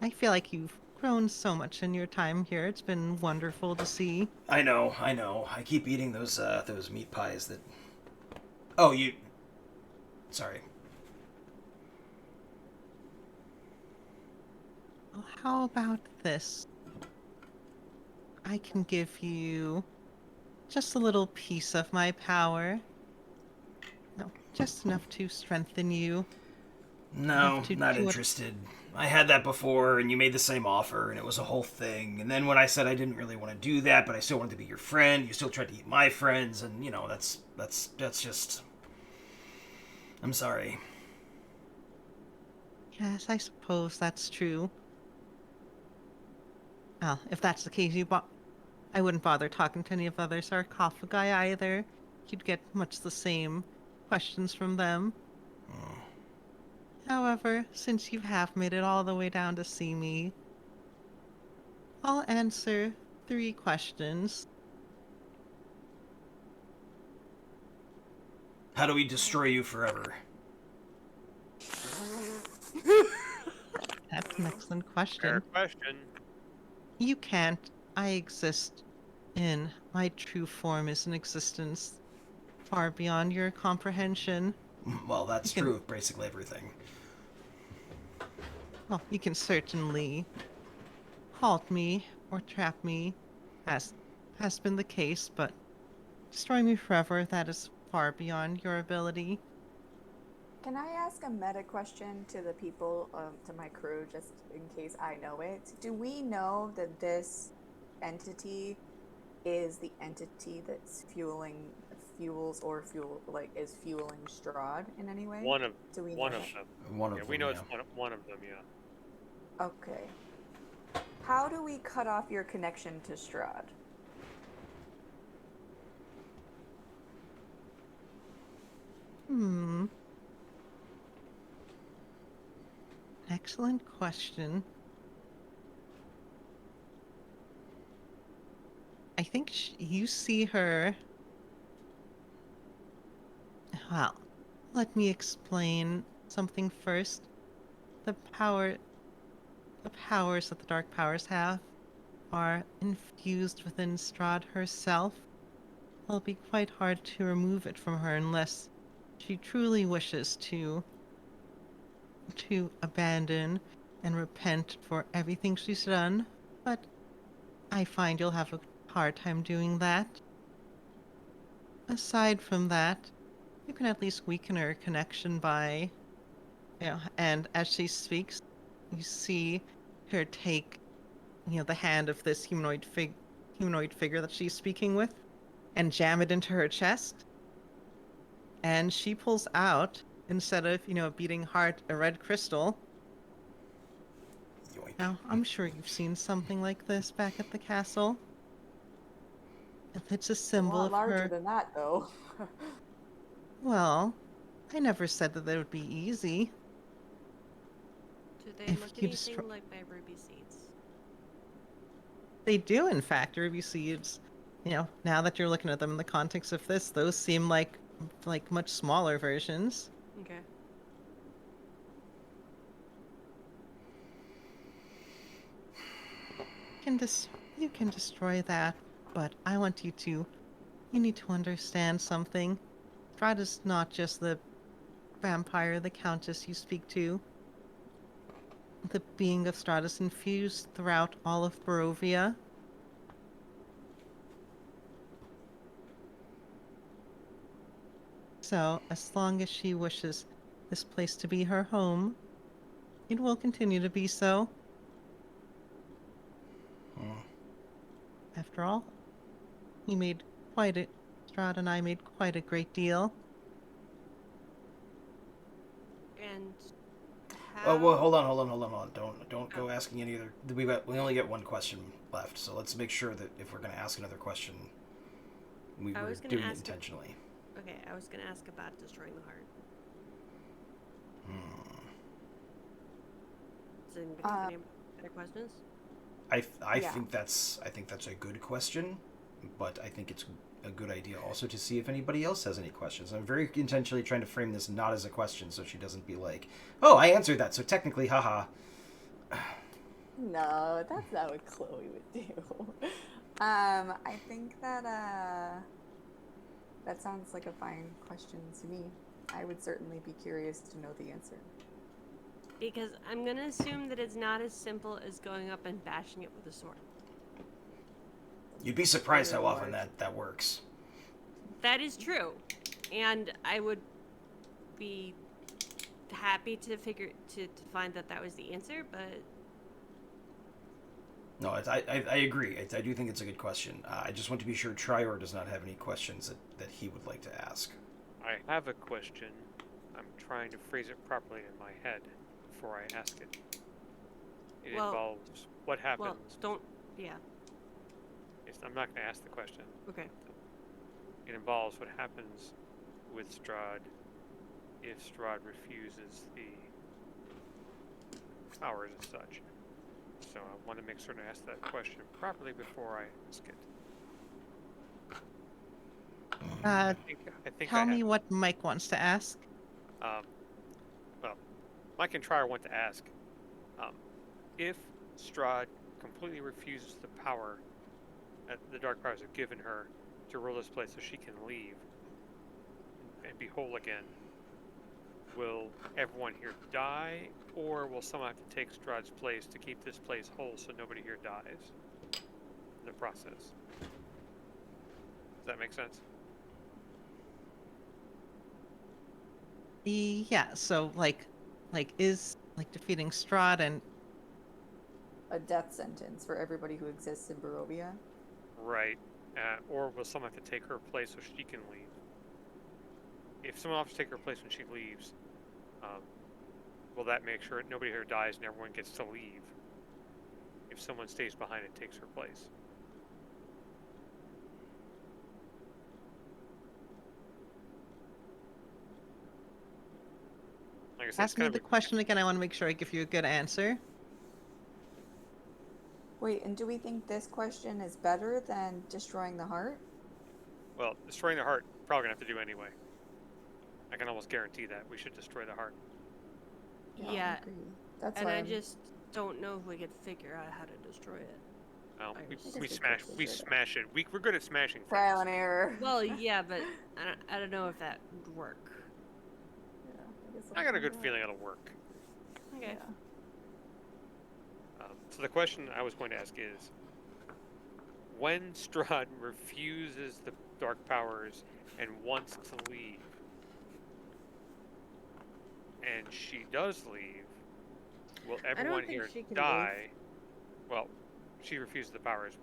I feel like you've grown so much in your time here. It's been wonderful to see. I know. I keep eating those meat pies that... Oh, you... Sorry. Well, how about this? I can give you just a little piece of my power. No, just enough to strengthen you. No, not interested. I had that before, and you made the same offer, and it was a whole thing. And then when I said I didn't really want to do that, but I still wanted to be your friend, you still tried to eat my friends, and that's just... I'm sorry. Yes, I suppose that's true. Well, if that's the case, I wouldn't bother talking to any of the other sarcophagi either. You'd get much the same questions from them. However, since you have made it all the way down to see me, I'll answer 3 questions. How do we destroy you forever? That's an excellent Fair question. question. You can't. I exist in my true form is an existence far beyond your comprehension. Well, that's You can, true of basically everything. well, you can certainly halt me or trap me, as has been the case, but destroy me forever, that is far beyond your ability. Can I ask a meta question to the people, to my crew, just in case I know it? Do we know that this entity is the entity that's fueling Strahd in any way? One of Do we one know of that? them. One of Yeah, them, we know yeah. it's one of them. Yeah. Okay. How do we cut off your connection to Strahd? Excellent question. I think you see her. Well, let me explain something first. The power, the powers that the dark powers have are infused within Strahd herself. It'll be quite hard to remove it from her unless she truly wishes to abandon and repent for everything she's done. But I find you'll have a hard time doing that. Aside from that, you can at least weaken her connection by, and as she speaks, you see her take, the hand of this humanoid figure that she's speaking with, and jam it into her chest. And she pulls out, instead of, a beating heart, a red crystal. Yoink. Now, I'm sure you've seen something like this back at the castle. It's a It's a symbol lot of larger her. than that, though. Well, I never said that it would be easy. Do they If look you anything like my ruby seeds? They do, in fact, ruby seeds. Now that you're looking at them in the context of this, those seem like much smaller versions. Okay. You can destroy that, but I want you need to understand something. Strahd not just the vampire, the countess you speak to. The being of Strahd is infused throughout all of Barovia. So, as long as she wishes this place to be her home, it will continue to be so. After all, Strahd and I made quite a great deal. And how? Oh well, hold on. Don't go asking any other. We only get one question left, so let's make sure that if we're going to ask another question, we're doing it intentionally. Okay, I was gonna ask about destroying the heart. Does anybody have any other questions? I Yeah. think that's a good question, but I think it's a good idea also to see if anybody else has any questions. I'm very intentionally trying to frame this not as a question, so she doesn't be like, "Oh, I answered that, so technically, haha." No, that's not what Chloe would do. I think that sounds like a fine question to me. I would certainly be curious to know the answer. Because I'm gonna assume that it's not as simple as going up and bashing it with a sword. You'd be surprised Very how often large. that works. That is true, and I would be happy to find that was the answer, but No, I agree. I do think it's a good question. I just want to be sure Trior does not have any questions that he would like to ask. I have a question. I'm trying to phrase it properly in my head before I ask it. It Well- involves what happens. Well, don't. Yeah. I'm not going to ask the question. Okay. It involves what happens with Strahd if Strahd refuses the powers and such. So I want to make sure to ask that question properly before I ask it. I think Tell I me have. what Mike wants to ask. Well, Mike and Trier want to ask if Strahd completely refuses the power that the Dark Powers have given her to rule this place so she can leave and be whole again. Will everyone here die, or will someone have to take Strahd's place to keep this place whole so nobody here dies in the process? Does that make sense? Yeah, so is defeating Strahd and A death sentence for everybody who exists in Barovia. Right. Or will someone have to take her place so she can leave? If someone has to take her place when she leaves, will that make sure nobody here dies and everyone gets to leave? If someone stays behind and takes her place. Like I said, ask me the question again. I want to make sure I give you a good answer. Wait, and do we think this question is better than destroying the heart? Well, destroying the heart, probably gonna have to do anyway. I can almost guarantee that we should destroy the heart. Yeah. I agree. That's And why I I'm- just don't know if we could figure out how to destroy it. Um, I we, guess we we smash could we figure it out. smash it. We're good at smashing things. Trial and error. Well, yeah, but I don't know if that would work. Yeah, guess I we'll got a find good out. feeling it'll work. Okay. Yeah. So the question I was going to ask is, when Strahd refuses the dark powers and wants to leave, and she does leave, will everyone think here she can die? Well, she refuses the powers.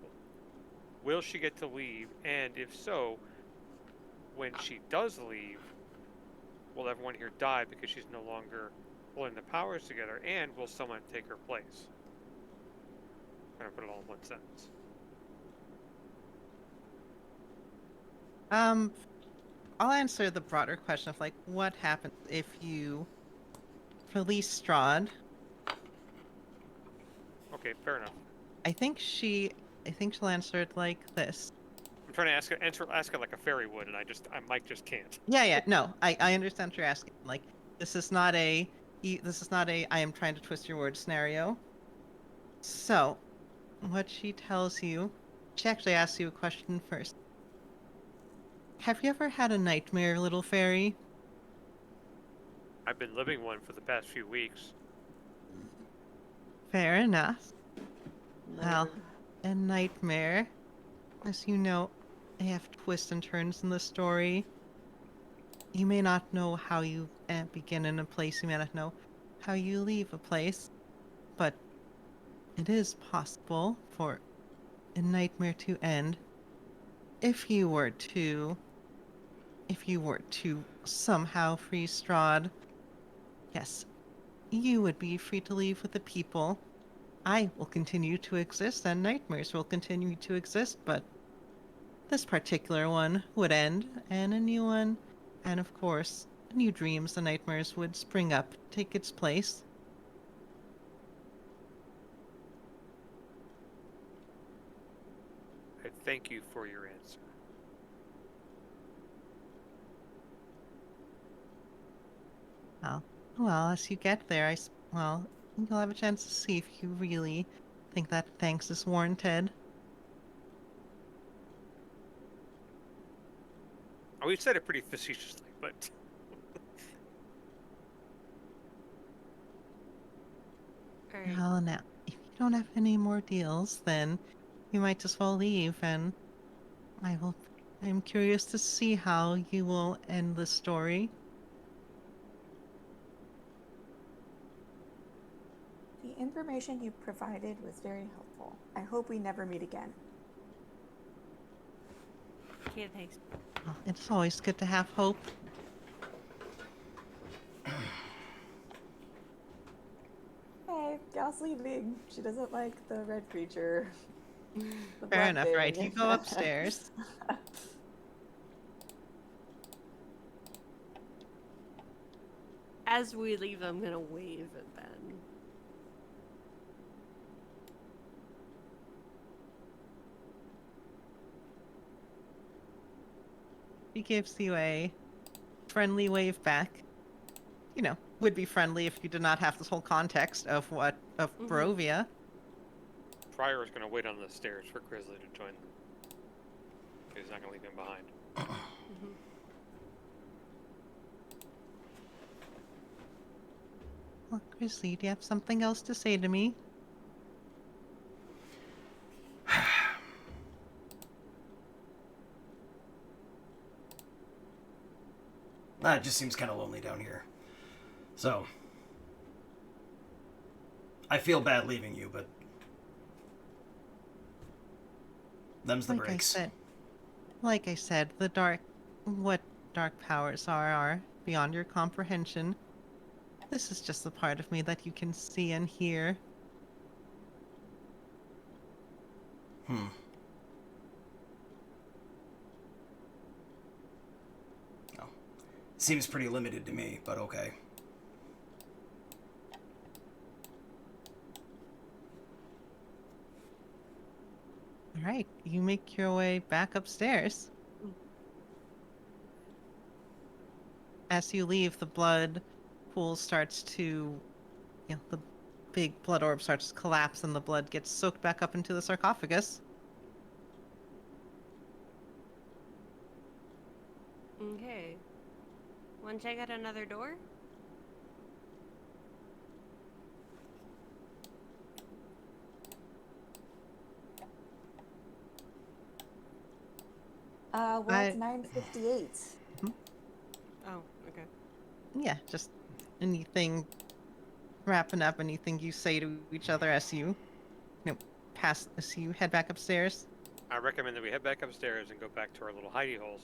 Will she get to leave? And if so, when she does leave, will everyone here die because she's no longer pulling the powers together? And will someone take her place? I'm gonna put it all in one sentence. I'll answer the broader question of what happens if you release Strahd. Okay, fair enough. I think she'll answer it like this. I'm trying to ask it like a fairy would, and Mike just can't. Yeah, no, I understand what you're asking. This is not a I am trying to twist your word scenario. So, what she tells you, she actually asks you a question first. Have you ever had a nightmare, little fairy? I've been living one for the past few weeks. Fair enough. Well, Nerd. a nightmare, as you know, they have twists and turns in the story. You may not know how you begin in a place, you may not know how you leave a place, but it is possible for a nightmare to end if you were to somehow free Strahd. Yes, you would be free to leave with the people. I will continue to exist, and nightmares will continue to exist, but this particular one would end, and a new one, and of course, new dreams and nightmares would spring up, take its place. I thank you for your answer. Well, as you get there, you'll have a chance to see if you really think that thanks is warranted. Oh, we said it pretty facetiously, but All right. Well, now, if you don't have any more deals, then you might as well leave, and I'm curious to see how you will end the story. The information you provided was very helpful. I hope we never meet again. Okay, thanks. Well, it's always good to have hope. Gal's leaving. She doesn't like the red creature. The Fair blood enough, right? thing. You go upstairs. As we leave, I'm gonna wave at Ben. He gives you a friendly wave back. You know, would be friendly if you did not have this whole context of Barovia. Pryor is going to wait on the stairs for Grizzly to join them. He's not going to leave him behind. Well, Grizzly, do you have something else to say to me? It just seems kind of lonely down here. So, I feel bad leaving you, but them's the breaks. Like I said, what dark powers are beyond your comprehension. This is just the part of me that you can see and hear. Oh. Seems pretty limited to me, but okay. All right, you make your way back upstairs. As you leave, the blood pool starts to, the big blood orb starts to collapse and the blood gets soaked back up into the sarcophagus. Okay. Want to check out another door? Well, it's 9:58. Oh, okay. Yeah, just anything wrapping up, anything you say to each other as you as you head back upstairs. I recommend that we head back upstairs and go back to our little hidey holes.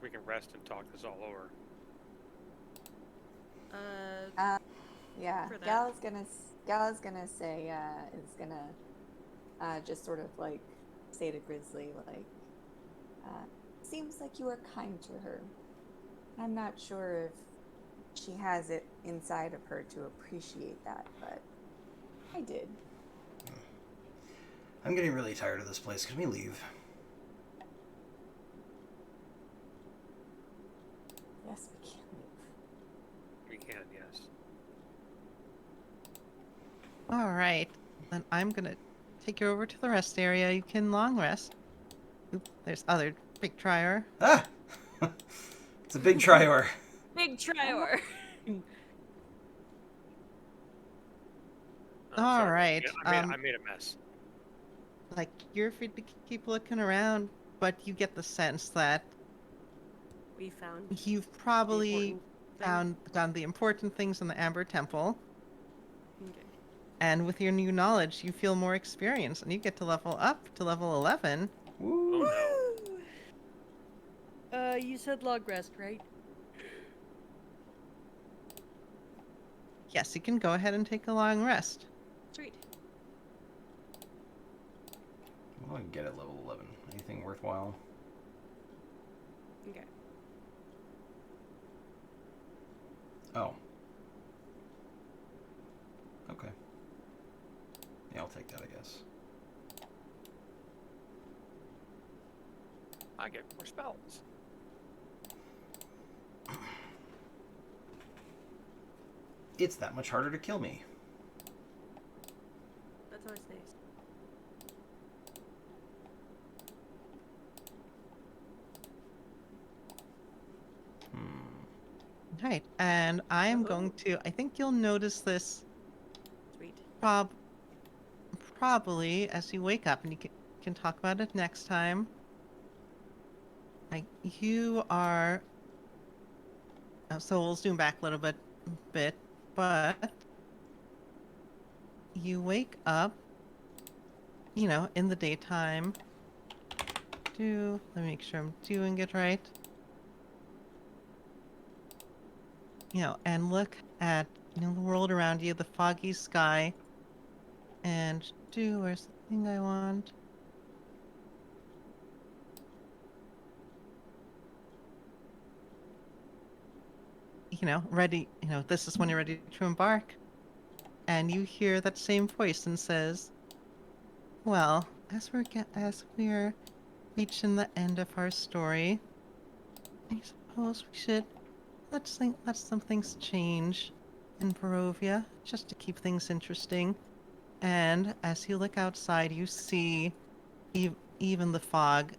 We can rest and talk this all over. Yeah, For that. Gal's gonna say is gonna just sort of like say to Grizzly like, seems like you were kind to her. I'm not sure if she has it inside of her to appreciate that, but I did. I'm getting really tired of this place. Can we leave? Yes, we can leave. We can, yes. All right, then I'm gonna take you over to the rest area. You can long rest. Oop, there's other big trier. Ah! It's a big trior. Big Trior. All Sorry. right. Yeah, I made a mess. Like, you're free to keep looking around, but you get the sense that We found you've probably the important thing. found the important things in the Amber Temple, Okay. and with your new knowledge, you feel more experience, and you get to level up to level 11. Woo! Oh no. You said log rest, right? Yes, you can go ahead and take a long rest. Sweet. What do I get at level 11? Anything worthwhile? Okay. Oh. Okay. Yeah, I'll take that, I guess. I get more spells. It's that much harder to kill me. That's always nice. Right, and I am going to. I think you'll notice this Sweet. probably as you wake up, and you can talk about it next time. Like, you are. So we'll zoom back a little bit, but you wake up, in the daytime. Let me make sure I'm doing it right. And look at the world around you, the foggy sky, and do. Where's the thing I want? Ready. This is when you're ready to embark. And you hear that same voice and says, "Well, as we're reaching the end of our story, I suppose we should let some things change in Barovia, just to keep things interesting." And as you look outside, you see even the fog,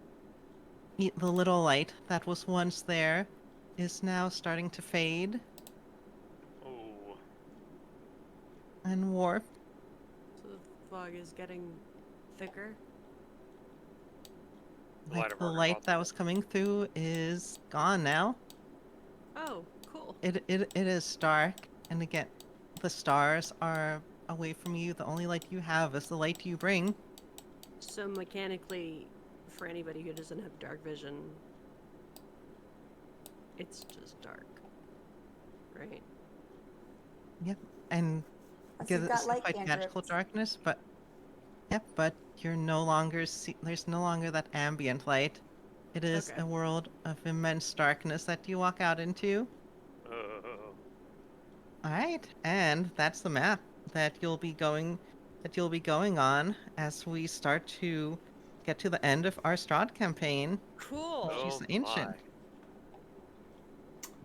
the little light that was once there, is now starting to fade Oh, and warp. So the fog is getting thicker. the light Like of the our light that possible. was coming through is gone now. Oh, cool. It is dark, and again, the stars are away from you. The only light you have is the light you bring. So mechanically, for anybody who doesn't have dark vision, it's just dark, right? Yep, and Unless get you've it's got not light quite magical cantrips. darkness, but yep, but you're no longer there's no longer that ambient light. It is Okay. a world of immense darkness that you walk out into. Oh, All right, and that's the map that you'll be going on as we start to get to the end of our Strahd campaign. Cool. She's oh my. ancient.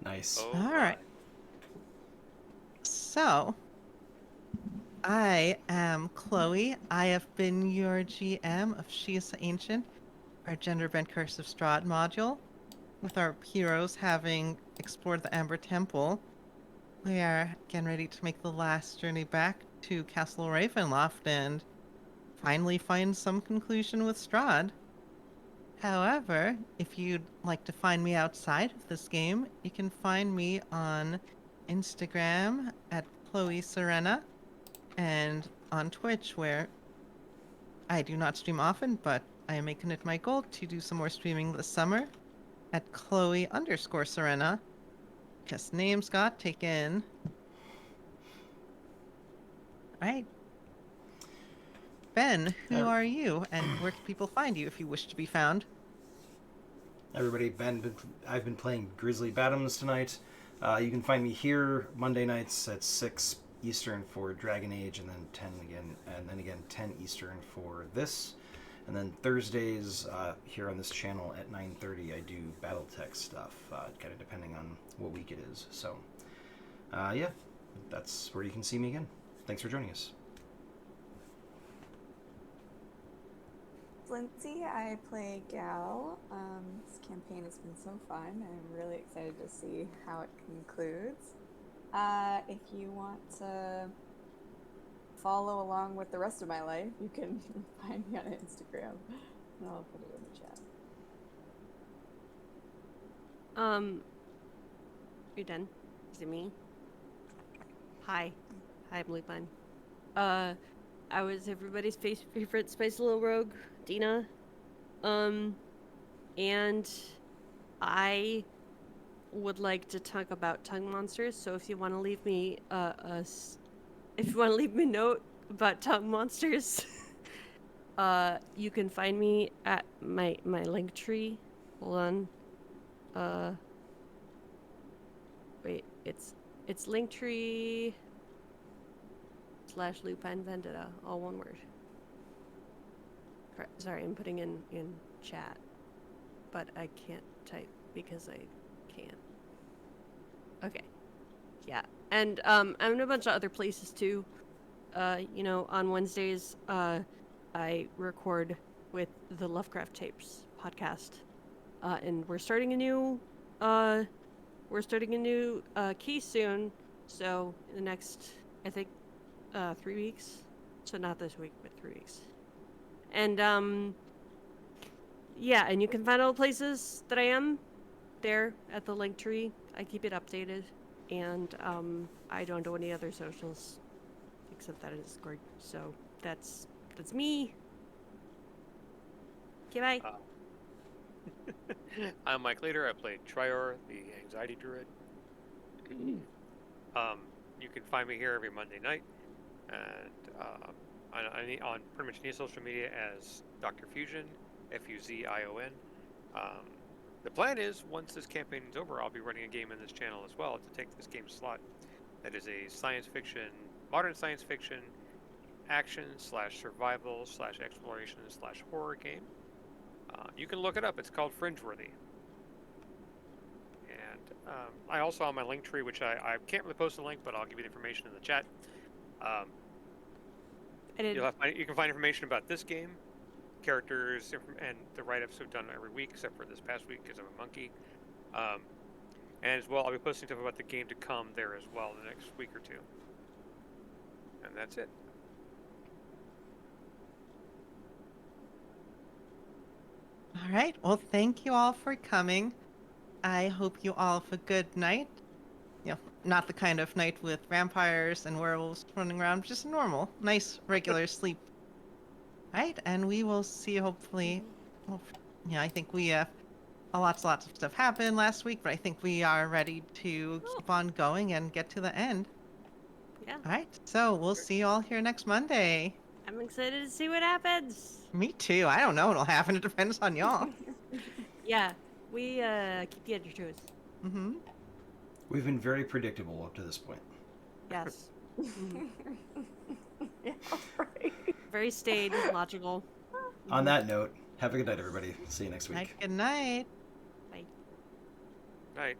Nice. Oh All my. right, so I am Chloe. I have been your GM of She is the Ancient, our gender bent Curse of Strahd module. With our heroes having explored the Amber Temple, we are getting ready to make the last journey back to Castle Ravenloft and finally find some conclusion with Strahd. However, if you'd like to find me outside of this game, you can find me on Instagram at Chloe Serena and on Twitch, where I do not stream often, but I am making it my goal to do some more streaming this summer at Chloe_Serena, because names got taken. Right. Ben, who Uh, are you, and where can people find you if you wish to be found? Everybody, I've been playing Grizzly Bottoms tonight. You can find me here Monday nights at 6 Eastern for Dragon Age, and then 10 again, and then again 10 Eastern for this. And then Thursdays here on this channel at 9:30, I do BattleTech stuff, kind of depending on what week it is. So, yeah, that's where you can see me again. Thanks for joining us. Lindsay, I play Gal. This campaign has been so fun. I'm really excited to see how it concludes. If you want to follow along with the rest of my life, you can find me on Instagram, and I'll put it in the chat. You done? Is it me? Hi. Hi, I'm Lupin. I was everybody's favorite Spicy Little Rogue, Dina. And I would like to talk about tongue monsters, so if you want to leave me if you want to leave me a note about tongue monsters, you can find me at my link tree. Hold on. Wait, it's Linktree / Lupin Vendetta, all one word. Sorry, I'm putting in chat, but I can't type because I can't. Okay, yeah, and I'm in a bunch of other places too. On Wednesdays, I record with the Lovecraft Tapes podcast, and we're starting a new key soon. So in the next, I think, 3 weeks. So not this week, but 3 weeks. And yeah, and you can find all the places that I am there at the link tree. I keep it updated, and I don't do any other socials except that it's Discord. So that's me. Okay, bye. I'm Mike Leader. I play Trior, the Anxiety Druid. You can find me here every Monday night, and on pretty much any social media as Dr. Fusion, Fuzion. The plan is, once this campaign is over, I'll be running a game in this channel as well to take this game slot. That is a modern science fiction, action/survival/exploration/horror game. You can look it up. It's called Fringeworthy. And I also on my link tree, which I can't really post a link, but I'll give you the information in the chat. You can find information about this game, characters, and the write-ups we've done every week, except for this past week because I'm a monkey. And as well, I'll be posting stuff about the game to come there as well in the next week or two. And that's it. All right. Well, thank you all for coming. I hope you all have a good night. Not the kind of night with vampires and werewolves running around, just normal, nice, regular sleep. All right, and we will see you hopefully. Well, I think we lots of stuff happened last week, but I think we are ready to keep on going and get to the end. Yeah. All right, so we'll see you all here next Monday. I'm excited to see what happens. Me too. I don't know what'll happen. It depends on y'all. Yeah, we keep you at your toes. Mm-hmm. We've been very predictable up to this point. Yes. Yeah, right. Very staid, logical. On that note, have a good night, everybody. See you next week. Good night. Bye. Night.